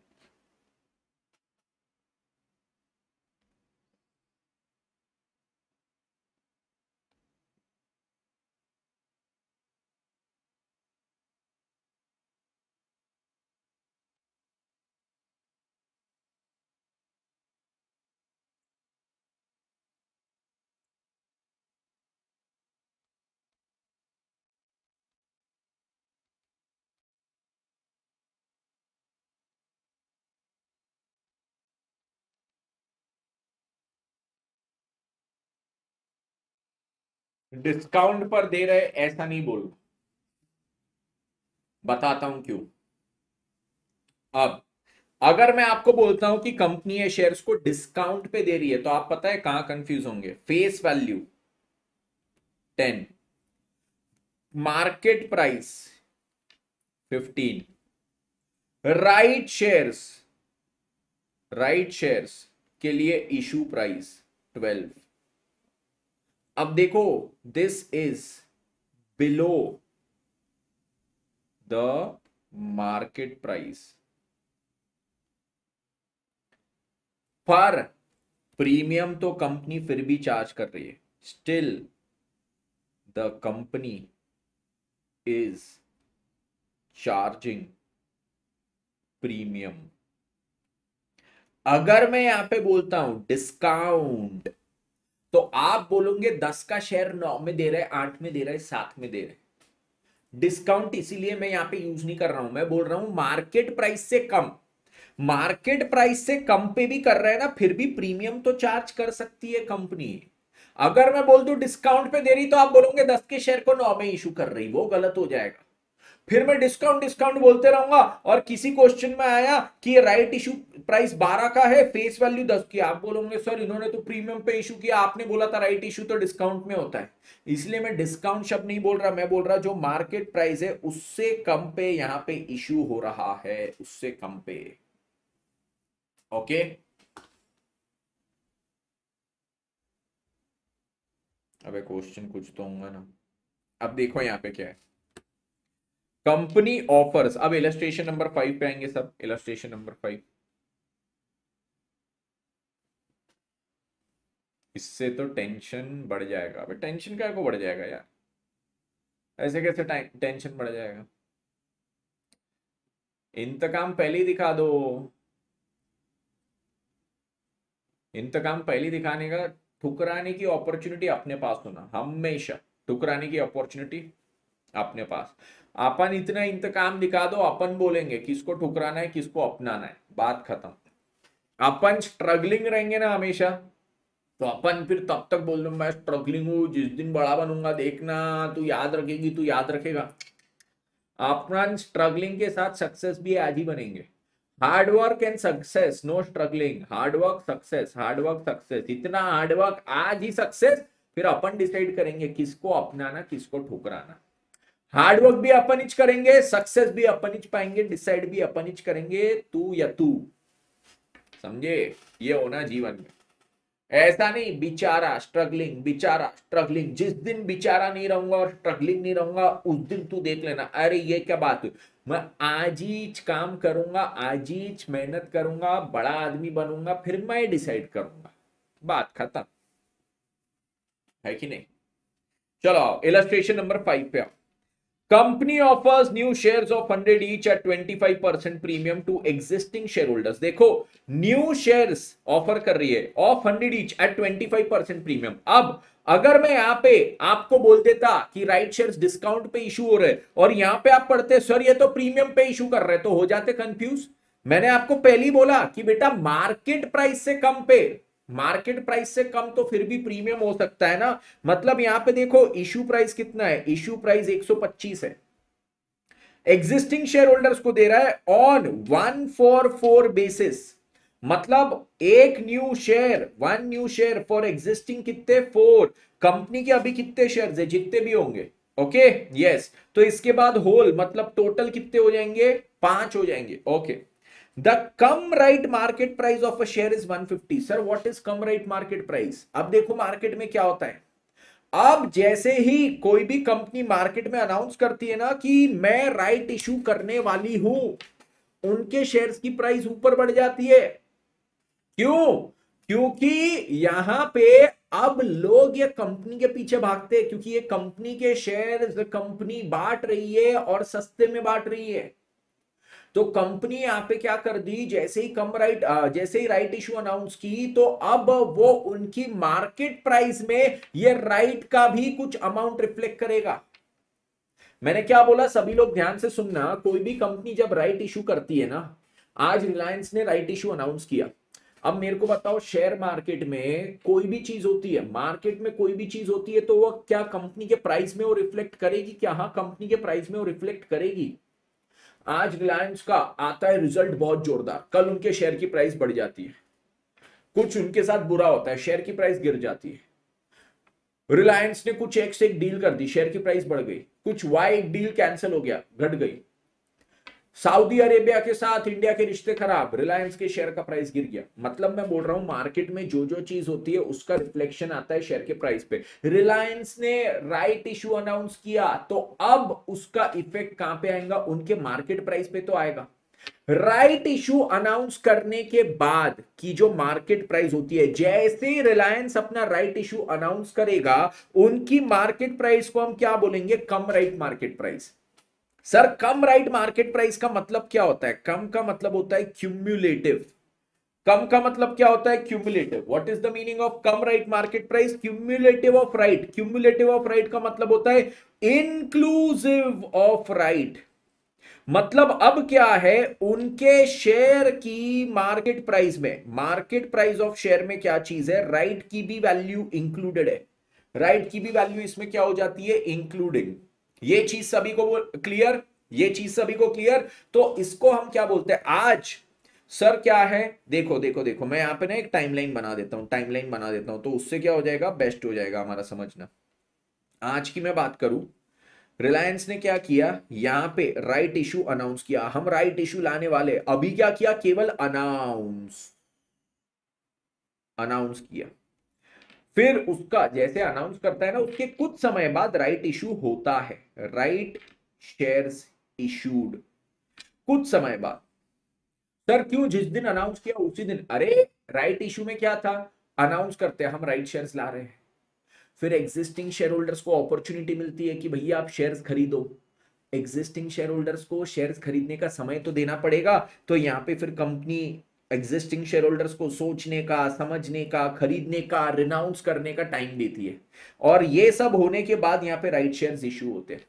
डिस्काउंट पर दे रहे ऐसा नहीं बोल, बताता हूं क्यों। अब अगर मैं आपको बोलता हूं कि कंपनी है शेयर्स को डिस्काउंट पे दे रही है, तो आप पता है कहां कंफ्यूज होंगे। Face value 10, market price 15, right shares, right shares के लिए इशू प्राइस 12। अब देखो, this is below the market price, पर प्रीमियम तो कंपनी फिर भी चार्ज कर रही है। Still the company is charging premium. अगर मैं यहां पे बोलता हूं डिस्काउंट, तो आप बोलोगे 10 का शेयर 9 में दे रहे, 8 में दे रहे, 7 में दे रहे। डिस्काउंट इसीलिए मैं यहां पे यूज नहीं कर रहा हूं, मैं बोल रहा हूं मार्केट प्राइस से कम। मार्केट प्राइस से कम पे भी कर रहे हैं ना, फिर भी प्रीमियम तो चार्ज कर सकती है कंपनी। अगर मैं बोल दूं डिस्काउंट पे दे रही, तो आप बोलोगे 10 के शेयर को 9 में इशू कर रही, वो गलत हो जाएगा। फिर मैं डिस्काउंट डिस्काउंट बोलते रहूंगा, और किसी क्वेश्चन में आया कि ये राइट इशू प्राइस 12 का है, फेस वैल्यू 10 की, आप बोलोगे सर इन्होंने तो प्रीमियम पे इशू किया, आपने बोला था राइट इशू तो डिस्काउंट में होता है। इसलिए मैं डिस्काउंट शब्द नहीं बोल रहा, मैं बोल रहा जो मार्केट प्राइस है उससे कम पे यहां पे इशू हो रहा है, उससे कम पे। ओके, अबे क्वेश्चन कुछ तो होगा ना। अब देखो यहां पे क्या है, कंपनी ऑफर्स। अब इलस्ट्रेशन नंबर 5 पे आएंगे सब, इलस्ट्रेशन नंबर 5। इससे तो टेंशन बढ़ जाएगा। अबे टेंशन क्या को बढ़ जाएगा यार, ऐसे कैसे टेंशन बढ़ जाएगा। इंतकाम पहले ही दिखा दो, इंतकाम पहले ही दिखाने का। ठुकराने की अपॉर्चुनिटी अपने पास होना हमेशा, ठुकराने की अपॉर्चुनिटी अपने पास। अपन इतना इंतकाम दिखा दो, अपन बोलेंगे किसको ठुकराना है किसको अपनाना है, बात खत्म। अपन स्ट्रगलिंग रहेंगे ना हमेशा, तो अपन फिर तब तक बोल दो मैं स्ट्रगलिंग हूं, जिस दिन बड़ा बनूंगा देखना, तू याद रखेगी, तू याद रखेगा। अपन स्ट्रगलिंग के साथ सक्सेस भी आज ही बनेंगे। Hard work and success, no struggling. Hard work success, hard work success, इतना हार्ड वर्क आज ही सक्सेस। फिर अपन डिसाइड करेंगे किसको अपनाना किसको ठुकराना। हार्ड वर्क भी अपन ही करेंगे, सक्सेस भी अपन ही पाएंगे, डिसाइड भी अपन ही करेंगे, तू या तू। समझे, ये होना जीवन में। ऐसा नहीं बिचारा स्ट्रगलिंग, बिचारा स्ट्रगलिंग, जिस दिन बिचारा नहीं रहूंगा और स्ट्रगलिंग नहीं रहूंगा उस दिन तू देख लेना, अरे ये क्या बात हुई। मैं आज ही काम करूंगा, आज ही मेहनत करूंगा, बड़ा आदमी बनूंगा, फिर मैं डिसाइड करूंगा, बात खत्म है कि नहीं। चलो इलस्ट्रेशन नंबर 5 पे आओ। Company offers new shares of 100 each at 25% premium to existing shareholders. देखो न्यू शेयर्स ऑफर कर रही है ऑफ 100 ईच एट 25% प्रीमियम। अब अगर मैं यहां पे आपको बोल देता कि राइट शेयर्स डिस्काउंट पे इशू हो रहे, और यहां पे आप पढ़ते सर ये तो प्रीमियम पे इशू कर रहे, तो हो जाते कंफ्यूज। मैंने आपको पहले ही बोला कि बेटा मार्केट प्राइस से कम पे, मार्केट प्राइस से कम तो फिर भी प्रीमियम हो सकता है ना। मतलब यहां पे देखो इशू प्राइस कितना है, इशू प्राइस 125 है, एग्जिस्टिंग शेयर होल्डर्स को दे रहा है ऑन 144 बेसिस। मतलब एक new share, 1 new share for existing कितने 4, कंपनी के अभी कितने शेयर है जितने भी होंगे। ओके यस, तो इसके बाद होल मतलब टोटल कितने हो जाएंगे, 5 हो जाएंगे। Okay, the come right market price of a share is 150। Sir what is come right market price. अब देखो मार्केट में क्या होता है, अब जैसे ही कोई भी कंपनी मार्केट में अनाउंस करती है ना कि मैं राइट इशू करने वाली हूं, उनके शेयर्स की प्राइस ऊपर बढ़ जाती है। क्यों, क्योंकि यहां पे अब लोग ये कंपनी के पीछे भागते हैं, क्योंकि ये कंपनी के शेयर्स कंपनी बांट रही है और सस्ते में बांट रही है। तो कंपनी यहां पे क्या कर दी, जैसे ही जैसे ही राइट इशू अनाउंस की, तो अब वो उनकी मार्केट प्राइस में ये राइट का भी कुछ अमाउंट रिफ्लेक्ट करेगा। मैंने क्या बोला, सभी लोग ध्यान से सुनना, कोई भी कंपनी जब राइट इशू करती है ना, आज रिलायंस ने राइट इशू अनाउंस किया, अब मेरे को बताओ, शेयर मार्केट में कोई भी चीज होती है, मार्केट में कोई भी चीज होती है, तो वो क्या कंपनी के प्राइस में वो रिफ्लेक्ट करेगी क्या? हाँ, कंपनी के प्राइस में वो रिफ्लेक्ट करेगी। आज रिलायंस का आता है रिजल्ट बहुत जोरदार, कल उनके शेयर की प्राइस बढ़ जाती है। कुछ उनके साथ बुरा होता है, शेयर की प्राइस गिर जाती है। रिलायंस ने कुछ एक्स एक डील कर दी, शेयर की प्राइस बढ़ गई। कुछ वाई एक डील कैंसिल हो गया, घट गई। सऊदी अरेबिया के साथ इंडिया के रिश्ते खराब, रिलायंस के शेयर का प्राइस गिर गया। मतलब मैं बोल रहा हूं, मार्केट में जो जो चीज होती है उसका रिफ्लेक्शन आता है शेयर के प्राइस पे। रिलायंस ने राइट इशू अनाउंस किया, तो अब उसका इफेक्ट कहां पे आएगा? उनके मार्केट प्राइस पे तो आएगा। राइट इशू अनाउंस करने के बाद की जो मार्केट प्राइस होती है, जैसे ही रिलायंस अपना राइट इशू अनाउंस करेगा, उनकी मार्केट प्राइस को हम क्या बोलेंगे? कम राइट मार्केट प्राइस। सर, कम राइट मार्केट प्राइस का मतलब क्या होता है? कम का मतलब होता है क्यूम्युलेटिव। कम का मतलब क्या होता है? Cumulative. What is the meaning of come right market price? Cumulative of right. Cumulative of right का मतलब होता है इंक्लूसिव ऑफ राइट। मतलब अब क्या है, उनके शेयर की मार्केट प्राइस में, मार्केट प्राइस ऑफ शेयर में क्या चीज है? राइट की भी वैल्यू इंक्लूडेड है। राइट की भी वैल्यू इसमें क्या हो जाती है? इंक्लूडिंग। ये चीज सभी को क्लियर? ये चीज सभी को क्लियर? तो इसको हम क्या बोलते हैं आज? सर क्या है, देखो देखो देखो, मैं यहां पे ना एक टाइमलाइन बना देता हूं, टाइमलाइन बना देता हूं, तो उससे क्या हो जाएगा? बेस्ट हो जाएगा हमारा समझना। आज की मैं बात करूं, रिलायंस ने क्या किया? यहां पे राइट इशू अनाउंस किया, हम राइट इशू लाने वाले। अभी क्या किया? केवल अनाउंस, अनाउंस किया। फिर उसका जैसे अनाउंस करता है ना, उसके कुछ समय बाद राइट इशू होता है, राइट शेयर्स इशूड, कुछ समय बाद। सर क्यों? जिस दिन अनाउंस किया उसी दिन। अरे राइट इशू में क्या था? अनाउंस करते हैं हम राइट शेयर्स ला रहे हैं, फिर एग्जिस्टिंग शेयर होल्डर्स को अपॉर्चुनिटी मिलती है कि भैया आप शेयर्स खरीदो। एग्जिस्टिंग शेयर होल्डर्स को शेयर्स खरीदने का समय तो देना पड़ेगा, तो यहां पे फिर कंपनी एग्जिस्टिंग शेयर होल्डर्स को सोचने का, समझने का, खरीदने का, रिनाउंस करने का टाइम देती है। और ये सब होने के बाद यहां पे राइट शेयर्स इशू होते हैं।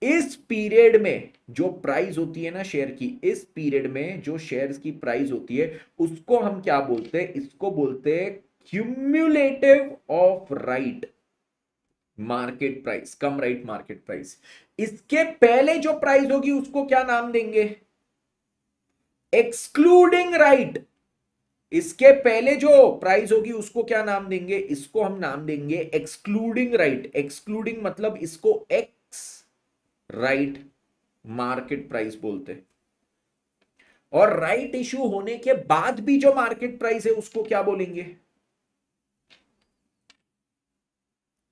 इस पीरियड में जो प्राइस होती है ना शेयर की, इस पीरियड में जो शेयर्स की प्राइस होती है, उसको हम क्या बोलते हैं? इसको बोलते हैं cumulative of right market price, come right market price. इसके पहले जो प्राइस होगी उसको क्या नाम देंगे? Excluding right. इसके पहले जो प्राइस होगी उसको क्या नाम देंगे? इसको हम नाम देंगे एक्सक्लूडिंग राइट। एक्सक्लूडिंग मतलब इसको एक्स राइट मार्केट प्राइस बोलते हैं। और राइट इशू होने के बाद भी जो मार्केट प्राइस है उसको क्या बोलेंगे?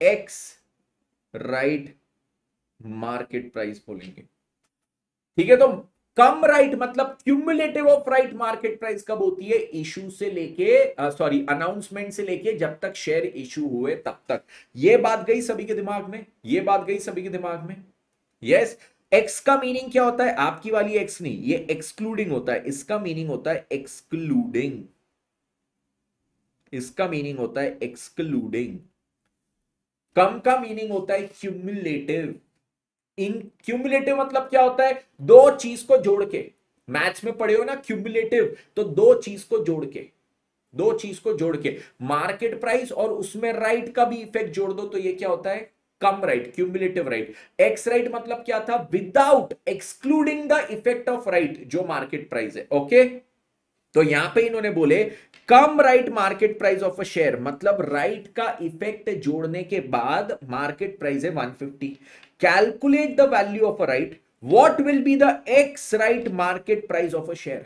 एक्स राइट मार्केट प्राइस बोलेंगे। ठीक है, तो कम राइट मतलब cumulative of right market price कब होती है? इशू से लेके सॉरी अनाउंसमेंट से लेके जब तक शेयर इशू हुए तब तक। ये बात गई सभी के दिमाग में? ये बात गई सभी के दिमाग में? यस। एक्स का मीनिंग क्या होता है? आपकी वाली एक्स नहीं, ये एक्सक्लूडिंग होता है। इसका मीनिंग होता है एक्सक्लूडिंग। इसका मीनिंग होता है एक्सक्लूडिंग। कम का मीनिंग होता है क्यूमुलेटिव। इन क्यूमुलेटिव मतलब क्या होता है? दो चीज को जोड़ के, मैथ्स में पढ़े हो ना क्यूमुलेटिव, तो दो चीज को जोड़ के, दो चीज को जोड़ के मार्केट प्राइस और उसमें राइट का भी इफेक्ट जोड़ दो, तो ये क्या होता है? Cum right, cumulative right. Ex right मतलब क्या था? Without excluding the effect of right, जो मार्केट प्राइस है। ओके, तो यहां पे इन्होंने बोले cum right market price of a share, मतलब राइट का इफेक्ट जोड़ने के बाद मार्केट प्राइस है 150। Calculate the value of a right, what will be the ex right market price of a share.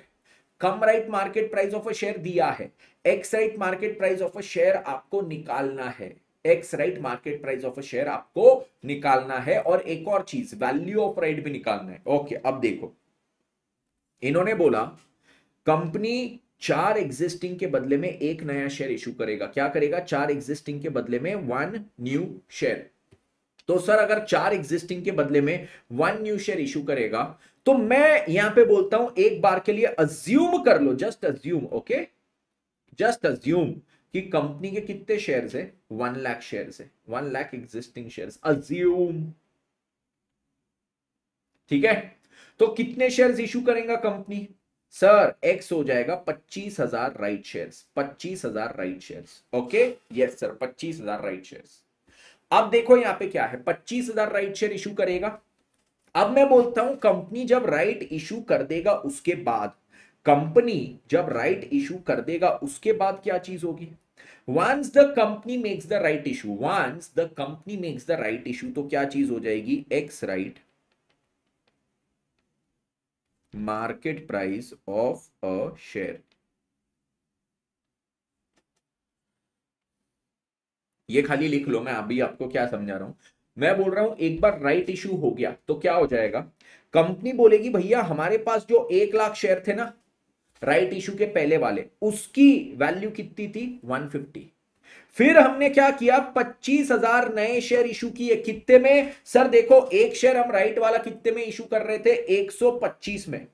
Cum right market price of a share दिया है, x right market price of a share आपको निकालना है। X right market price of a share आपको निकालना है, और एक और चीज, वैल्यू ऑफ राइट भी निकालना है। ओके, अब देखो, इन्होंने बोला कंपनी 4 एग्जिस्टिंग के बदले में एक नया शेयर इशू करेगा। क्या करेगा? 4 एग्जिस्टिंग के बदले में 1 न्यू शेयर। तो सर अगर 4 एग्जिस्टिंग के बदले में 1 न्यू शेयर इशू करेगा, तो मैं यहां पे बोलता हूं एक बार के लिए अज्यूम कर लो, just assume. Okay, just assume कि कंपनी के कितने शेयर्स है? 1 लाख शेयर्स है, 1 लाख एग्जिस्टिंग शेयर्स, अज्यूम। ठीक है, तो कितने शेयर्स इशू करेगा कंपनी? सर एक्स हो जाएगा 25,000 right shares, 25,000 right shares. Okay yes sir, 25,000 right shares. अब देखो यहां पे क्या है, 25,000 राइट शेयर इशू करेगा। अब मैं बोलता हूं कंपनी जब राइट इशू कर देगा उसके बाद, कंपनी जब राइट इशू कर देगा उसके बाद क्या चीज होगी, once the company makes the right issue, once the company makes the right issue, तो क्या चीज हो जाएगी, ex right market price of a share. ये खाली लिख लो, मैं अभी आपको क्या समझा रहा हूं। मैं बोल रहा हूं एक बार राइट इशू हो गया तो क्या हो जाएगा, कंपनी बोलेगी भैया हमारे पास जो 1 लाख शेयर थे ना राइट इशू के पहले वाले, उसकी वैल्यू कितनी थी, 150। फिर हमने क्या किया, 25,000 नए शेयर इशू किए, कितने में सर, देखो एक शेयर हम राइट वाला कितने में इशू कर रहे थे, 125 में।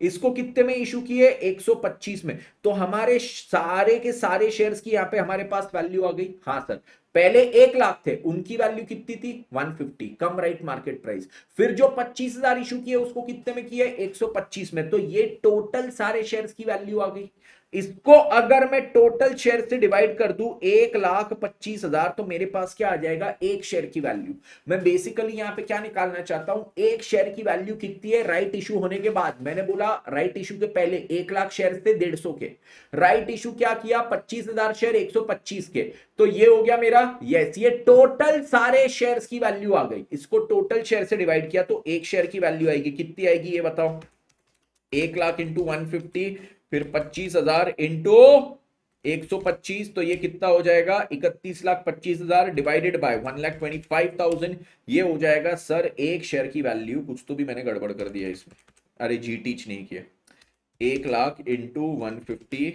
इसको कितने में इशू किए, 125 में। तो हमारे सारे के सारे शेयर्स की यहां पे हमारे पास वैल्यू आ गई। हाँ सर, पहले 1 लाख थे, उनकी वैल्यू कितनी थी, 150, कम राइट मार्केट प्राइस। फिर जो 25,000 इशू किए उसको कितने में किए, 125 में। तो ये टोटल सारे शेयर्स की वैल्यू आ गई। इसको अगर मैं टोटल शेयर से डिवाइड कर दूं, 1,25,000, तो मेरे पास क्या आ जाएगा, एक शेयर की वैल्यू। मैं बेसिकली यहां पे क्या निकालना चाहता हूं, एक शेयर की वैल्यू कितनी है राइट इशू होने के बाद। मैंने बोला राइट इशू के पहले 1 लाख शेयर थे 150 के, राइट इशू क्या किया, 25,000 शेयर 125 के। तो ये हो गया मेरा, यस, ये टोटल सारे शेयर्स की वैल्यू आ गई। इसको टोटल शेयर से डिवाइड किया तो एक शेयर की वैल्यू आएगी, कितनी आएगी ये बताओ, 1 लाख इंटू 150, फिर 25,000 इंटू 125, तो ये कितना हो जाएगा, 31,25,000 डिवाइडेड बाय 1,25,000। ये हो जाएगा सर एक शेयर की वैल्यू। कुछ तो भी मैंने गड़बड़ कर दिया इसमें, अरे जी टीच नहीं किया। 1 लाख इंटू 150,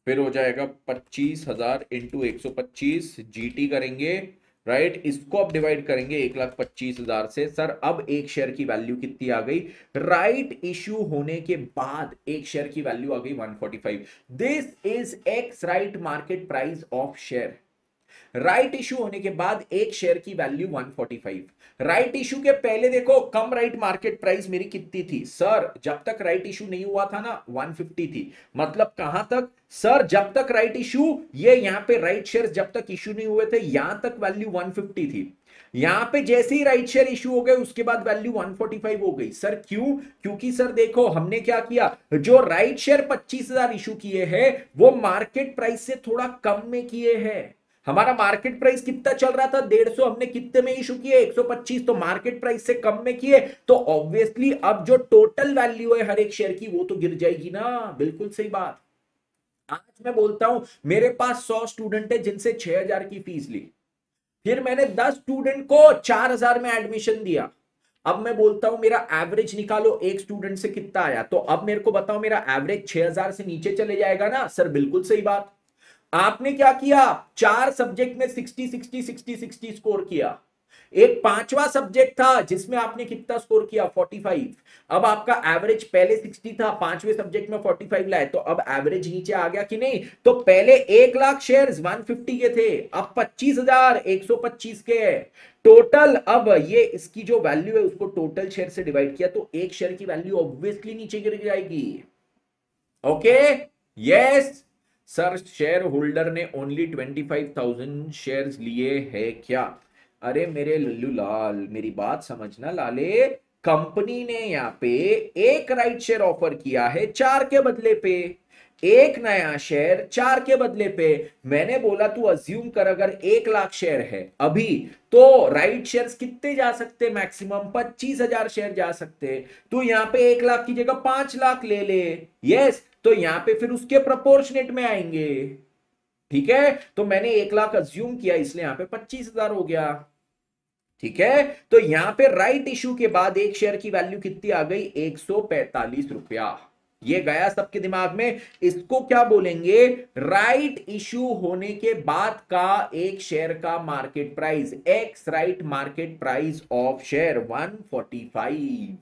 फिर हो जाएगा 25,000 इंटू 125, जीटी करेंगे राइट। इसको अब डिवाइड करेंगे 1,25,000 से। सर अब एक शेयर की वैल्यू कितनी आ गई, राइट इश्यू होने के बाद एक शेयर की वैल्यू आ गई 145। This is x right market price of share. Right issue होने के बाद एक शेयर की वैल्यू 145। राइट इशू के पहले देखो कम राइट मार्केट प्राइस मेरी कितनी थी, सर जब तक राइट इशू नहीं हुआ था ना 150 थी। मतलब कहां तक, सर जब तक राइट इशू, ये यहां पे राइट शेयर जब तक इशू नहीं हुए थे यहां तक वैल्यू 150 थी। यहां पे जैसे ही राइट शेयर इशू हो गए उसके बाद वैल्यू 145 हो गई। सर क्यों, क्योंकि सर देखो हमने क्या किया, जो राइट शेयर 25,000 इशू किए हैं वो मार्केट प्राइस से थोड़ा कम में किए हैं। हमारा मार्केट प्राइस कितना चल रहा था, 150, हमने कितने में इशू किए, 125, तो मार्केट प्राइस से कम में किए। तो ऑब्वियसली अब जो टोटल वैल्यू है हर एक शेयर की वो तो गिर जाएगी ना। बिल्कुल सही बात। आज मैं बोलता हूं मेरे पास 100 स्टूडेंट है जिनसे 6,000 की फीस ली, फिर मैंने 10 स्टूडेंट को 4,000 में एडमिशन दिया। अब मैं बोलता हूं मेरा एवरेज निकालो एक स्टूडेंट से कितना आया, तो अब मेरे को बताओ मेरा एवरेज 6,000 से नीचे चले जाएगा ना। सर बिल्कुल सही बात। आपने क्या किया, 4 सब्जेक्ट में 60 60 60 60 स्कोर किया। एक पांचवा सब्जेक्ट था जिसमें आपने कितना स्कोर किया, 45। अब आपका एवरेज पहले 60 था, पांचवें सब्जेक्ट में 45 लाए, तो अब एवरेज नीचे आ गया कि नहीं। तो पहले 1 लाख शेयर्स 150 के थे, अब 25,000 125 के है टोटल। अब ये इसकी जो वैल्यू है उसको टोटल शेयर से डिवाइड किया तो एक शेयर की वैल्यू ऑब्वियसली नीचे गिर जाएगी। Okay yes sir, share holder ने ओनली 25,000 शेयर्स लिए हैं क्या। अरे मेरे लल्लू लाल मेरी बात समझना लाले, कंपनी ने यहां पे एक राइट शेयर ऑफर किया है 4 के बदले पे, एक नया शेयर 4 के बदले पे। मैंने बोला तू अज्यूम कर अगर 1 लाख शेयर है अभी, तो राइट शेयर्स कितने जा सकते, मैक्सिमम 25,000 शेयर जा सकते। तू यहां पे 1 लाख की जगह 5 लाख ले ले, यस, तो यहां पे फिर उसके प्रोपोर्शनेट में आएंगे। ठीक है, तो मैंने 1 लाख अज्यूम किया इसलिए यहां पे 25,000 हो गया। ठीक है, तो यहां पे राइट इशू के बाद एक शेयर की वैल्यू कितनी आ गई, 145 रुपया। ये गया सबके दिमाग में। इसको क्या बोलेंगे, राइट इशू होने के बाद का एक शेयर का market price, x right market price of share 145।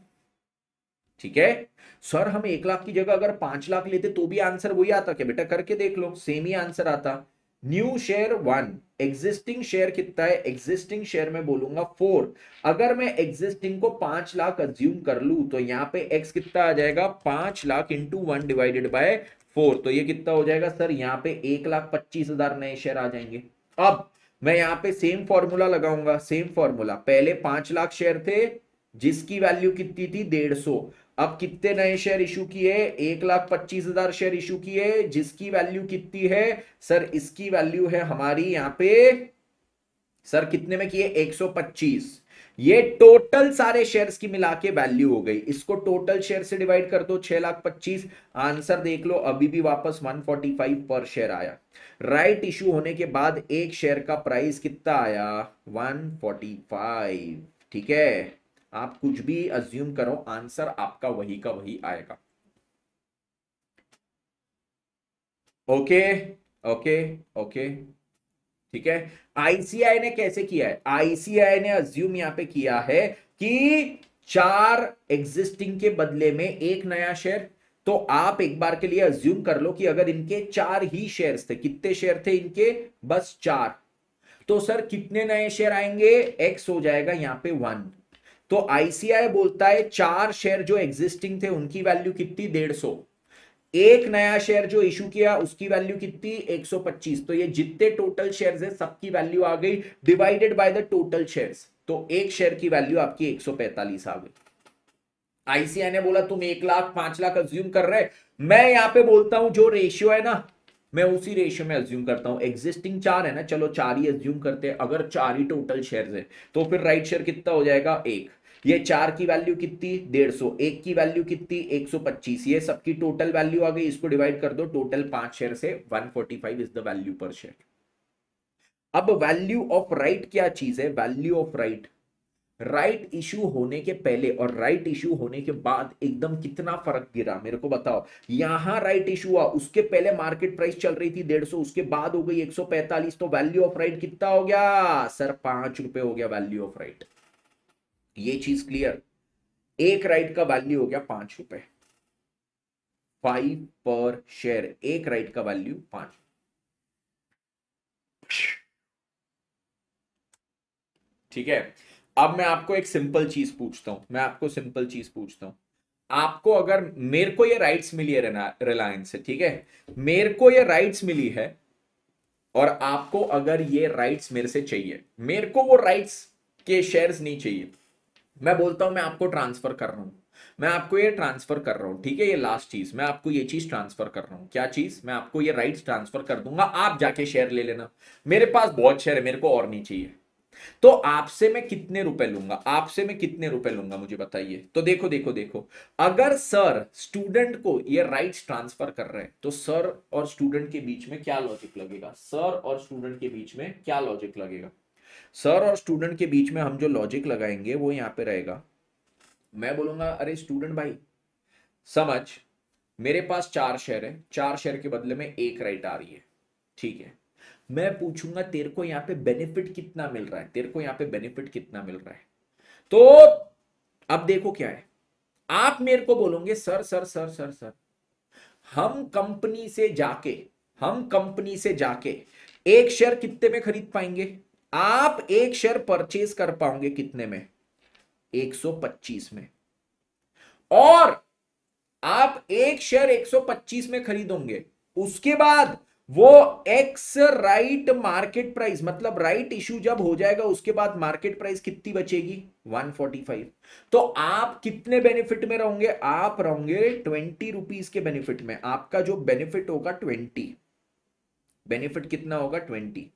ठीक है सर, हम 1 लाख की जगह अगर 5 लाख लेते तो भी आंसर वही आता क्या, बेटा करके देख लो सेम ही आंसर आता। न्यू शेयर 1, एग्जिस्टिंग शेयर कितना है, एग्जिस्टिंग शेयर में बोलूंगा 4। अगर मैं एग्जिस्टिंग को 5 लाख अज्यूम कर लूं तो यहां पे एक्स कितना आ जाएगा, 5 लाख इंटू 1 डिवाइडेड बाय 4, तो ये कितना हो जाएगा सर, यहां पे 1,25,000 नए शेयर आ जाएंगे। अब मैं यहां पे सेम फॉर्मूला लगाऊंगा, सेम फॉर्मूला, पहले 5 लाख शेयर थे जिसकी वैल्यू कितनी थी 150, अब कितने नए शेयर इशू किए, 1,25,000 शेयर इशू किए जिसकी वैल्यू कितनी है सर, इसकी वैल्यू है हमारी यहां पे सर कितने में किए 125। ये टोटल सारे शेयर्स की मिला के वैल्यू हो गई, इसको टोटल शेयर से डिवाइड कर दो 6,25,000, आंसर देख लो अभी भी वापस 145 पर शेयर आया। राइट इशू होने के बाद एक शेयर का प्राइस कितना आया 145। ठीक है, आप कुछ भी अज्यूम करो, आंसर आपका वही का वही आएगा। ओके ओके ओके, ठीक है। आईसीआई ने कैसे किया है, आईसीआई ने अज्यूम यहां पे किया है कि 4 एग्जिस्टिंग के बदले में एक नया शेयर, तो आप एक बार के लिए अज्यूम कर लो कि अगर इनके 4 ही शेयर्स थे, कितने शेयर थे इनके, बस 4, तो सर कितने नए शेयर आएंगे, एक्स हो जाएगा यहां पे 1। तो आईसीआई बोलता है 4 शेयर जो एग्जिस्टिंग थे उनकी वैल्यू कितनी 150, एक नया शेयर जो इशू किया उसकी वैल्यू कितनी 125, तो ये जितने टोटल शेयर्स है सबकी वैल्यू आ गई divided by the total shares, तो एक शेयर की वैल्यू आपकी 145 आ गई। आईसीआई ने बोला तुम 1 लाख 5 लाख अज्यूम कर रहे, मैं यहां पे बोलता हूं जो रेशियो है ना, मैं उसी रेशियो में अज्यूम करता हूं। एग्जिस्टिंग 4 है ना, चलो 4 ही अज्यूम करते हैं, अगर 4 ही टोटल शेयर्स है तो फिर राइट शेयर कितना हो जाएगा 1, ये 4 की वैल्यू कितनी 150, एक की वैल्यू कितनी 125, ये सबकी टोटल वैल्यू आ गई, इसको डिवाइड कर दो टोटल 5 शेयर से, 145 इज द वैल्यू पर शेयर। अब वैल्यू ऑफ राइट क्या चीज है, value of right, right issue होने के पहले और राइट इशू होने के बाद एकदम कितना फर्क गिरा मेरे को बताओ। यहां राइट इशू हुआ, उसके पहले मार्केट प्राइस चल रही थी 150, उसके बाद हो गई 145, तो वैल्यू ऑफ राइट कितना हो गया सर, 5 रुपए हो गया वैल्यू ऑफ राइट। ये चीज क्लियर, एक राइट का वैल्यू हो गया 5 रुपए, 5 पर शेयर, एक राइट का वैल्यू 5। ठीक है, अब मैं आपको एक सिंपल चीज पूछता हूं, मैं आपको सिंपल चीज पूछता हूं, आपको अगर मेरे को ये राइट्स मिली है रिलायंस से, ठीक है, मेरे को ये राइट्स मिली है और आपको अगर ये राइट्स मेरे से चाहिए, मेरे को वो राइट्स के शेयर्स नहीं चाहिए, मैं बोलता हूं मैं आपको ट्रांसफर कर रहा हूं, मैं आपको ये ट्रांसफर कर रहा हूं, ठीक है, ये लास्ट चीज मैं आपको ये चीज ट्रांसफर कर रहा हूं, क्या चीज, मैं आपको ये राइट्स ट्रांसफर कर दूंगा, आप जाके शेयर ले लेना, मेरे पास बहुत शेयर है, मेरे को और नहीं चाहिए। तो आपसे मैं कितने रुपए लूंगा, आपसे मैं कितने रुपए लूंगा मुझे बताइए। तो देखो देखो देखो, अगर सर स्टूडेंट को ये राइट्स ट्रांसफर कर रहे हैं तो सर और स्टूडेंट के बीच में क्या लॉजिक लगेगा, सर और स्टूडेंट के बीच में क्या लॉजिक लगेगा, सर और स्टूडेंट के बीच में हम जो लॉजिक लगाएंगे वो यहां पे रहेगा, मैं बोलूंगा अरे स्टूडेंट भाई समझ, मेरे पास 4 शेयर है, 4 शेयर के बदले में एक राइट आ रही है, ठीक है, मैं पूछूंगा तेरे को यहां पे बेनिफिट कितना मिल रहा है, तेरे को यहां पे बेनिफिट कितना मिल रहा है। तो अब देखो क्या है, आप मेरे को बोलोगे sir sir sir sir sir हम कंपनी से जाके, हम कंपनी से जाके एक शेयर कितने में खरीद पाएंगे, आप एक शेयर परचेज कर पाओगे कितने में 125 में, और आप एक शेयर 125 में खरीदोगे, उसके बाद वो एक्स राइट मार्केट प्राइस, मतलब राइट इशू जब हो जाएगा उसके बाद मार्केट प्राइस कितनी बचेगी 145, तो आप कितने बेनिफिट में रहोगे, आप रहोगे 20 रुपीज के बेनिफिट में, आपका जो बेनिफिट होगा 20, बेनिफिट कितना होगा 20।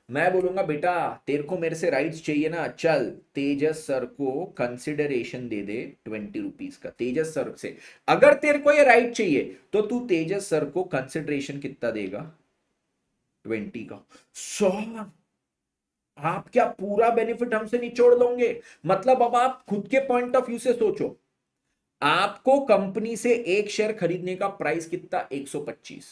मैं बोलूंगा बेटा तेरे को मेरे से राइट्स चाहिए ना, चल तेजस सर को कंसिडरेशन दे दे 20 रुपीज का, तेजस सर से अगर तेरे को ये राइट चाहिए तो तू तेजस सर को कंसिडरेशन कितना देगा 20 का। सर आप क्या पूरा बेनिफिट हमसे निचोड़ दोगे, मतलब अब आप खुद के पॉइंट ऑफ व्यू से सोचो, आपको कंपनी से एक शेयर खरीदने का प्राइस कितना 125,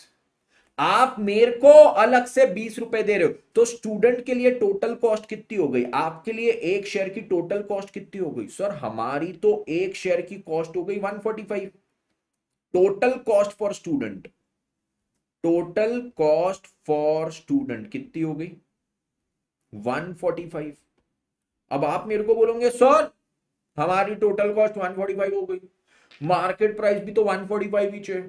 आप मेरे को अलग से 20 रुपए दे रहे हो, तो स्टूडेंट के लिए टोटल कॉस्ट कितनी हो गई, आपके लिए एक शेयर की टोटल कॉस्ट कितनी हो गई सर, हमारी तो एक शेयर की कॉस्ट हो गई 145, total cost for student total cost for student कितनी हो गई? 145। अब आप मेरे को बोलोगे सर हमारी टोटल कॉस्ट 145 हो गई, मार्केट प्राइस भी तो 145 ही है,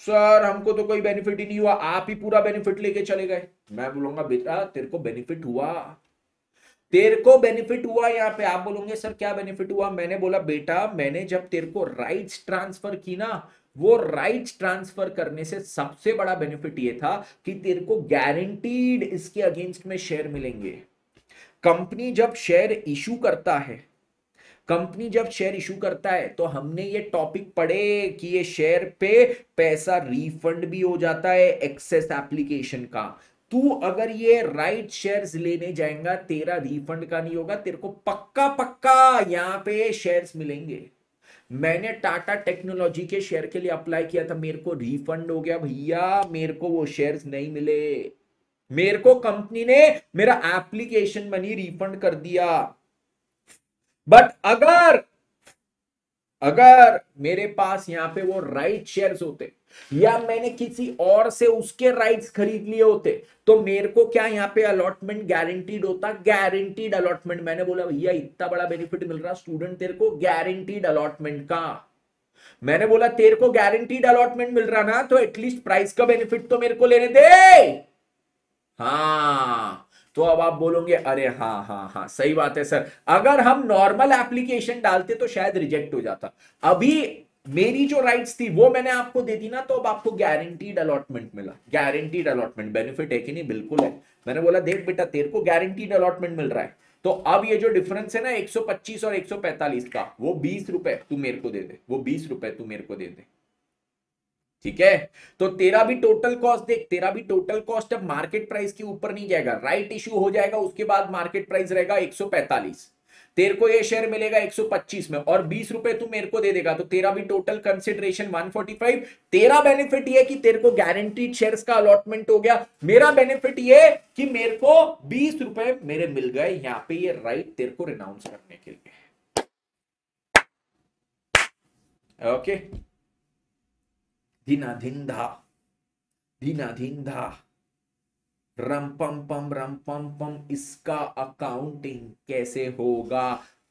सर हमको तो कोई बेनिफिट ही नहीं हुआ, आप ही पूरा बेनिफिट लेके चले गए। मैं बोलूंगा बेटा तेरे को बेनिफिट हुआ, तेरे को बेनिफिट हुआ। यहां पे आप बोलोगे सर क्या बेनिफिट हुआ? मैंने बोला बेटा मैंने जब तेरे को राइट्स ट्रांसफर की ना, वो राइट्स ट्रांसफर करने से सबसे बड़ा बेनिफिट ये था कि तेरे को गारंटीड इसके अगेंस्ट में शेयर मिलेंगे। कंपनी जब शेयर इशू करता है, कंपनी जब शेयर इशू करता है तो हमने ये टॉपिक पढ़े कि ये शेयर पे पैसा रिफंड भी हो जाता है एक्सेस एप्लीकेशन का। तू अगर ये राइट शेयर्स लेने जाएगा तेरा रिफंड का नहीं होगा, तेरे को पक्का पक्का यहां पे शेयर्स मिलेंगे। मैंने टाटा टेक्नोलॉजी के शेयर के लिए अप्लाई किया था, मेरे को रिफंड हो गया भैया, मेरे को वो शेयर्स नहीं मिले, मेरे को कंपनी ने मेरा एप्लीकेशन मनी रिफंड कर दिया। बट अगर अगर मेरे पास यहां पे वो राइट शेयर्स होते या मैंने किसी और से उसके राइट्स खरीद लिए होते तो मेरे को क्या यहां पे अलॉटमेंट गारंटीड होता? Guaranteed allotment. मैंने बोला भैया इतना बड़ा बेनिफिट मिल रहा स्टूडेंट तेरे को गारंटीड अलॉटमेंट का। मैंने बोला तेरे को गारंटीड अलॉटमेंट मिल रहा ना तो एटलीस्ट प्राइस का बेनिफिट तो मेरे को लेने दे। हाँ तो अब आप बोलोगे अरे हाँ हाँ हाँ सही बात है सर, अगर हम नॉर्मल एप्लीकेशन डालते तो शायद रिजेक्ट हो जाता। अभी मेरी जो राइट्स थी वो मैंने आपको दे दी ना, तो अब आपको गारंटीड अलॉटमेंट मिला। गारंटीड अलॉटमेंट बेनिफिट है कि नहीं? बिल्कुल है। मैंने बोला देख बेटा तेरे को गारंटीड अलॉटमेंट मिल रहा है, तो अब ये जो डिफरेंस है ना 125 और 145 का, वो 20 रुपए तू मेरे को दे दे, वो 20 रुपए तू मेरे को दे दे, ठीक है? तो तेरा भी टोटल कॉस्ट देख, तेरा भी टोटल कॉस्ट अब मार्केट प्राइस के ऊपर नहीं जाएगा, राइट इशू हो जाएगा उसके बाद मार्केट प्राइस रहेगा 145, तेरे को ये शेयर मिलेगा 125 में और 20 रुपए तू मेरे को दे देगा, तो तेरा भी टोटल कंसिडरेशन 145। तेरा बेनिफिट ये कि तेरे को गारंटीड शेयर्स का अलॉटमेंट हो गया, मेरा बेनिफिट ये कि मेरे को 20 रुपए मेरे मिल गए यहां पे ये राइट तेरे को रिनाउंस करने के लिए। ओके, धीना धिंधा धीना धिंधा रम पम पम, इसका अकाउंटिंग कैसे होगा?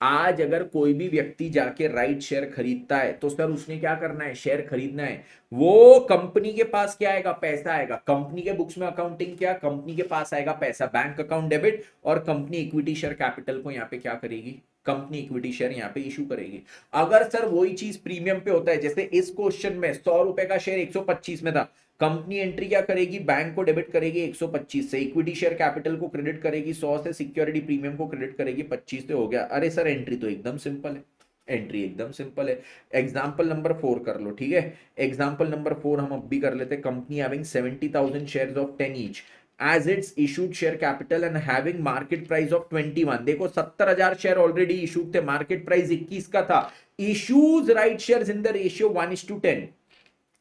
आज अगर कोई भी व्यक्ति जाके राइट शेयर खरीदता है तो सर उसने क्या करना है? शेयर खरीदना है, वो कंपनी के पास क्या आएगा? पैसा आएगा। कंपनी के बुक्स में अकाउंटिंग क्या? कंपनी के पास आएगा पैसा, बैंक अकाउंट डेबिट, और कंपनी इक्विटी शेयर कैपिटल को यहाँ पे क्या करेगी? कंपनी इक्विटी शेयर यहाँ पे इशू करेगी। अगर सर वही चीज प्रीमियम पे होता है, जैसे इस क्वेश्चन में 100 रुपए का शेयर 125 में था, कंपनी एंट्री क्या करेगी? बैंक को डेबिट करेगी 125 से, इक्विटी शेयर कैपिटल को क्रेडिट करेगी 100 से, सिक्योरिटी प्रीमियम को क्रेडिट करेगी 25 से। हो गया। अरे सर एंट्री तो एकदम सिंपल है, एंट्री एकदम सिंपल है। एग्जांपल नंबर 4 कर लो, ठीक है? एग्जांपल नंबर 4 हम अब भी कर लेते हैं। Company having 70,000 shares of 10 each as its issued share capital and having market price of 21। देखो 70,000 शेयर ऑलरेडी इशूड थे, मार्केट प्राइस 21 का था। Issues right shares in the ratio 1:10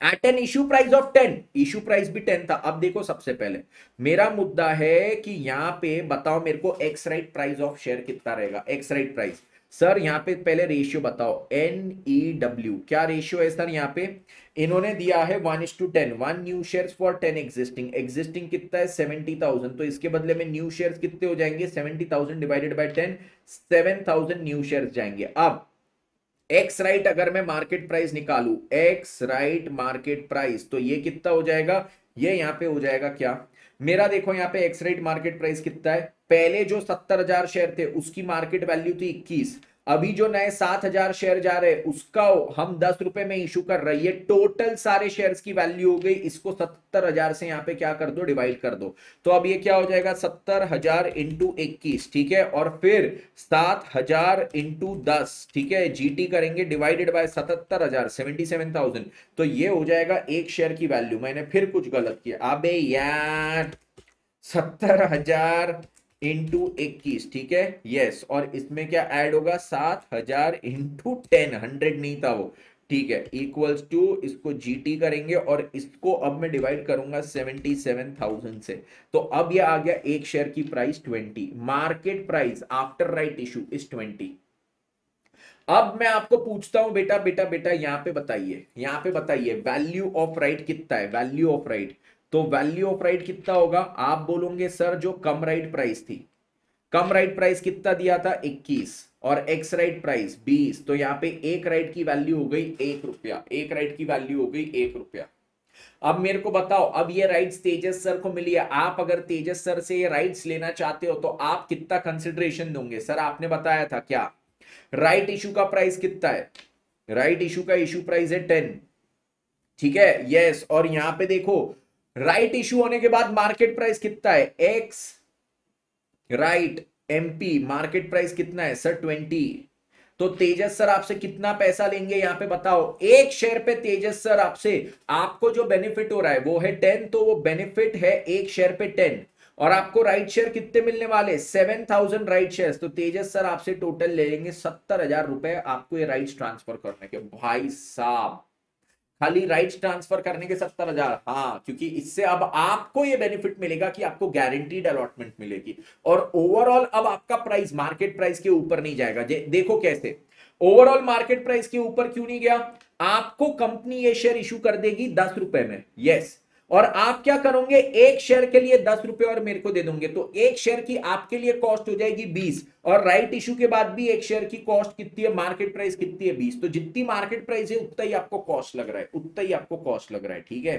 at an issue price of 10, issue price भी 10 था। अब देखो सबसे पहले मेरा मुद्दा है कि यहां पे बताओ मेरे को x right price of share कितना रहेगा? एक्स राइट प्राइस सर यहां पे पहले रेशियो बताओ, NEW क्या रेशियो है सर? यहां पे इन्होंने दिया है 1:10, 1 new shares for 10 existing. Existing कितना है? 70,000, तो इसके बदले में न्यू शेयर्स कितने हो जाएंगे? 70,000 डिवाइडेड बाय 10, 7,000 न्यू शेयर्स जाएंगे। अब एक्स राइट अगर मैं मार्केट प्राइस निकालू, एक्स राइट मार्केट प्राइस, तो ये कितना हो जाएगा? ये यहां पे हो जाएगा क्या मेरा? देखो यहां पे एक्स राइट मार्केट प्राइस कितना है? पहले जो 70,000 शेयर थे उसकी मार्केट वैल्यू थी 21, अभी जो नए 7,000 शेयर जा रहे हैं उसका हम 10 रुपए में इशू कर रहे हैं, ये टोटल सारे शेयर्स की वैल्यू हो गई। इसको 70,000 से यहां पे क्या कर दो? डिवाइड कर दो। तो अब ये क्या हो जाएगा? 70,000 इंटू 21, ठीक है? और फिर 7,000 इंटू 10, ठीक है? जीटी करेंगे डिवाइडेड बाय 77,000, 77,000, तो ये हो जाएगा एक शेयर की वैल्यू। मैंने फिर कुछ गलत किया, अबे यार 70,000 इंटू 21, ठीक है? यस, और इसमें क्या ऐड होगा? 7,000 इंटू 10, 100 नहीं था वो, ठीक है? इक्वल्स टू, इसको जीटी करेंगे और इसको अब मैं डिवाइड करूंगा 77,000 से, तो अब ये आ गया एक शेयर की price 20। Market price after right issue is 20। अब मैं आपको पूछता हूं बेटा बेटा बेटा, यहां पे बताइए वैल्यू ऑफ राइट कितना है, वैल्यू ऑफ राइट। तो वैल्यू ऑफ राइट कितना होगा, आप बोलोगे सर जो कम राइट प्राइस थी, कम राइट प्राइस कितना दिया था 21 और एक्स राइट प्राइस 20, तो यहां पे एक राइट की वैल्यू हो गई 1 रुपया, एक राइट की वैल्यू हो गई 1 रुपया। अब मेरे को बताओ, अब ये राइट्स तेजस सर को मिली है, आप अगर तेजस सर से ये राइट्स लेना चाहते हो तो आप कितना कंसिडरेशन दोगे, सर आपने बताया था क्या, राइट इशू का प्राइस कितना है, राइट इशू का इशू प्राइस है 10, ठीक है, यस। और यहां पे देखो राइट इशू होने के बाद मार्केट प्राइस कितना है, x right MP market price कितना है सर 20। तो तेजस सर आपसे कितना पैसा लेंगे यहां पे बताओ, एक शेयर पे तेजस सर आपसे, आपको जो बेनिफिट हो रहा है वो है 10, तो वो बेनिफिट है एक शेयर पे 10, और आपको राइट शेयर कितने मिलने वाले 7000 राइट शेयर्स, तो तेजस सर आपसे टोटल ले लेंगे 70,000 रुपए आपको ये राइट्स ट्रांसफर करने के। भाई साहब खाली राइट्स ट्रांसफर करने के 70,000, हाँ, क्योंकि इससे अब आपको ये बेनिफिट मिलेगा कि आपको गारंटीड अलॉटमेंट मिलेगी, और ओवरऑल अब आपका प्राइस मार्केट प्राइस के ऊपर नहीं जाएगा। देखो कैसे, ओवरऑल मार्केट प्राइस के ऊपर क्यों नहीं गया, आपको कंपनी ये शेयर इशू कर देगी 10 रुपए में, यस, और आप क्या करोगे एक शेयर के लिए 10 रुपए और मेरे को दे दोगे, तो एक शेयर की आपके लिए कॉस्ट हो जाएगी 20, और राइट इशू के बाद भी एक शेयर की कॉस्ट कितनी है, मार्केट प्राइस कितनी है 20, तो जितनी मार्केट प्राइस है उतना ही आपको कॉस्ट लग रहा है, उतना ही आपको कॉस्ट लग रहा है, ठीक है,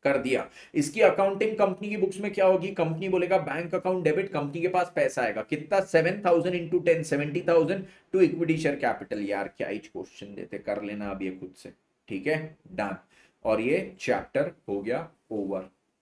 कर दिया। इसकी अकाउंटिंग कंपनी की बुक्स में क्या होगी, कंपनी बोलेगा बैंक अकाउंट डेबिट, कंपनी के पास पैसा आएगा कितना 7000 into 10 70,000 to equity share capital. यार क्या ही क्वेश्चन देते, कर लेना अब ये खुद से, ठीक है, डन। और ये चैप्टर हो गया ओवर।